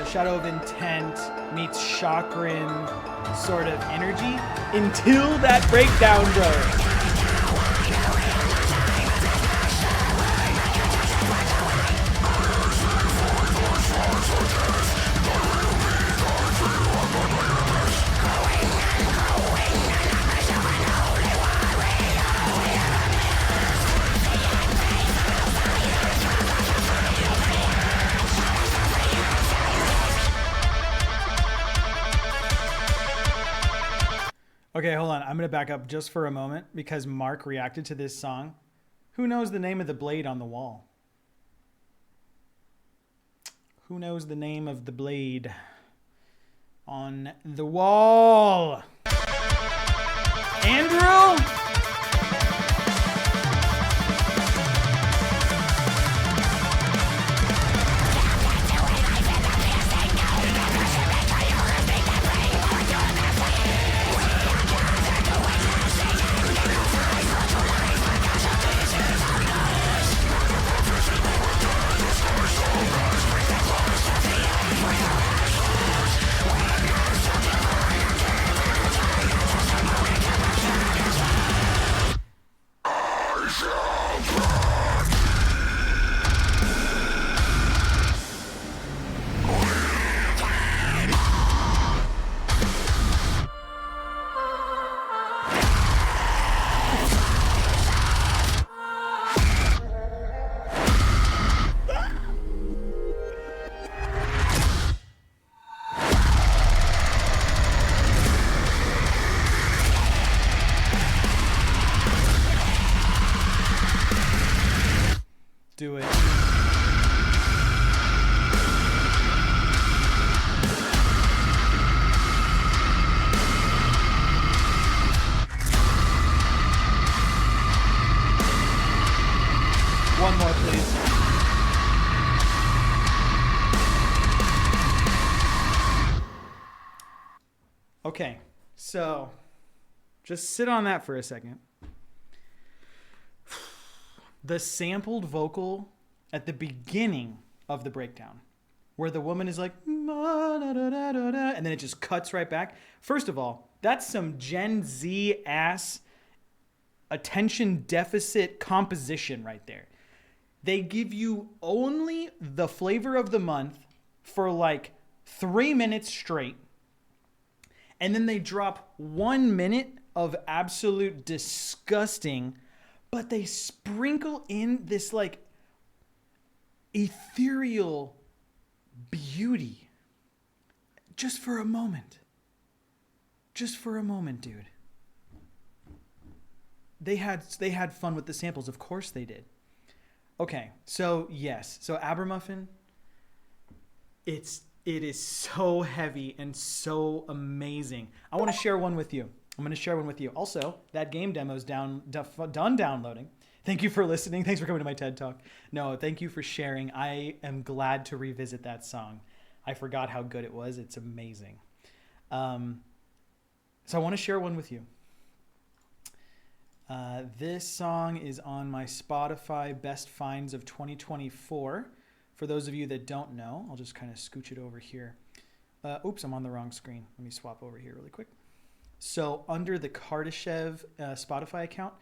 Shadow of Intent meets Chakran sort of energy until that breakdown, bro. Okay, hold on. I'm going to back up just for a moment because Mark reacted to this song. Who knows the name of the blade on the wall? Who knows the name of the blade on the wall? Andrew? Do it. One more, please. Okay, so just sit on that for a second. The sampled vocal at the beginning of the breakdown, where the woman is like, and then it just cuts right back. First of all, that's some Gen Z ass attention deficit composition right there. They give you only the flavor of the month for like 3 minutes straight, and then they drop 1 minute of absolute disgusting, but they sprinkle in this like ethereal beauty just for a moment. Just for a moment, dude. they had fun with the samples. Of course they did. Okay, so yes, so Abermuffin, it is so heavy and so amazing. I want to share one with you. I'm going to share one with you. Also, that game demo's done downloading. Thank you for listening. Thanks for coming to my TED Talk. No, thank you for sharing. I am glad to revisit that song. I forgot how good it was. It's amazing. So I want to share one with you. This song is on my Spotify Best Finds of 2024. For those of you that don't know, I'll just kind of scooch it over here. Oops, I'm on the wrong screen. Let me swap over here really quick. So under the Kardashev Spotify account,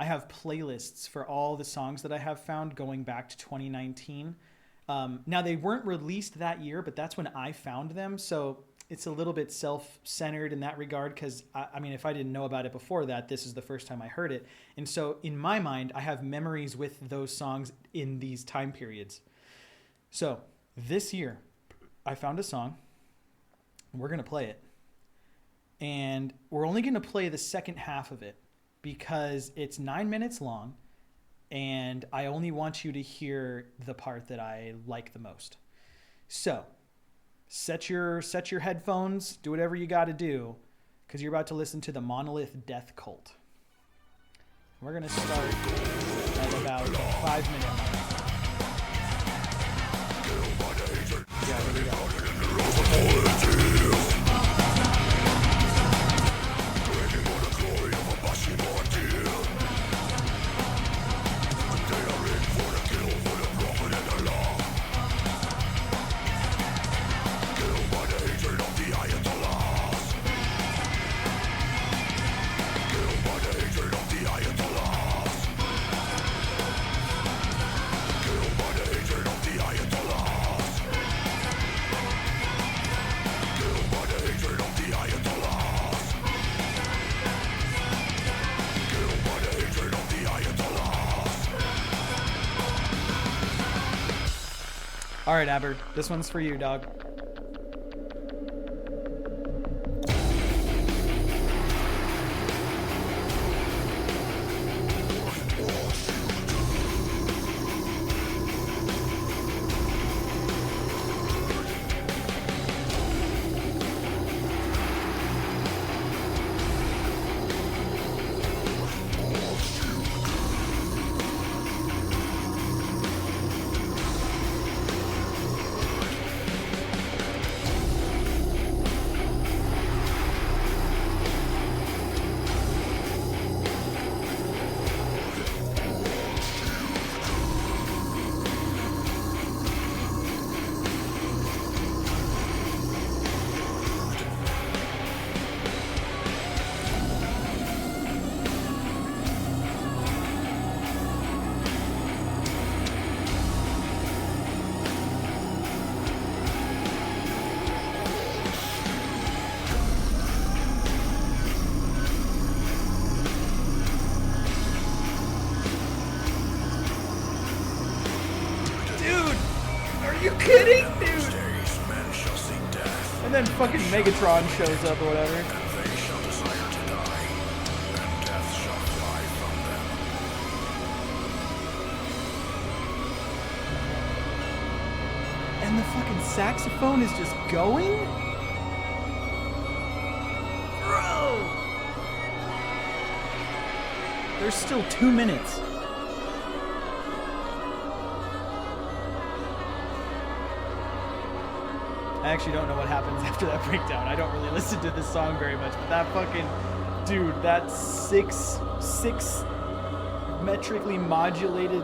I have playlists for all the songs that I have found going back to 2019. Now, they weren't released that year, but that's when I found them. So it's a little bit self-centered in that regard because, I mean, if I didn't know about it before that, this is the first time I heard it. And so in my mind, I have memories with those songs in these time periods. So this year, I found a song. And we're going to play it. And we're only going to play the second half of it because it's 9 minutes long. And I only want you to hear the part that I like the most. So set your headphones, do whatever you got to do, because you're about to listen to the Monolith Death Cult. We're going to start at about 5 minute mark. Yeah, here we go. All right, Aber, this one's for you, dog. And then fucking Megatron shows up or whatever. And the fucking saxophone is just going? Bro! There's still 2 minutes. I actually don't know what happens after that breakdown. I don't really listen to this song very much, but that fucking dude, that six metrically modulated.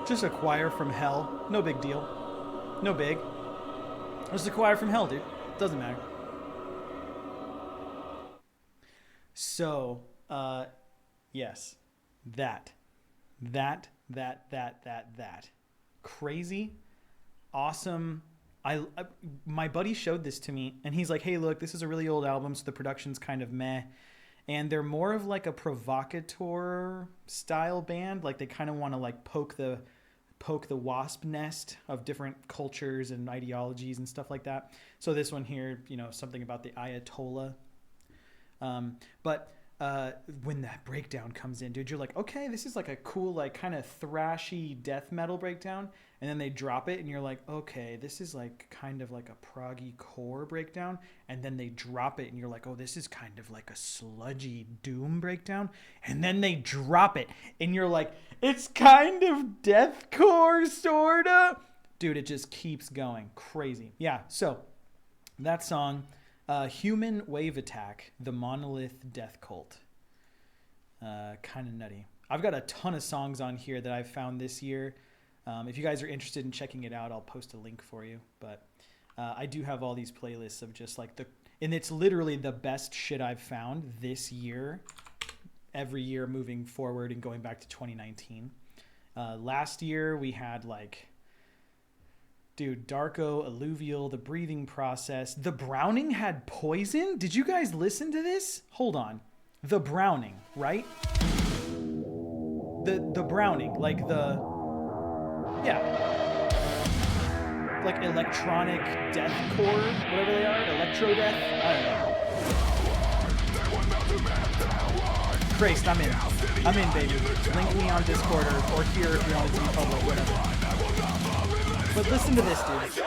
Just a choir from hell. No big deal. No big. It's the choir from hell, dude. Doesn't matter. So, yes, that. Crazy, awesome. My buddy showed this to me, and he's like, "Hey, look, this is a really old album, so the production's kind of meh." And they're more of like a provocateur style band. Like they kind of want to like poke the wasp nest of different cultures and ideologies and stuff like that. So this one here, you know, something about the Ayatollah. But when that breakdown comes in, dude, you're like, okay, this is like a cool, like kind of thrashy death metal breakdown. And then they drop it and you're like, okay, this is like kind of like a proggy core breakdown. And then they drop it and you're like, oh, this is kind of like a sludgy doom breakdown. And then they drop it and you're like, it's kind of deathcore, sorta. Dude, it just keeps going. Crazy. Yeah, so that song, Human Wave Attack, the Monolith Death Cult. Kind of nutty. I've got a ton of songs on here that I've found this year. If you guys are interested in checking it out, I'll post a link for you. But I do have all these playlists of just like and it's literally the best shit I've found this year, every year moving forward and going back to 2019. Last year we had like, dude, Darko, Alluvial, The Breathing Process. The Browning had Poison. Did you guys listen to this? Hold on. The Browning, right? The Browning, like like electronic deathcore, whatever they are, electro death. I don't know. Christ, I'm in, baby. Link me on Discord or here if you want to be public, whatever. But listen to this, dude.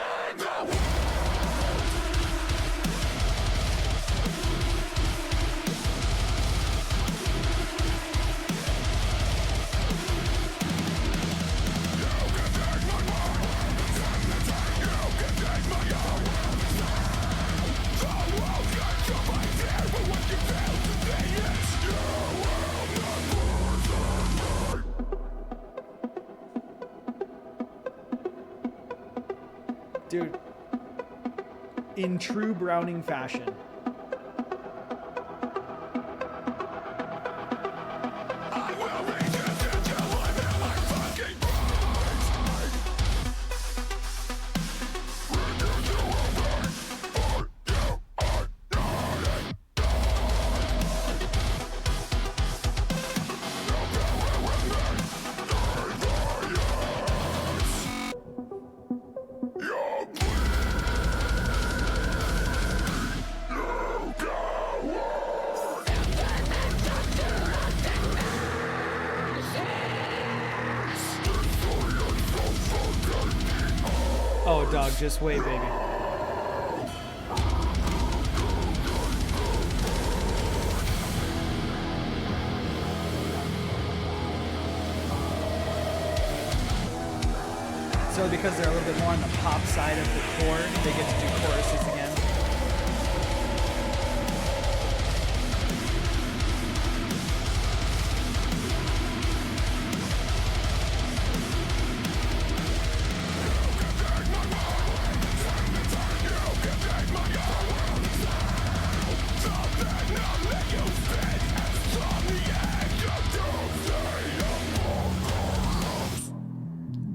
Dude, in true Browning fashion. Oh, dog, just wait, baby. So because they're a little bit more on the pop side of the core, they get to do choruses again.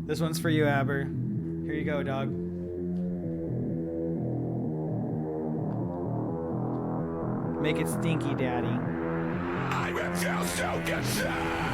This one's for you, Aber. Here you go, dog. Make it stinky, daddy. I refuse to consume.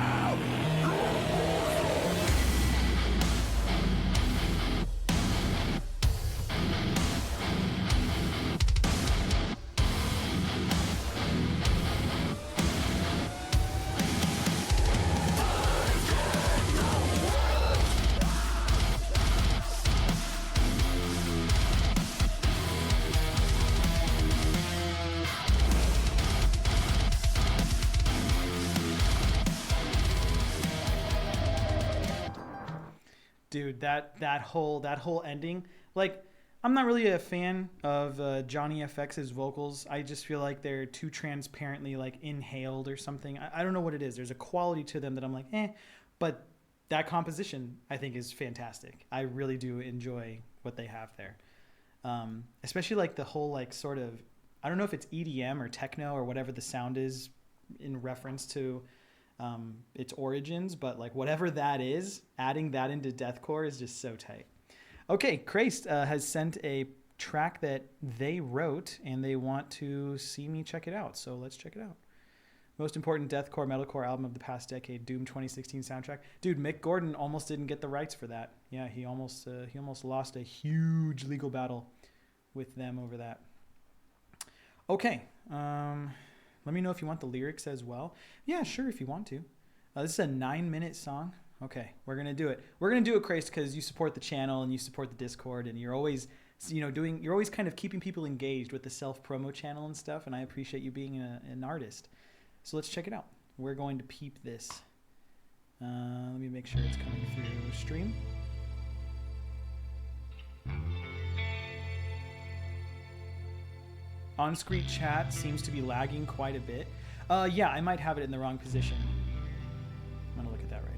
Dude, that whole ending, like, I'm not really a fan of Johnny FX's vocals. I just feel like they're too transparently like inhaled or something. I don't know what it is. There's a quality to them that I'm like, but that composition I think is fantastic. I really do enjoy what they have there. especially like the whole like sort of, I don't know if it's EDM or techno or whatever the sound is in reference to its origins, but like whatever that is, adding that into deathcore is just so tight. Okay, Christ has sent a track that they wrote and they want to see me check it out, so let's check it out. Most important deathcore metalcore album of the past decade, Doom 2016 soundtrack. Dude, Mick Gordon almost didn't get the rights for that. Yeah, he almost lost a huge legal battle with them over that. Okay, let me know if you want the lyrics as well. Yeah, sure, if you want to. This is a 9-minute song. Okay, we're gonna do it. We're gonna do it, Christ, because you support the channel and you support the Discord, and you're always, you're always kind of keeping people engaged with the self-promo channel and stuff. And I appreciate you being an artist. So let's check it out. We're going to peep this. Let me make sure it's coming through stream. On-screen chat seems to be lagging quite a bit. Yeah, I might have it in the wrong position. I'm gonna look at that right now.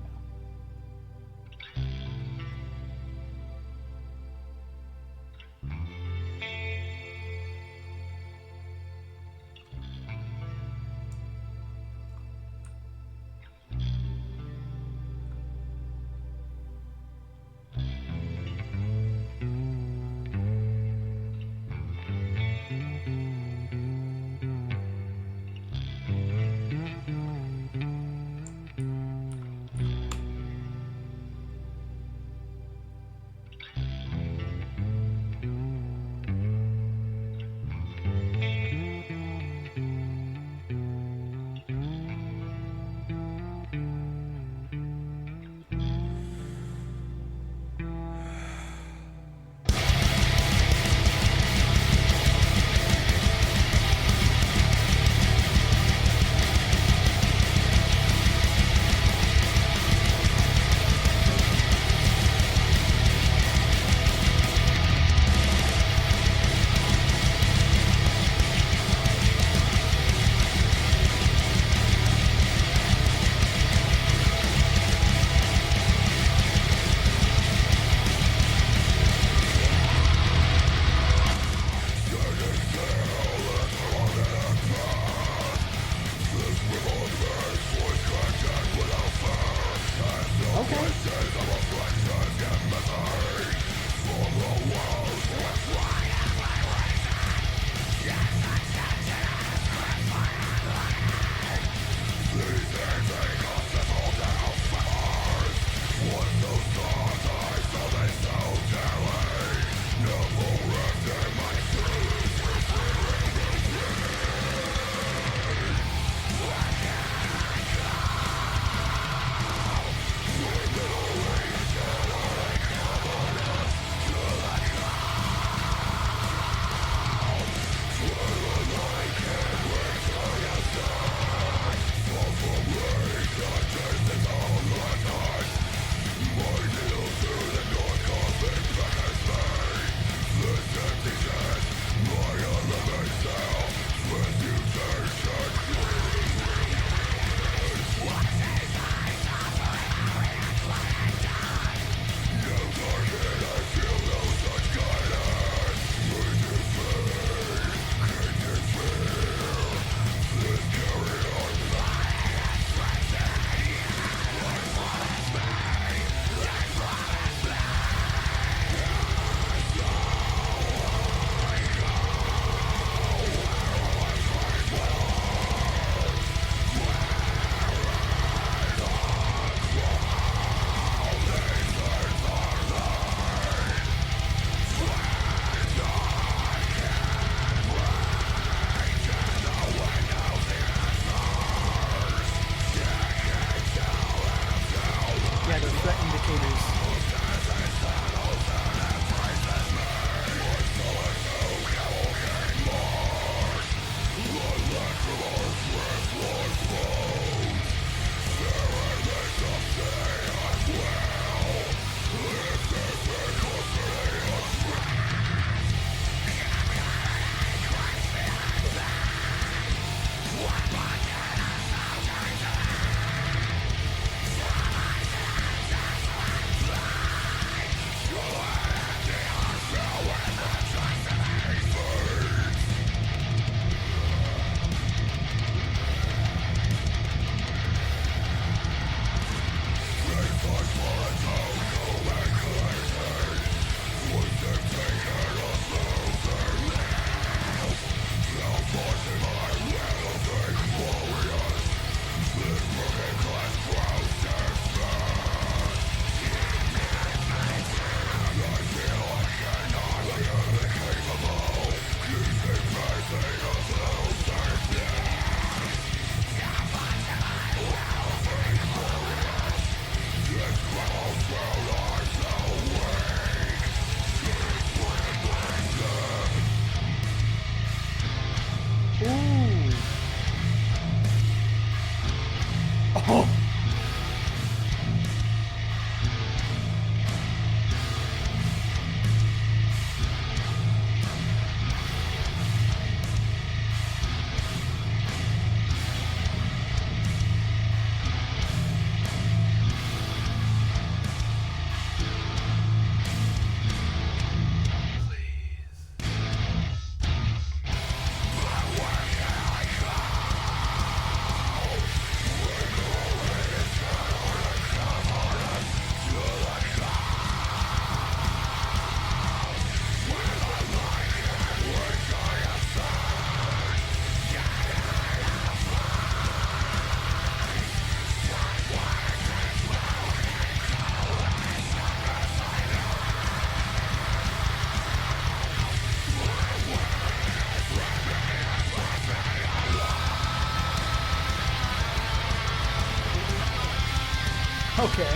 Okay.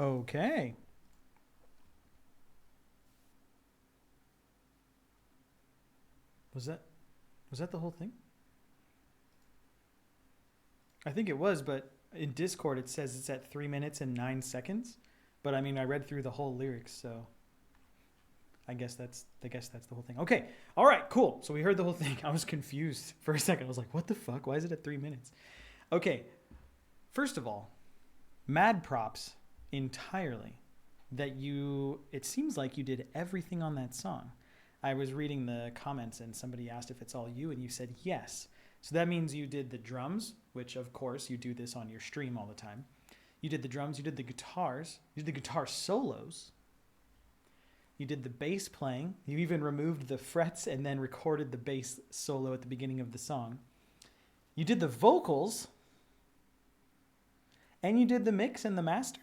Okay. Was that the whole thing? I think it was, but in Discord it says it's at 3 minutes and 9 seconds. But I mean, I read through the whole lyrics, so I guess that's the whole thing. Okay. All right, cool. So we heard the whole thing. I was confused for a second. I was like, what the fuck? Why is it at 3 minutes? Okay. First of all, mad props entirely that it seems like you did everything on that song. I was reading the comments and somebody asked if it's all you, and you said yes. So that means you did the drums, which of course you do this on your stream all the time. You did the drums, you did the guitars, you did the guitar solos, you did the bass playing, you even removed the frets and then recorded the bass solo at the beginning of the song. You did the vocals, and you did the mix and the master.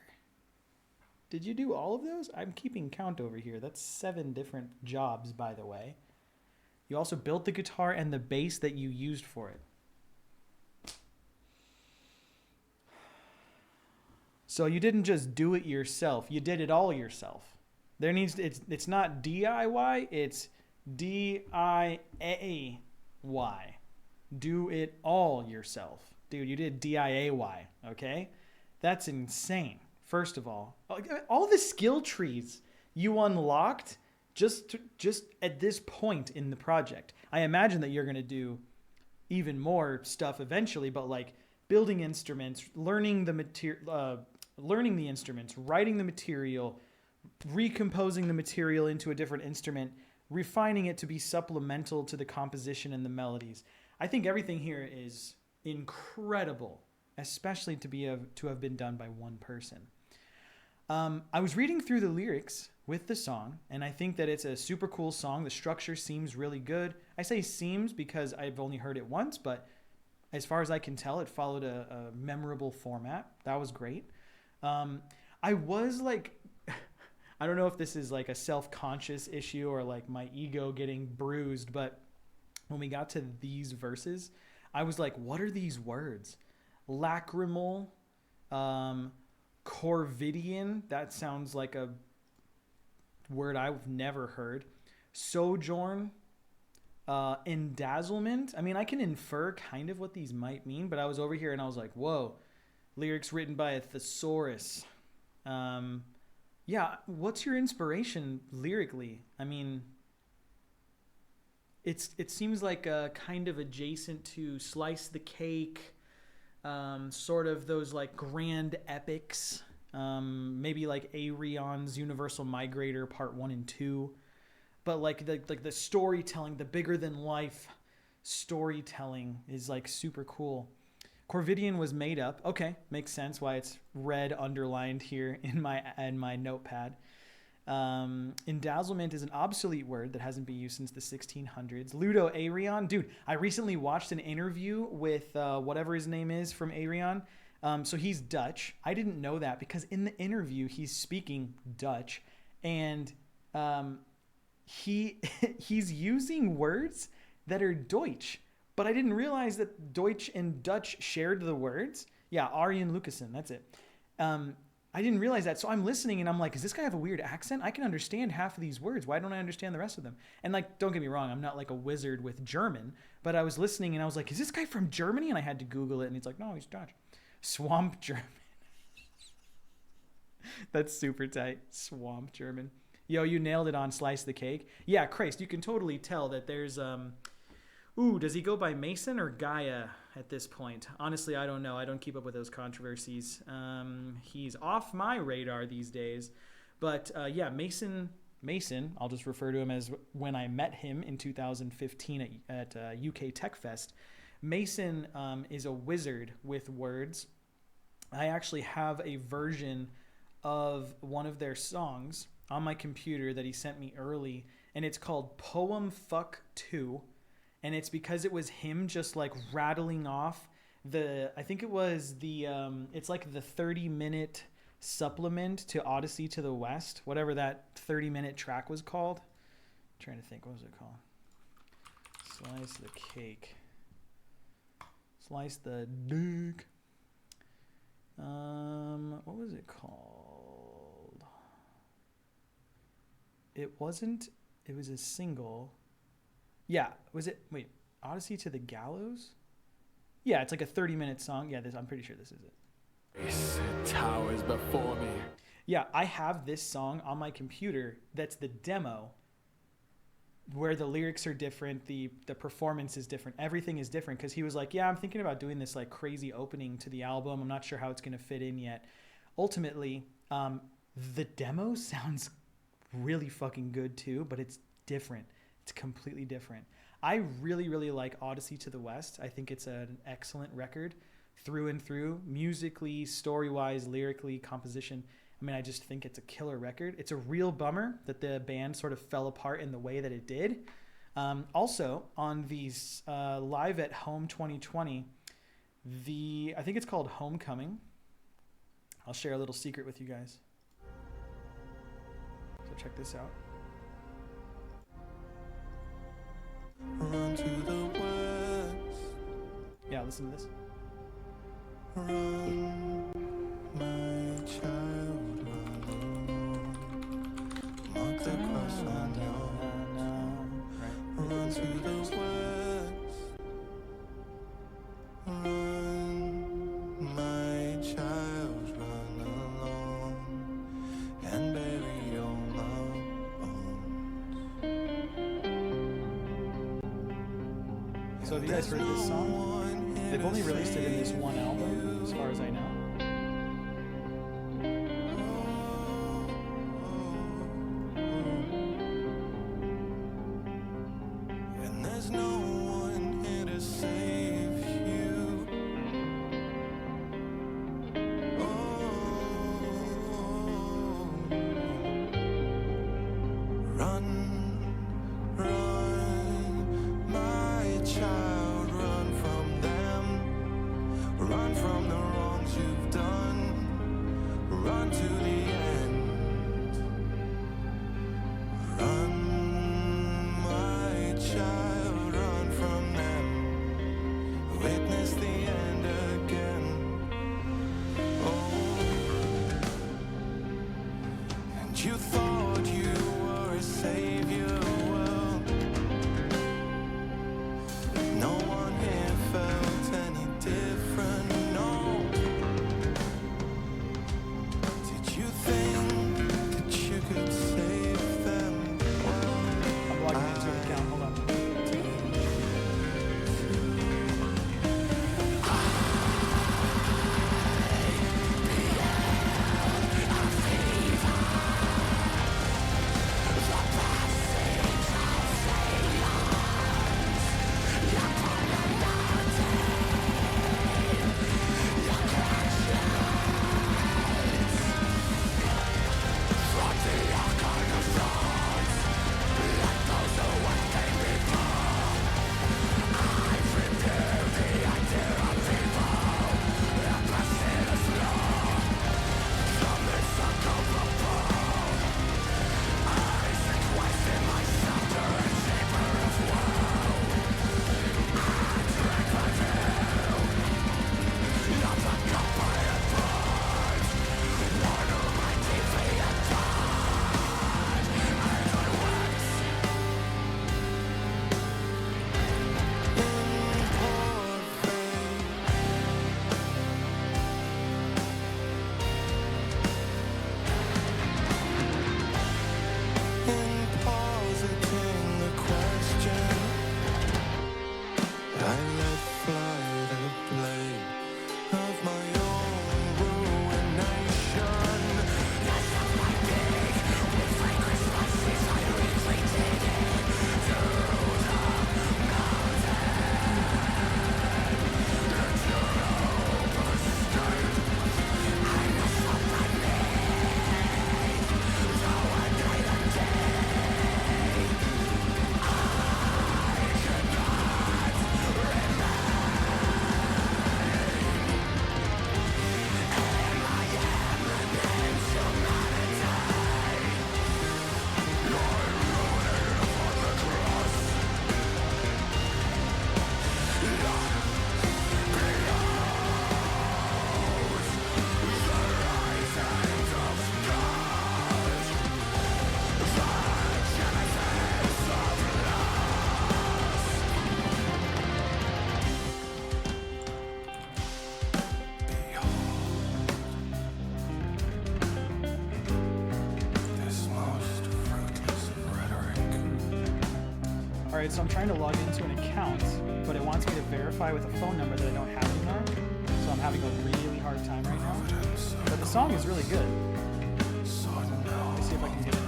Did you do all of those? I'm keeping count over here. That's 7 different jobs, by the way. You also built the guitar and the bass that you used for it. So you didn't just do it yourself. You did it all yourself. It's not DIY, it's DIAY. Do it all yourself. Dude, you did DIAY, okay? That's insane. First of all the skill trees you unlocked just at this point in the project. I imagine that you're going to do even more stuff eventually, but like building instruments, learning the instruments, writing the material, recomposing the material into a different instrument, refining it to be supplemental to the composition and the melodies. I think everything here is incredible, especially to have been done by one person. I was reading through the lyrics with the song, and I think that it's a super cool song. The structure seems really good. I say seems because I've only heard it once, but as far as I can tell, it followed a memorable format. That was great. I I don't know if this is like a self-conscious issue or like my ego getting bruised, but when we got to these verses, I was like, what are these words? Lacrimal, Corvidian, that sounds like a word I've never heard. Sojourn, Endazzlement. I mean, I can infer kind of what these might mean, but I was over here and I was like, whoa, lyrics written by a thesaurus. Yeah, what's your inspiration lyrically? I mean, it seems like kind of adjacent to Slice the Cake, sort of those like grand epics, maybe like Aeron's Universal Migrator Part 1 and 2, but like the storytelling, the bigger than life storytelling is like super cool. Corvidian was made up. Okay, makes sense why it's red underlined here in my notepad. Endazzlement is an obsolete word that hasn't been used since the 1600s. Ludo Aeron, dude, I recently watched an interview with whatever his name is from Aeron. So he's Dutch. I didn't know that because in the interview he's speaking Dutch, and he's using words that are Deutsch. But I didn't realize that Deutsch and Dutch shared the words. Yeah, Arjen Lucassen, that's it. I didn't realize that. So I'm listening and I'm like, does this guy have a weird accent? I can understand half of these words. Why don't I understand the rest of them? And like, don't get me wrong, I'm not like a wizard with German, but I was listening and I was like, is this guy from Germany? And I had to Google it and he's like, no, he's Dutch. Swamp German. That's super tight. Swamp German. Yo, you nailed it on Slice the Cake. Yeah, Christ, you can totally tell that there's... Ooh, does he go by Mason or Gaia at this point? Honestly, I don't know. I don't keep up with those controversies. He's off my radar these days. But yeah, Mason, I'll just refer to him as when I met him in 2015 at UK Tech Fest. Mason is a wizard with words. I actually have a version of one of their songs on my computer that he sent me early, and it's called Poem Fuck 2. And it's because it was him just like rattling off I think it was it's like the 30-minute supplement to Odyssey to the West, whatever that 30-minute track was called. I'm trying to think, what was it called? Slice the Cake. Slice the Dick. What was it called? It was a single. Yeah, was it? Wait, Odyssey to the Gallows? Yeah, it's like a 30-minute song. Yeah, I'm pretty sure this is it. It towers before me. Yeah, I have this song on my computer. That's the demo, where the lyrics are different, the performance is different, everything is different. Because he was like, yeah, I'm thinking about doing this like crazy opening to the album. I'm not sure how it's gonna fit in yet. Ultimately, the demo sounds really fucking good too, but it's different. It's completely different. I really, really like Odyssey to the West. I think it's an excellent record through and through, musically, story-wise, lyrically, composition. I mean, I just think it's a killer record. It's a real bummer that the band sort of fell apart in the way that it did. Also, on these Live at Home 2020, I think it's called Homecoming. I'll share a little secret with you guys. So check this out. Run to the west. Yeah, listen to this. Run, my child, run. Mark the cross on your. Run to the west. Run, my child, run alone and bury your loved bones. So have you guys heard this song? They've only released it in this one album, as far as I know. And there's no one here to save you. Run, run, my child, run from them. Run from the wrongs you've done. Run to the end. positing the question. I let fly the blade of my own ruination. Yes, of my big with fragrance spices I retreated into the mountain. Into open state. I know something made. So I night and day. I cannot Alright, so I'm trying to log into an account, but it wants me to verify with a phone number that I don't have anymore. So I'm having a really hard time right now. But the song is really good. Let's see if I can get it.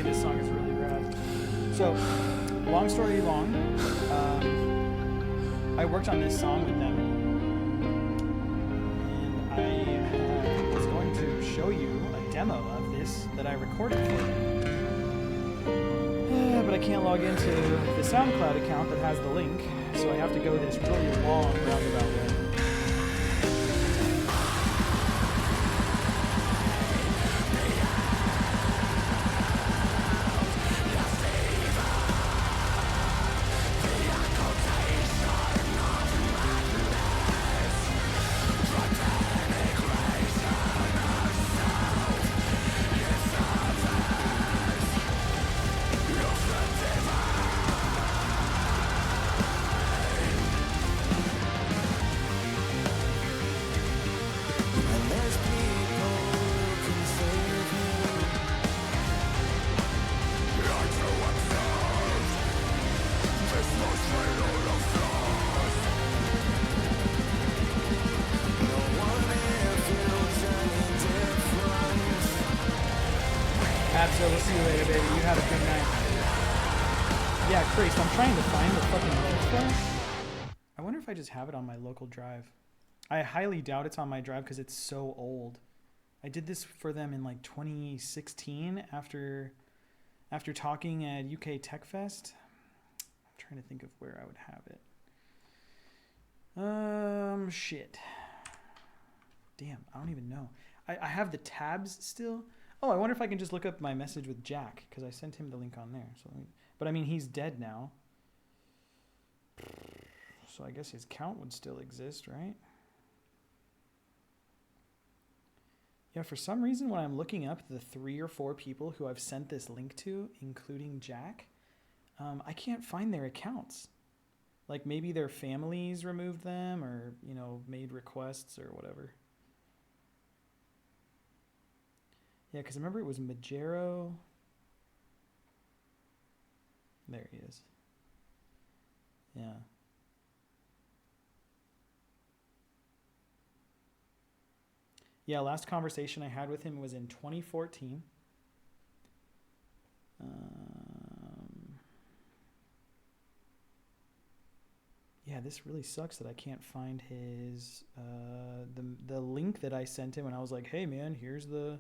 This song is really rad. So, long story long, I worked on this song with them, and I was going to show you a demo of this that I recorded for them. But I can't log into the SoundCloud account that has the link, so I have to go this really long roundabout way. So we'll see you later, baby. You have a good night. Yeah, Christ, I'm trying to find the fucking link there. I wonder if I just have it on my local drive. I highly doubt it's on my drive because it's so old. I did this for them in like 2016 after talking at UK Tech Fest. I'm trying to think of where I would have it. Shit. Damn, I don't even know. I have the tabs still. Oh, I wonder if I can just look up my message with Jack, because I sent him the link on there. So, but I mean, he's dead now. So I guess his count would still exist, right? Yeah, for some reason, when I'm looking up the 3 or 4 people who I've sent this link to, including Jack, I can't find their accounts. Like maybe their families removed them or, you know, made requests or whatever. Yeah, because I remember it was Majero. There he is. Yeah. Yeah, last conversation I had with him was in 2014. Yeah, this really sucks that I can't find his the link that I sent him, and I was like, "Hey man, here's the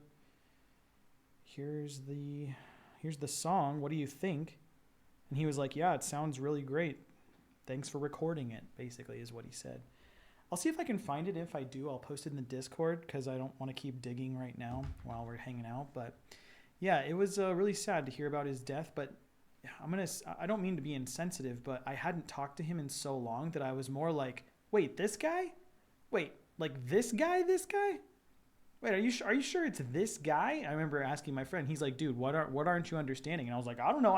song. What do you think?" And he was like, "Yeah, it sounds really great. Thanks for recording it," basically is what he said. I'll see if I can find it. If I do, I'll post it in the Discord because I don't want to keep digging right now while we're hanging out. But yeah, it was really sad to hear about his death. But I don't mean to be insensitive, but I hadn't talked to him in so long that I was more like, wait, this guy? Wait, like this guy? This guy? Wait, are you sure it's this guy? I remember asking my friend. He's like, dude, what aren't you understanding? And I was like, I don't know.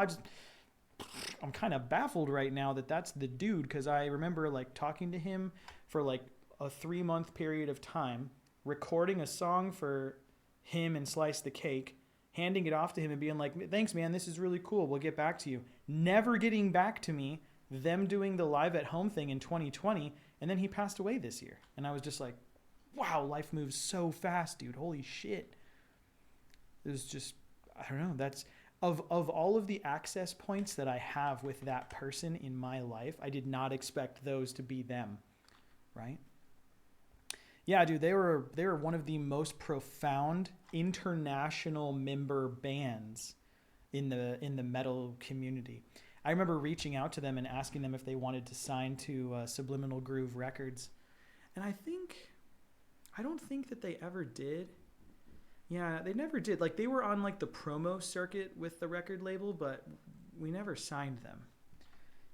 I'm kind of baffled right now that that's the dude, because I remember like talking to him for like a 3-month period of time, recording a song for him and Slice the Cake, handing it off to him and being like, thanks man, this is really cool, we'll get back to you. Never getting back to me, them doing the live at home thing in 2020, and then he passed away this year. And I was just like, wow, life moves so fast, dude, holy shit. It was just, I don't know, that's... Of all of the access points that I have with that person in my life, I did not expect those to be them, right? Yeah, dude, they were one of the most profound international member bands in the metal community. I remember reaching out to them and asking them if they wanted to sign to Subliminal Groove Records, and I don't think that they ever did. Yeah, they never did. Like, they were on, like, the promo circuit with the record label, but we never signed them.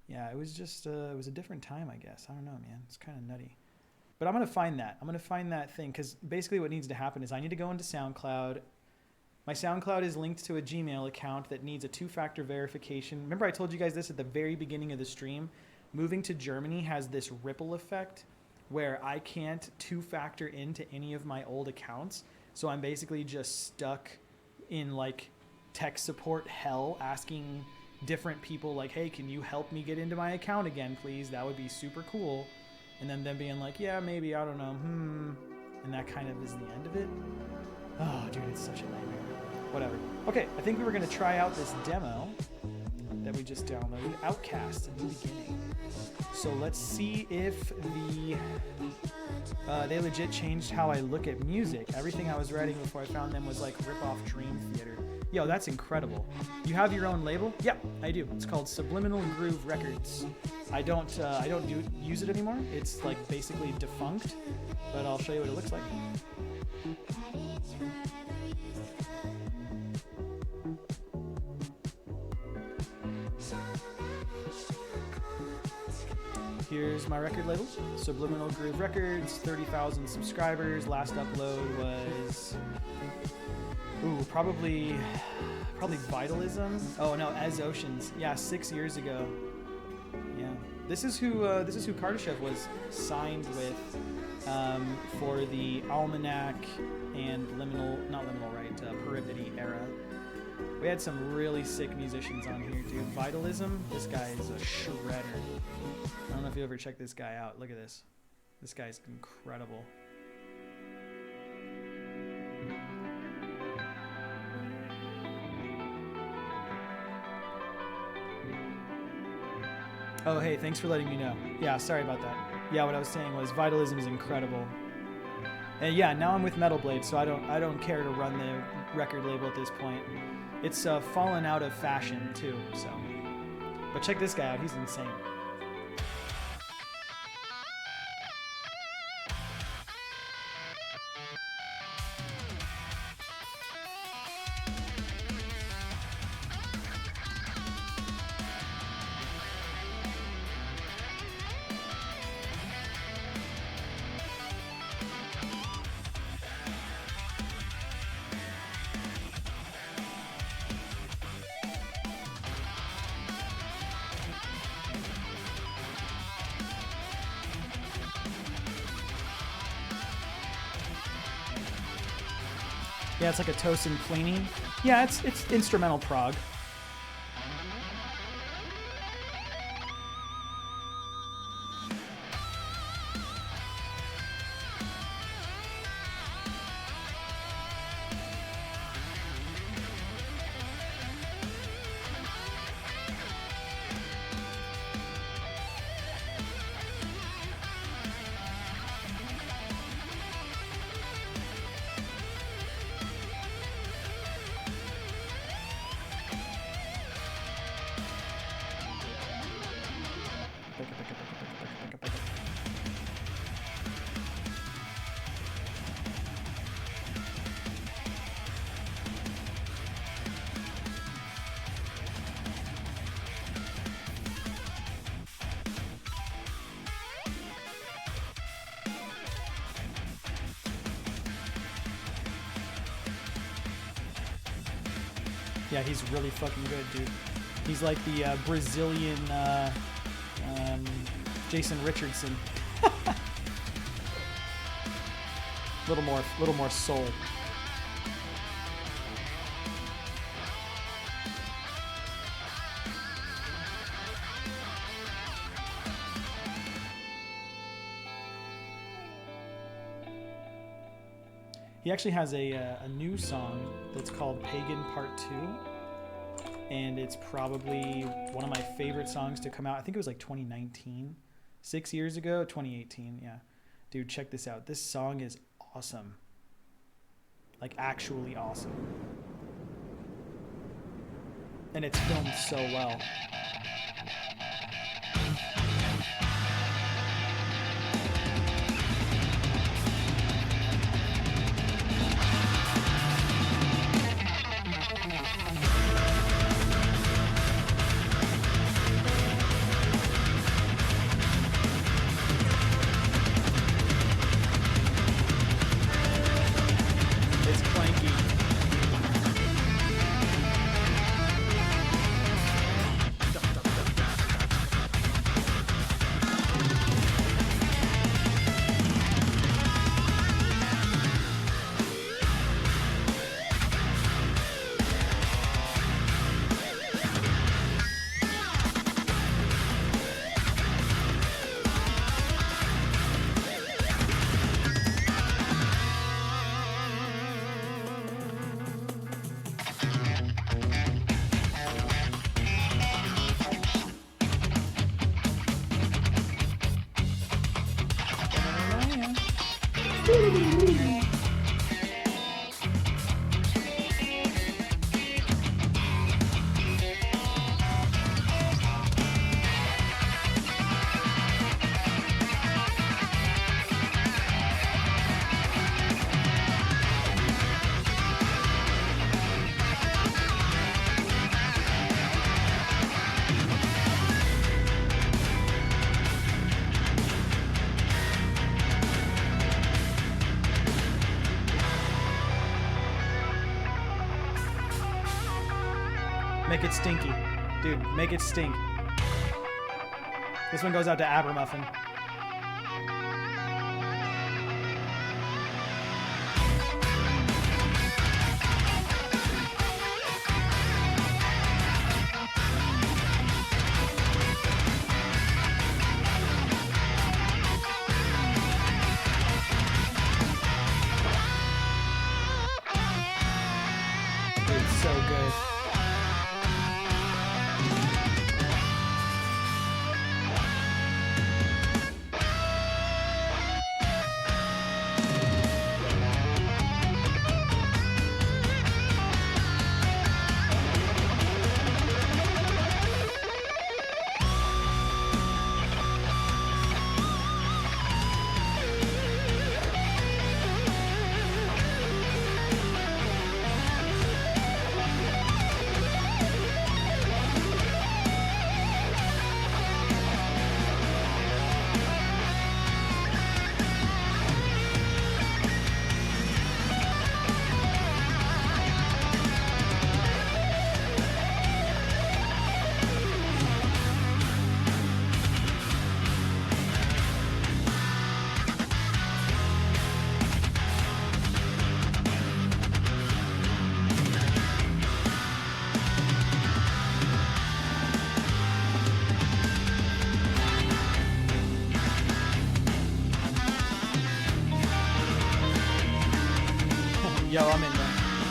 Yeah, it was just, it was a different time, I guess. I don't know, man. It's kind of nutty. But I'm going to find that. I'm going to find that thing, because basically what needs to happen is I need to go into SoundCloud. My SoundCloud is linked to a Gmail account that needs a 2-factor verification. Remember I told you guys this at the very beginning of the stream? Moving to Germany has this ripple effect where I can't 2-factor into any of my old accounts. So I'm basically just stuck in like tech support hell, asking different people like, hey, can you help me get into my account again, please? That would be super cool. And then them being like, yeah, maybe, I don't know, and that kind of is the end of it. Oh, dude, it's such a nightmare. Whatever. Okay, I think we were going to try out this demo that we just downloaded, Outcast in the beginning. So let's see if they legit changed how I look at music. Everything I was writing before I found them was like rip-off Dream Theater. Yo, that's incredible. You have your own label? Yep, I do. It's called Subliminal Groove Records. I don't use it anymore. It's like basically defunct, but I'll show you what it looks like. Here's my record label, Subliminal Groove Records, 30,000 subscribers. Last upload was, probably Vitalism. Oh no, As Oceans. Yeah, 6 years ago. Yeah, this is who Kardashev was signed with for the Almanac and Peripety era. We had some really sick musicians on here, dude. Vitalism, this guy is a shredder. I don't know if you ever checked this guy out. Look at this. This guy's incredible. Oh, hey, thanks for letting me know. Yeah, sorry about that. Yeah, what I was saying was Vitalism is incredible. And yeah, now I'm with Metal Blade, so I don't care to run the record label at this point. It's fallen out of fashion too, so. But check this guy out, he's insane. Yeah, it's like a Tosin Plini. Yeah, it's instrumental prog. Yeah, he's really fucking good, dude. He's like the Brazilian Jason Richardson. little more soul. He actually has a new song that's called Pagan Part 2. And it's probably one of my favorite songs to come out. I think it was like 2019. 6 years ago, 2018, yeah. Dude, check this out. This song is awesome. Like, actually awesome. And it's filmed so well. Make it stinky. Dude, make it stink. This one goes out to Abermuffin. It's so good.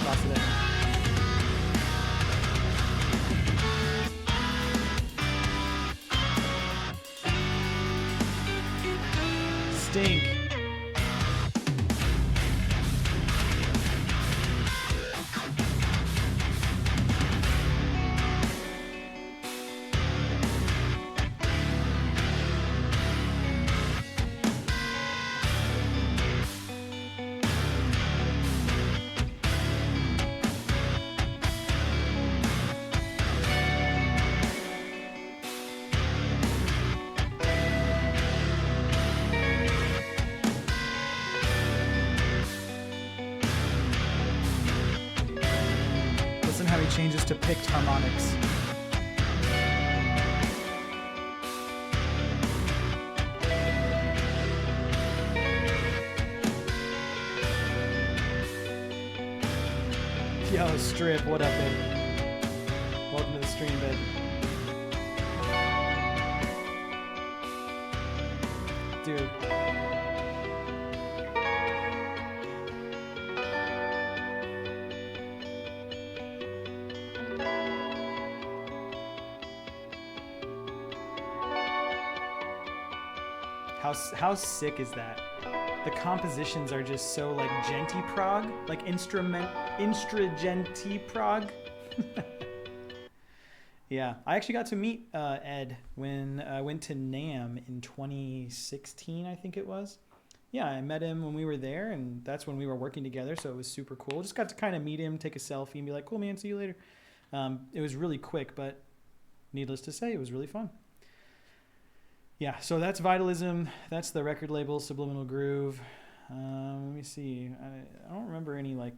toss it in. Stink. Listen how he changes to picked harmonics. Yo, Strip, what up, babe? Welcome to the stream, babe. Dude. How sick is that? The compositions are just so like genty prog, like instragenti prog. Yeah, I actually got to meet Ed when I went to NAMM in 2016, I think it was. Yeah, I met him when we were there, and that's when we were working together, so it was super cool. Just got to kind of meet him, take a selfie, and be like, cool, man, see you later. It was really quick, but needless to say, it was really fun. Yeah, so that's Vitalism. That's the record label, Subliminal Groove. Let me see. I don't remember any, like...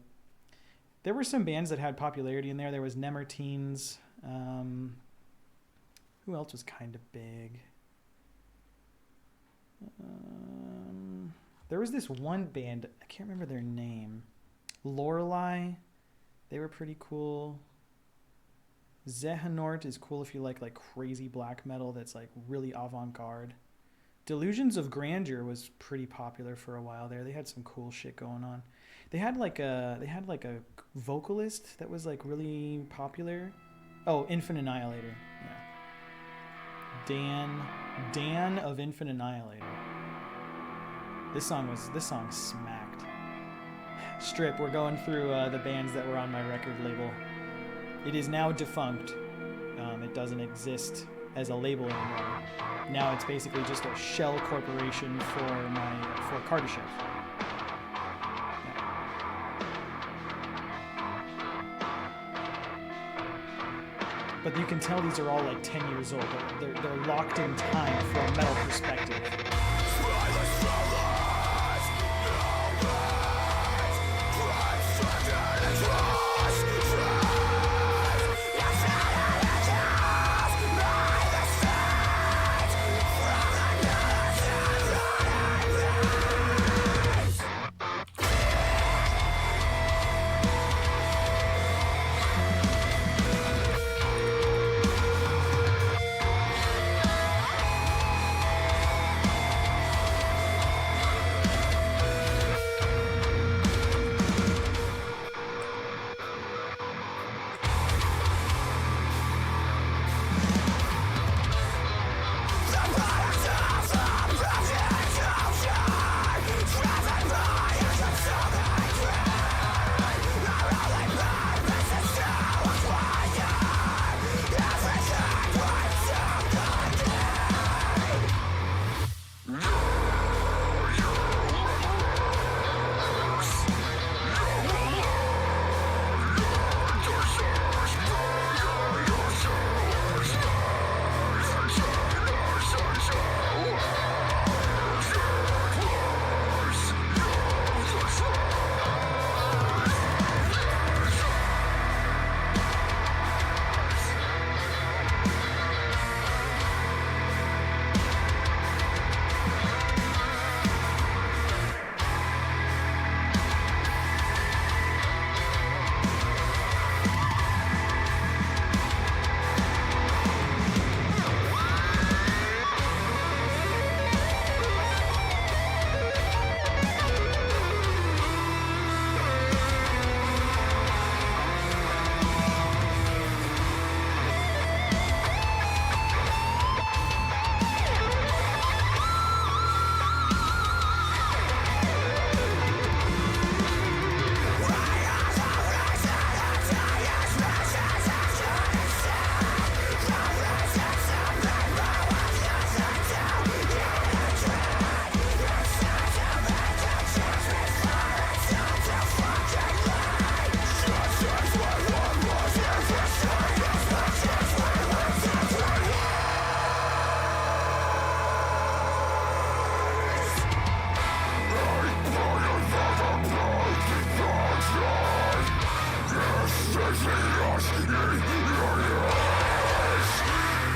There were some bands that had popularity in there. There was Nemertines. Who else was kind of big? There was this one band. I can't remember their name. Lorelei. They were pretty cool. Zehanort is cool if you like crazy black metal that's like really avant-garde. Delusions of Grandeur was pretty popular for a while there. They had some cool shit going on. They had like a vocalist that was like really popular. Oh, Infant Annihilator. Yeah. Dan of Infant Annihilator. This song smacked. Strip, we're going through the bands that were on my record label. It is now defunct. It doesn't exist as a label anymore. Now it's basically just a shell corporation for Kardashev. But you can tell these are all like 10 years old. They're locked in time from a metal perspective.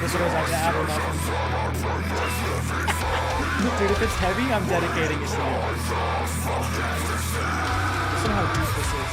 This one goes out to Adam. Dude, if it's heavy, I'm dedicating it to you. Listen to how deep this is.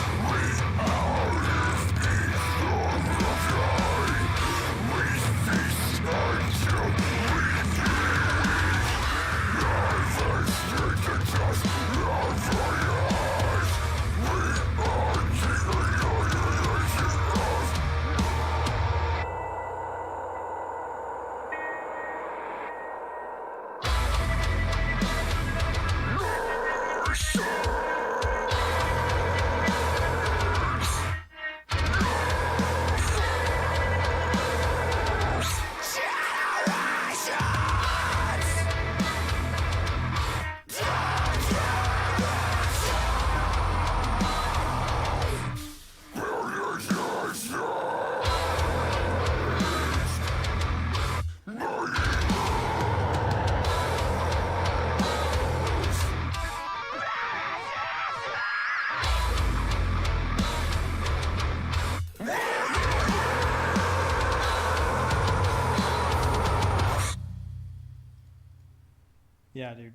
Yeah, dude.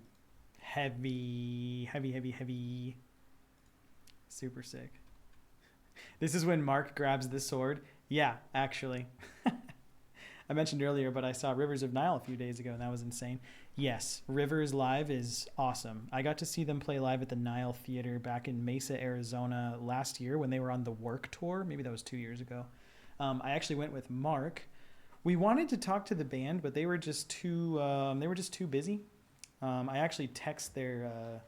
Heavy, heavy, heavy, heavy. Super sick. This is when Mark grabs the sword. Yeah, actually. I mentioned earlier, but I saw Rivers of Nile a few days ago, and that was insane. Yes, Rivers live is awesome. I got to see them play live at the Nile Theater back in Mesa, Arizona last year when they were on the Work Tour. Maybe that was 2 years ago. I actually went with Mark. We wanted to talk to the band, but they were just too busy. I actually text their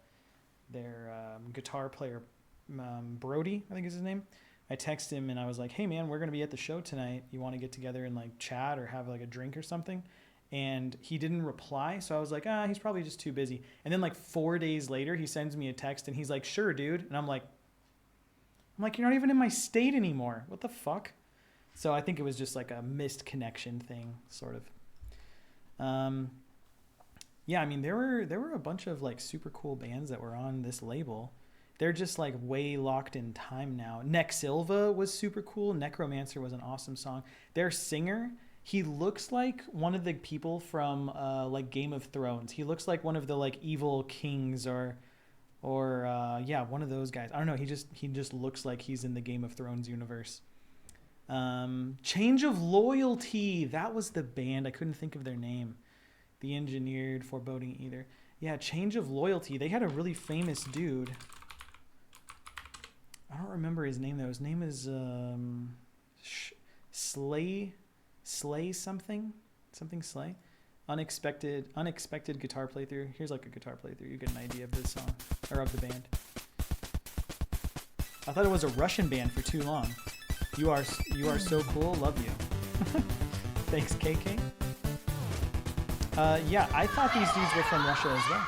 guitar player, Brody, I think is his name. I text him and I was like, hey man, we're going to be at the show tonight. You want to get together and like chat or have like a drink or something? And he didn't reply. So I was like, he's probably just too busy. And then like 4 days later, he sends me a text and he's like, sure, dude. And I'm like, you're not even in my state anymore. What the fuck? So I think it was just like a missed connection thing, sort of. Yeah, I mean, there were a bunch of like super cool bands that were on this label. They're just like way locked in time now. Neck Silva was super cool. Necromancer was an awesome song. Their singer, he looks like one of the people from like Game of Thrones. He looks like one of the like evil kings or yeah, one of those guys. I don't know. He just looks like he's in the Game of Thrones universe. Change of Loyalty. That was the band. I couldn't think of their name. The Engineered, Foreboding Either. Yeah, Change of Loyalty. They had a really famous dude. I don't remember his name though. His name is Slay something Slay. Unexpected guitar playthrough. Here's like a guitar playthrough. You get an idea of this song or of the band. I thought it was a Russian band for too long. You are so cool. Love you. Thanks, KK. Yeah, I thought these dudes were from Russia as well.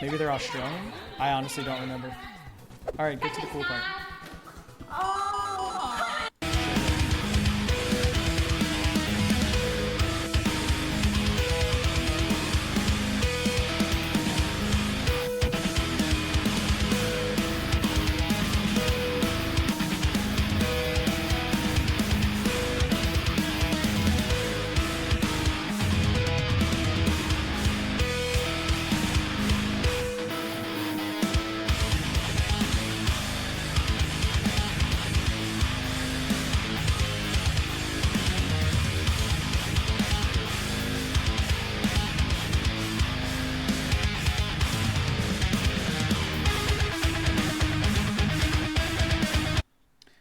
Maybe they're Australian? I honestly don't remember. Alright, get to the cool part.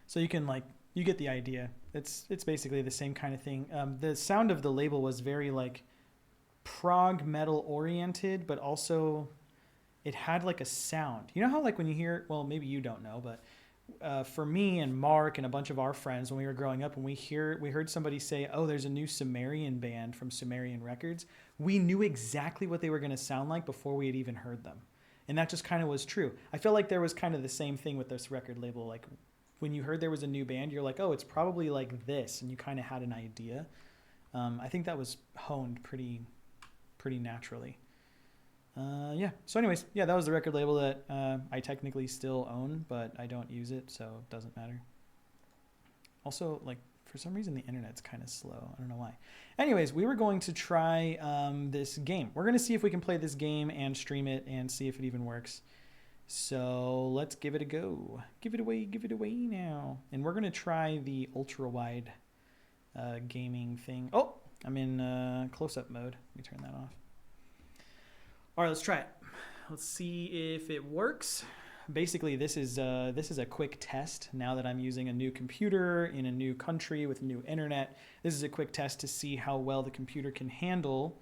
So you can you get the idea. It's basically the same kind of thing. The sound of the label was very like prog metal oriented, but also it had like a sound. You know how like when you hear, well, maybe you don't know, but for me and Mark and a bunch of our friends when we were growing up, when we heard somebody say, oh, there's a new Sumerian band from Sumerian Records, we knew exactly what they were going to sound like before we had even heard them. And that just kind of was true. I feel like there was kind of the same thing with this record label. Like when you heard there was a new band, you're like, oh, it's probably like this. And you kind of had an idea. I think that was honed pretty naturally. Yeah. So anyways, yeah, that was the record label that I technically still own, but I don't use it, so it doesn't matter. Also, like, for some reason the internet's kind of slow. I don't know why. Anyways, we were going to try this game. We're going to see if we can play this game and stream it and see if it even works. So let's give it a go. Give it away now. And we're going to try the ultra-wide gaming thing. Oh, I'm in close-up mode. Let me turn that off. All right, let's try it. Let's see if it works. Basically, this is a quick test. Now that I'm using a new computer in a new country with new internet, this is a quick test to see how well the computer can handle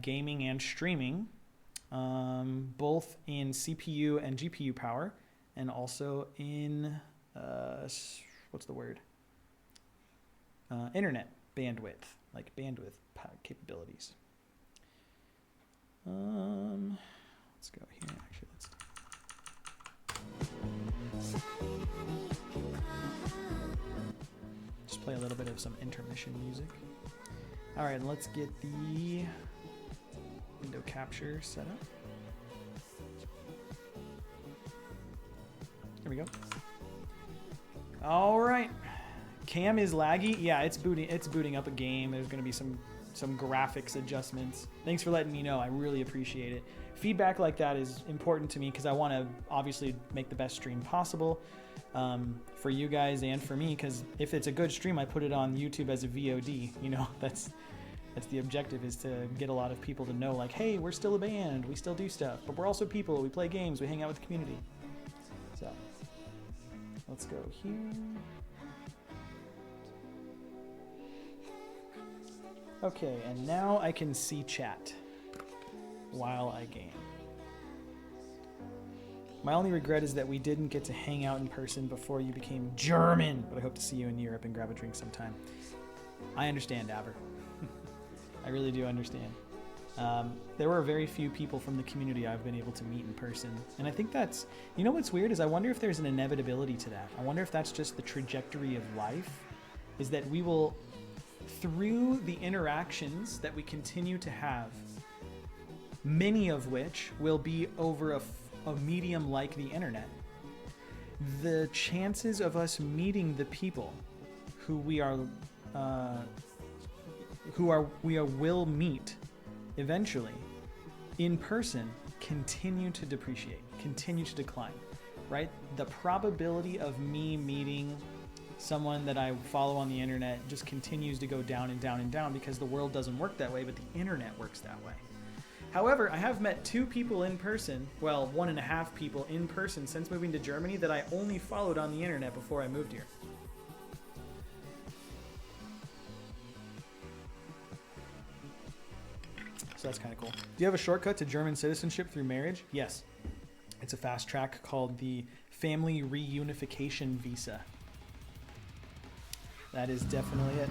gaming and streaming, both in CPU and GPU power, and also in what's the word? Internet bandwidth, like bandwidth capabilities. Let's go here. Actually, let's. Just play a little bit of some intermission music. All right, let's get the window capture set up. There we go. All right, cam is laggy. Yeah, it's booting up a game. There's going to be some graphics adjustments. Thanks for letting me know. I really appreciate it. Feedback like that is important to me because I want to obviously make the best stream possible for you guys and for me, because if it's a good stream, I put it on YouTube as a VOD. You know, that's the objective, is to get a lot of people to know, like, hey, we're still a band, we still do stuff, but we're also people, we play games, we hang out with the community. So let's go here. Okay, and now I can see chat while I game. My only regret is that we didn't get to hang out in person before you became German, but I hope to see you in Europe and grab a drink sometime. I understand, Aber. I really do understand. There were very few people from the community I've been able to meet in person, and I think that's, you know what's weird is I wonder if there's an inevitability to that. I wonder if that's just the trajectory of life, is that we will, through the interactions that we continue to have, many of which will be over a medium like the internet, the chances of us meeting the people who we will meet eventually in person continue to depreciate, continue to decline, right? The probability of me meeting someone that I follow on the internet just continues to go down and down and down, because the world doesn't work that way, but the internet works that way. However, I have met 2 people in person, well, 1.5 people in person since moving to Germany that I only followed on the internet before I moved here. So that's kind of cool. Do you have a shortcut to German citizenship through marriage? Yes. It's a fast track called the Family Reunification Visa. That is definitely it.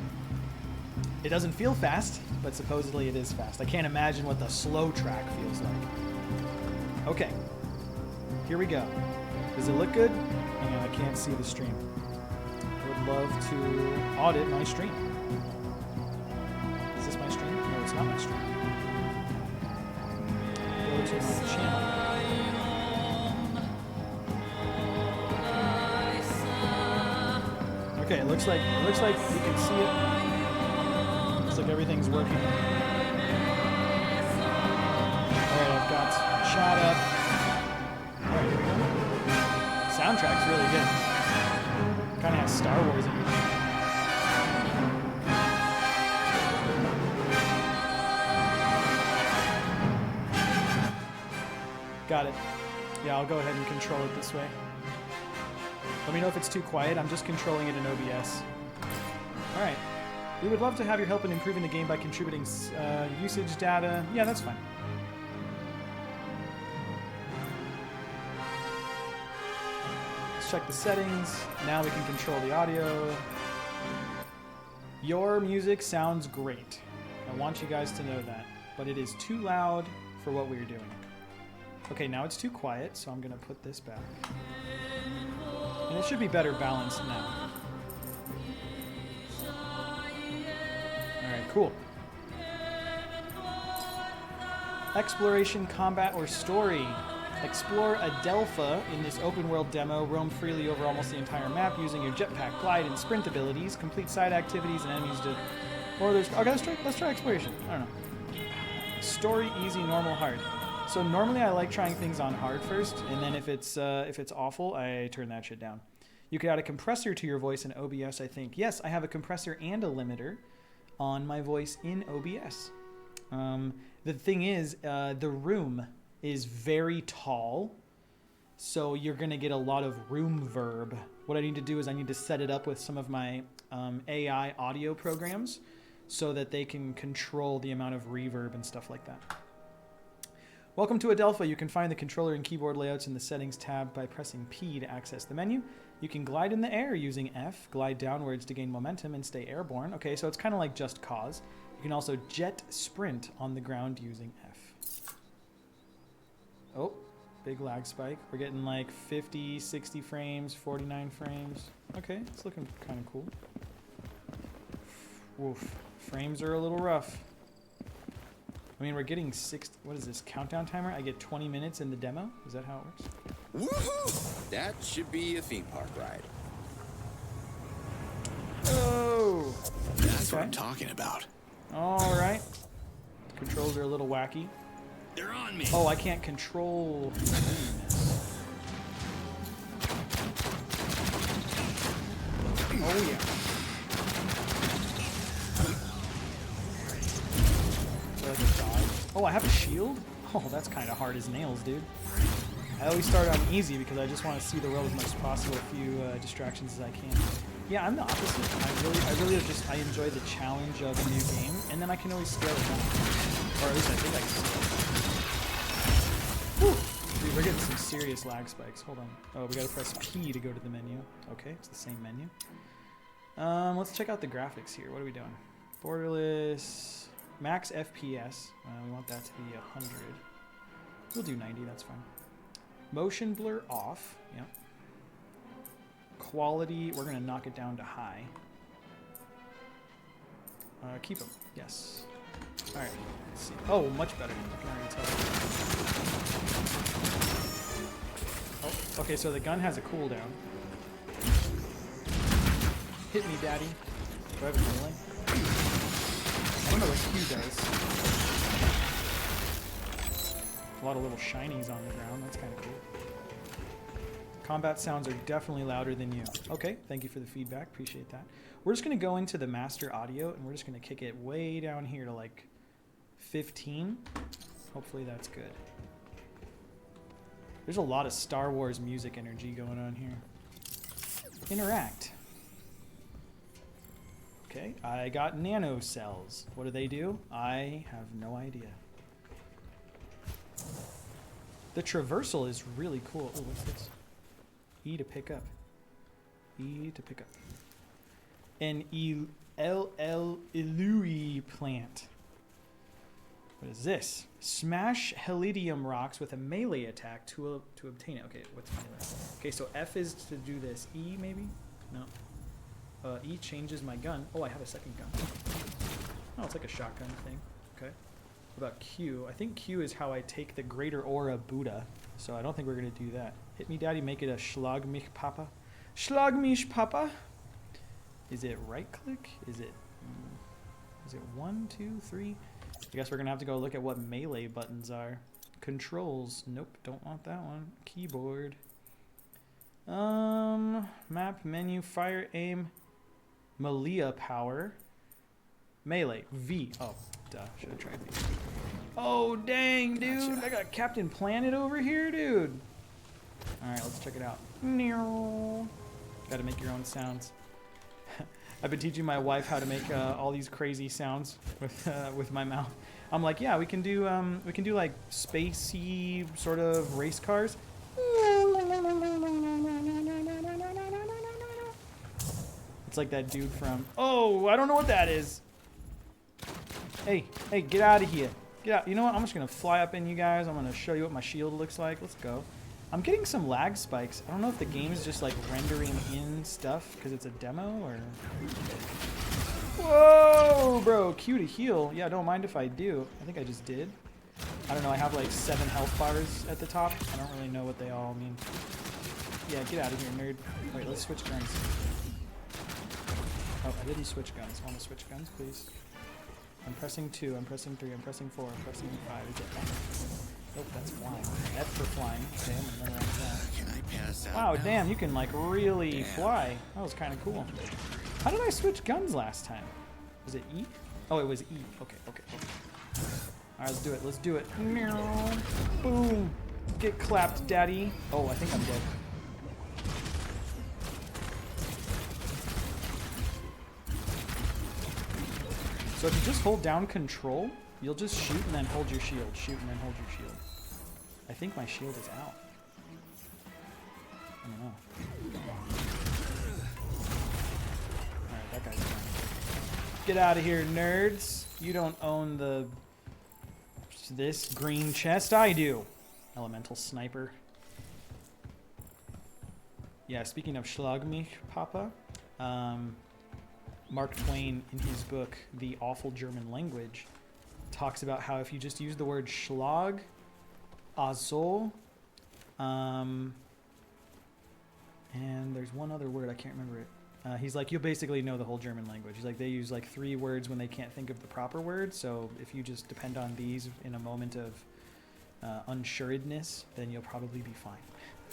It doesn't feel fast, but supposedly it is fast. I can't imagine what the slow track feels like. Okay, here we go. Does it look good? I can't see the stream. I would love to audit my stream. Is this my stream? No, it's not my stream. Go to my channel. Okay, it looks like you can see it. Looks like everything's working. All right, I've got chat up. All right, here we go. Soundtrack's really good. Kind of has Star Wars in it. Got it. Yeah, I'll go ahead and control it this way. Let me know if it's too quiet. I'm just controlling it in OBS. All right. We would love to have your help in improving the game by contributing usage data. Yeah, that's fine. Let's check the settings. Now we can control the audio. Your music sounds great. I want you guys to know that. But it is too loud for what we're doing. Okay, now it's too quiet, so I'm going to put this back. And it should be better balanced now. Alright, cool. Exploration, combat, or story. Explore Adelpha in this open-world demo. Roam freely over almost the entire map using your jetpack, glide, and sprint abilities. Complete side activities and enemies to... Or there's... Okay, let's try exploration. I don't know. Story, easy, normal, hard. So normally I like trying things on hard first, and then if it's awful, I turn that shit down. You could add a compressor to your voice in OBS, I think. Yes, I have a compressor and a limiter on my voice in OBS. The thing is, the room is very tall, so you're going to get a lot of room verb. What I need to do is I need to set it up with some of my AI audio programs so that they can control the amount of reverb and stuff like that. Welcome to Adelpha. You can find the controller and keyboard layouts in the Settings tab by pressing P to access the menu. You can glide in the air using F, glide downwards to gain momentum and stay airborne. Okay, so it's kind of like Just Cause. You can also jet sprint on the ground using F. Oh, big lag spike. We're getting like 50, 60 frames, 49 frames. Okay, it's looking kind of cool. Woof. Frames are a little rough. I mean, we're getting what is this, countdown timer? I get 20 minutes in the demo? Is that how it works? Woohoo! That should be a theme park ride. Oh! That's what I'm talking about. Alright. Controls are a little wacky. They're on me. Oh, I can't control. Oh, yeah. Oh, I have a shield? Oh, that's kind of hard as nails, dude. I always start on easy because I just want to see the world as much as possible, a few distractions as I can. Yeah, I'm the opposite. I really just, I enjoy the challenge of a new game, and then I can always scale it down. Or at least I think I can. Whew. Dude, we're getting some serious lag spikes. Hold on. Oh, we gotta press P to go to the menu. Okay, it's the same menu. Let's check out the graphics here. What are we doing? Borderless... Max FPS, we want that to be 100. We'll do 90, that's fine. Motion blur off, yeah. Quality, we're gonna knock it down to high. Keep them, yes. All right, let's see. Oh, much better, I can already tell. Oh, okay, so the gun has a cooldown. Hit me, daddy. Do I have a melee? I don't know what Q does. A lot of little shinies on the ground. That's kind of cool. Combat sounds are definitely louder than you. Okay, thank you for the feedback. Appreciate that. We're just going to go into the master audio, and we're just going to kick it way down here to like 15. Hopefully that's good. There's a lot of Star Wars music energy going on here. Interact. Okay, I got nano cells. What do they do? I have no idea. The traversal is really cool. Oh, what's this? E to pick up. E to pick up. An Illui plant. What is this? Smash Helidium rocks with a melee attack to obtain it. Okay, what's melee? Okay, so F is to do this. E maybe? No. E changes my gun. Oh, I have a second gun. Oh, it's like a shotgun thing. Okay. What about Q? I think Q is how I take the Greater Aura Buddha. So I don't think we're going to do that. Hit me, daddy. Make it a Schlag mich, Papa. Schlag mich, Papa. Is it right click? Is it 1, 2, 3? I guess we're going to have to go look at what melee buttons are. Controls. Nope, don't want that one. Keyboard. Map, menu, fire, aim. Melee power. Melee. V. Oh, duh. Should have tried V. Oh, dang, dude. Gotcha. I got Captain Planet over here, dude. Alright, let's check it out. Gotta make your own sounds. I've been teaching my wife how to make all these crazy sounds with my mouth. I'm like, yeah, we can do like spacey sort of race cars. It's like that dude from... Oh, I don't know what that is. Hey, get out of here. Get out. You know what? I'm just going to fly up in you guys. I'm going to show you what my shield looks like. Let's go. I'm getting some lag spikes. I don't know if the game is just like rendering in stuff because it's a demo or... Whoa, bro. Q to heal. Yeah, don't mind if I do. I think I just did. I don't know, I have like 7 health bars at the top. I don't really know what they all mean. Yeah, get out of here, nerd. Wait, let's switch guns. Oh, I didn't switch guns. Want to switch guns, please? I'm pressing 2, I'm pressing 3, I'm pressing 4, I'm pressing 5. Is it flying? Nope, that's flying. F for flying. Okay, I'm gonna memorize that. Can I pass out Wow, now? damn, you can like really fly. That was kind of cool. How did I switch guns last time? Was it E? Oh, it was E. Okay. Alright, let's do it. Let's do it. Boom. Get clapped, daddy. Oh, I think I'm dead. So if you just hold down control, you'll just shoot and then hold your shield. Shoot and then hold your shield. I think my shield is out. I don't know. Alright, that guy's done. Get out of here, nerds. You don't own this green chest. I do. Elemental sniper. Yeah, speaking of Schlag mich, Papa, Mark Twain, in his book, The Awful German Language, talks about how if you just use the word Schlag, also, and there's one other word, I can't remember it. He's like, you basically know the whole German language. He's like, they use like 3 words when they can't think of the proper word, so if you just depend on these in a moment of unsuredness, then you'll probably be fine.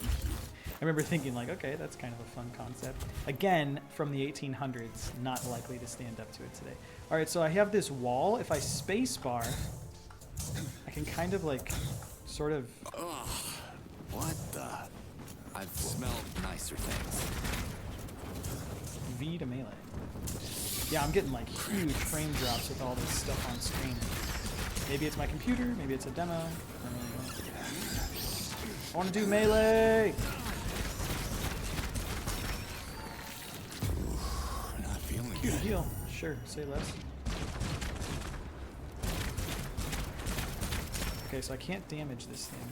I remember thinking like, okay, that's kind of a fun concept. Again, from the 1800s, not likely to stand up to it today. All right, so I have this wall. If I spacebar, I can kind of like, sort of... Ugh, what the? I've smelled nicer things. V to melee. Yeah, I'm getting like huge frame drops with all this stuff on screen. Maybe it's my computer, maybe it's a demo. I don't really know. I want to do melee! Not feeling Cute good. heal. Sure, say less. Okay, so I can't damage this thing.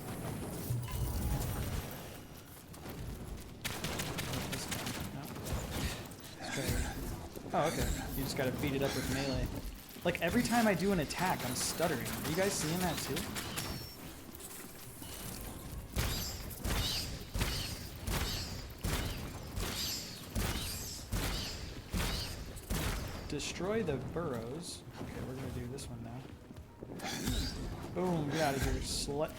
Oh, okay. You just gotta beat it up with melee. Like, every time I do an attack, I'm stuttering. Are you guys seeing that too? Destroy the burrows. Okay, we're gonna do this one now. Boom, get out of here, slut.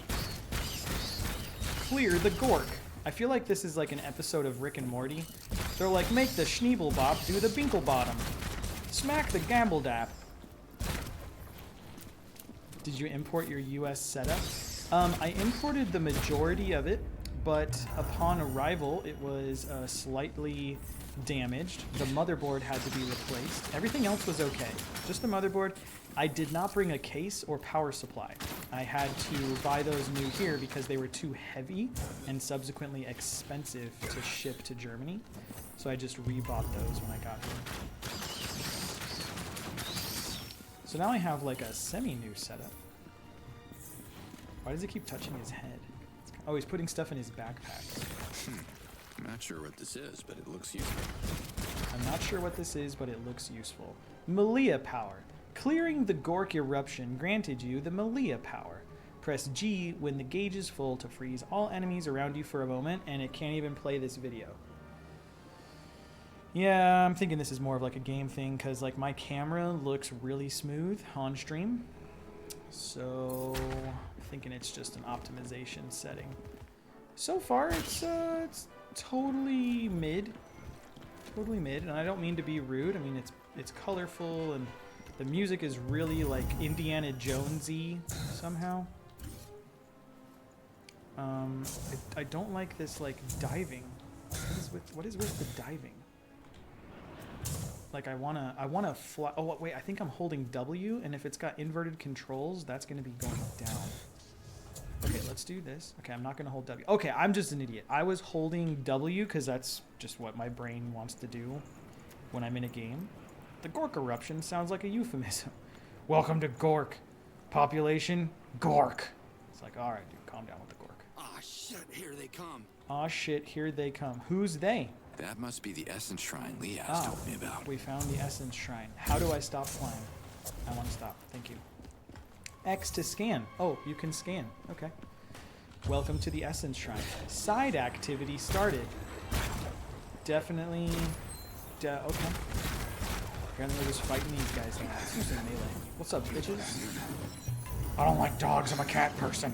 Clear the Gork. I feel like this is like an episode of Rick and Morty. They're like, make the Schneeblebop do the Binklebottom. Smack the Gambledap. Did you import your US setup? I imported the majority of it, but upon arrival, it was slightly damaged. The motherboard had to be replaced. Everything else was okay. Just the motherboard. I did not bring a case or power supply. I had to buy those new here because they were too heavy and subsequently expensive to ship to Germany. So I just rebought those when I got here. So now I have like a semi-new setup. Why does he keep touching his head? Oh, he's putting stuff in his backpack. I'm not sure what this is, but it looks useful. I'm not sure what this is, but it looks useful. Malia power. Clearing the Gork eruption granted you the Malia power. Press G when the gauge is full to freeze all enemies around you for a moment, and it can't even play this video. Yeah, I'm thinking this is more of like a game thing, because like my camera looks really smooth on stream. So I'm thinking it's just an optimization setting. So far, it's totally mid. Totally mid, and I don't mean to be rude. I mean, it's colorful, and the music is really like Indiana Jonesy somehow. I don't like this like diving. What is with the diving? Like I wanna fly. Oh wait, I think I'm holding W, and if it's got inverted controls, that's gonna be going down. Okay, let's do this. Okay, I'm not gonna hold W. Okay, I'm just an idiot. I was holding W because that's just what my brain wants to do when I'm in a game. The Gork eruption sounds like a euphemism. Welcome to Gork. Population, Gork. It's like, all right, dude, calm down with the Gork. Ah, shit, here they come. Aw shit, here they come. Who's they? That must be the Essence Shrine Liaz told me about. We found the Essence Shrine. How do I stop flying? I want to stop. Thank you. X to scan. Oh, you can scan. Okay. Welcome to the Essence Shrine. Side activity started. Definitely. Okay. Apparently we're just fighting these guys now. It's using melee. What's up, bitches? I don't like dogs. I'm a cat person.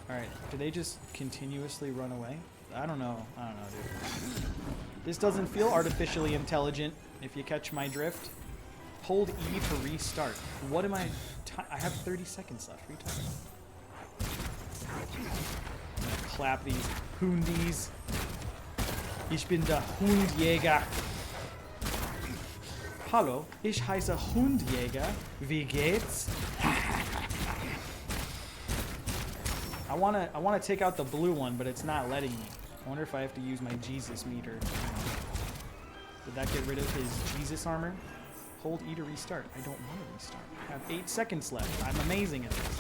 Alright. Do they just continuously run away? I don't know. Dude. This doesn't feel artificially intelligent, if you catch my drift. Hold E to restart. What am I... I have 30 seconds left. Retard. I'm gonna clap these Hundies. Ich bin der Hundjäger. Hallo, ich heiße Hundjäger. Wie geht's? I wanna take out the blue one, but it's not letting me. I wonder if I have to use my Jesus meter. Did that get rid of his Jesus armor? Hold E to restart. I don't want to restart. I have 8 seconds left. I'm amazing at this.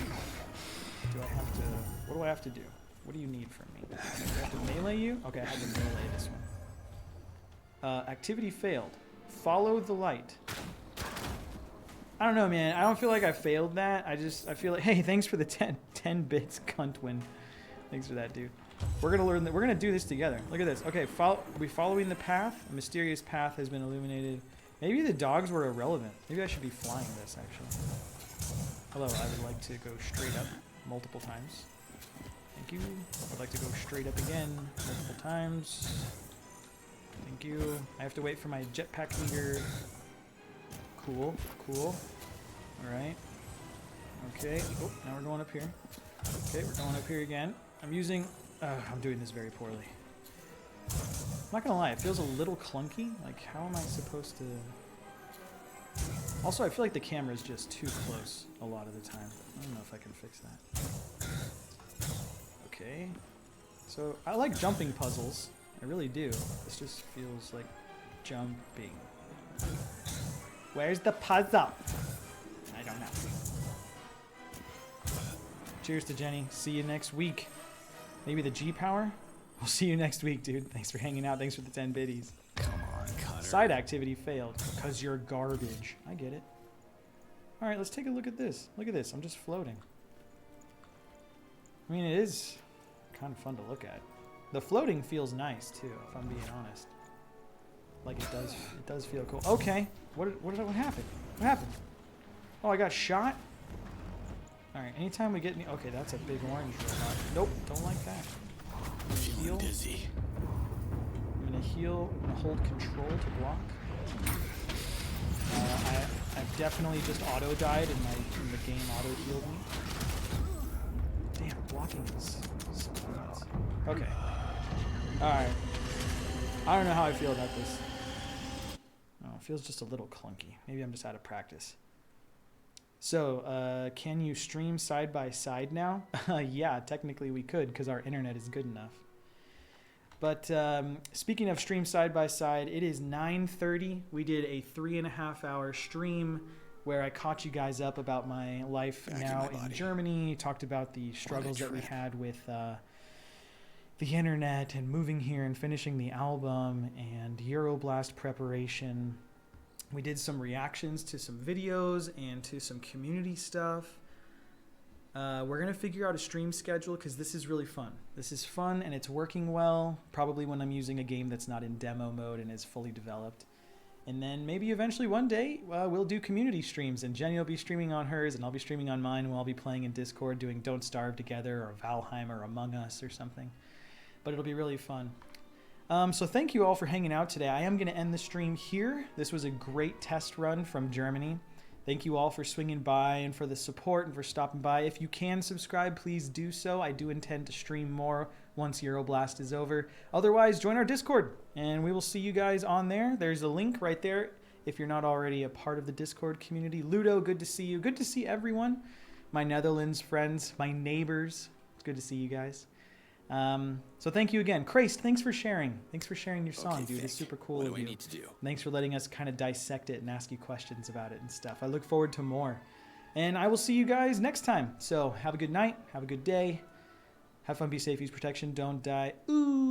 Do I have to... What do I have to do? What do you need from me? Do I have to melee you? Okay, I have to melee this one. Activity failed. Follow the light. I don't know, man. I don't feel like I failed that. I feel like... Hey, thanks for the 10 bits, Cuntwin. Thanks for that, dude. We're gonna learn that. We're gonna do this together. Look at this. Okay, are we following the path? A mysterious path has been illuminated. Maybe the dogs were irrelevant. Maybe I should be flying this, actually. Hello, I would like to go straight up multiple times. Thank you. I would like to go straight up again multiple times. Thank you. I have to wait for my jetpack meter. Cool, cool. Alright. Okay. Oh, now we're going up here. Okay, we're going up here again. I'm doing this very poorly. I'm not gonna lie, it feels a little clunky. Like, how am I supposed to... Also, I feel like the camera is just too close a lot of the time. I don't know if I can fix that. Okay. So, I like jumping puzzles. I really do. This just feels like jumping. Where's the puzzle? I don't know. Cheers to Jenny. See you next week. Maybe the G-Power? We'll see you next week, dude. Thanks for hanging out. Thanks for the 10 biddies. Come on, Cutter. Side activity failed. Because you're garbage. I get it. Alright, let's take a look at this. Look at this. I'm just floating. I mean, it is kind of fun to look at. The floating feels nice, too, if I'm being honest. Like, it does feel cool. Okay. What happened? What happened? Oh, I got shot? Alright, anytime we get... Okay, that's a big orange robot. Nope, don't like that. Heal. Dizzy. I'm gonna heal and hold control to block. I've definitely just auto-died and the game auto-healed me. Damn, blocking is so nuts. Okay. Alright. I don't know how I feel about this. Oh, it feels just a little clunky. Maybe I'm just out of practice. So, can you stream side by side now? Yeah, technically we could because our internet is good enough. But speaking of stream side by side, it is 9:30. We did a 3.5-hour stream where I caught you guys up about my life now in Germany, talked about the struggles that we had with the internet and moving here and finishing the album and Euroblast preparation. We did some reactions to some videos and to some community stuff. We're going to figure out a stream schedule because this is really fun. This is fun and it's working well, probably when I'm using a game that's not in demo mode and is fully developed. And then maybe eventually one day we'll do community streams and Jenny will be streaming on hers and I'll be streaming on mine and we'll all be playing in Discord doing Don't Starve together or Valheim or Among Us or something. But it'll be really fun. So thank you all for hanging out today. I am going to end the stream here. This was a great test run from Germany. Thank you all for swinging by and for the support and for stopping by. If you can subscribe, please do so. I do intend to stream more once Euroblast is over. Otherwise, join our Discord, and we will see you guys on there. There's a link right there if you're not already a part of the Discord community. Ludo, good to see you. Good to see everyone. My Netherlands friends, my neighbors. It's good to see you guys. So thank you again. Christ, thanks for sharing. Thanks for sharing your song, dude. It's super cool of you. What do I need to do? Thanks for letting us kind of dissect it and ask you questions about it and stuff. I look forward to more. And I will see you guys next time. So have a good night. Have a good day. Have fun, be safe, use protection, don't die. Ooh.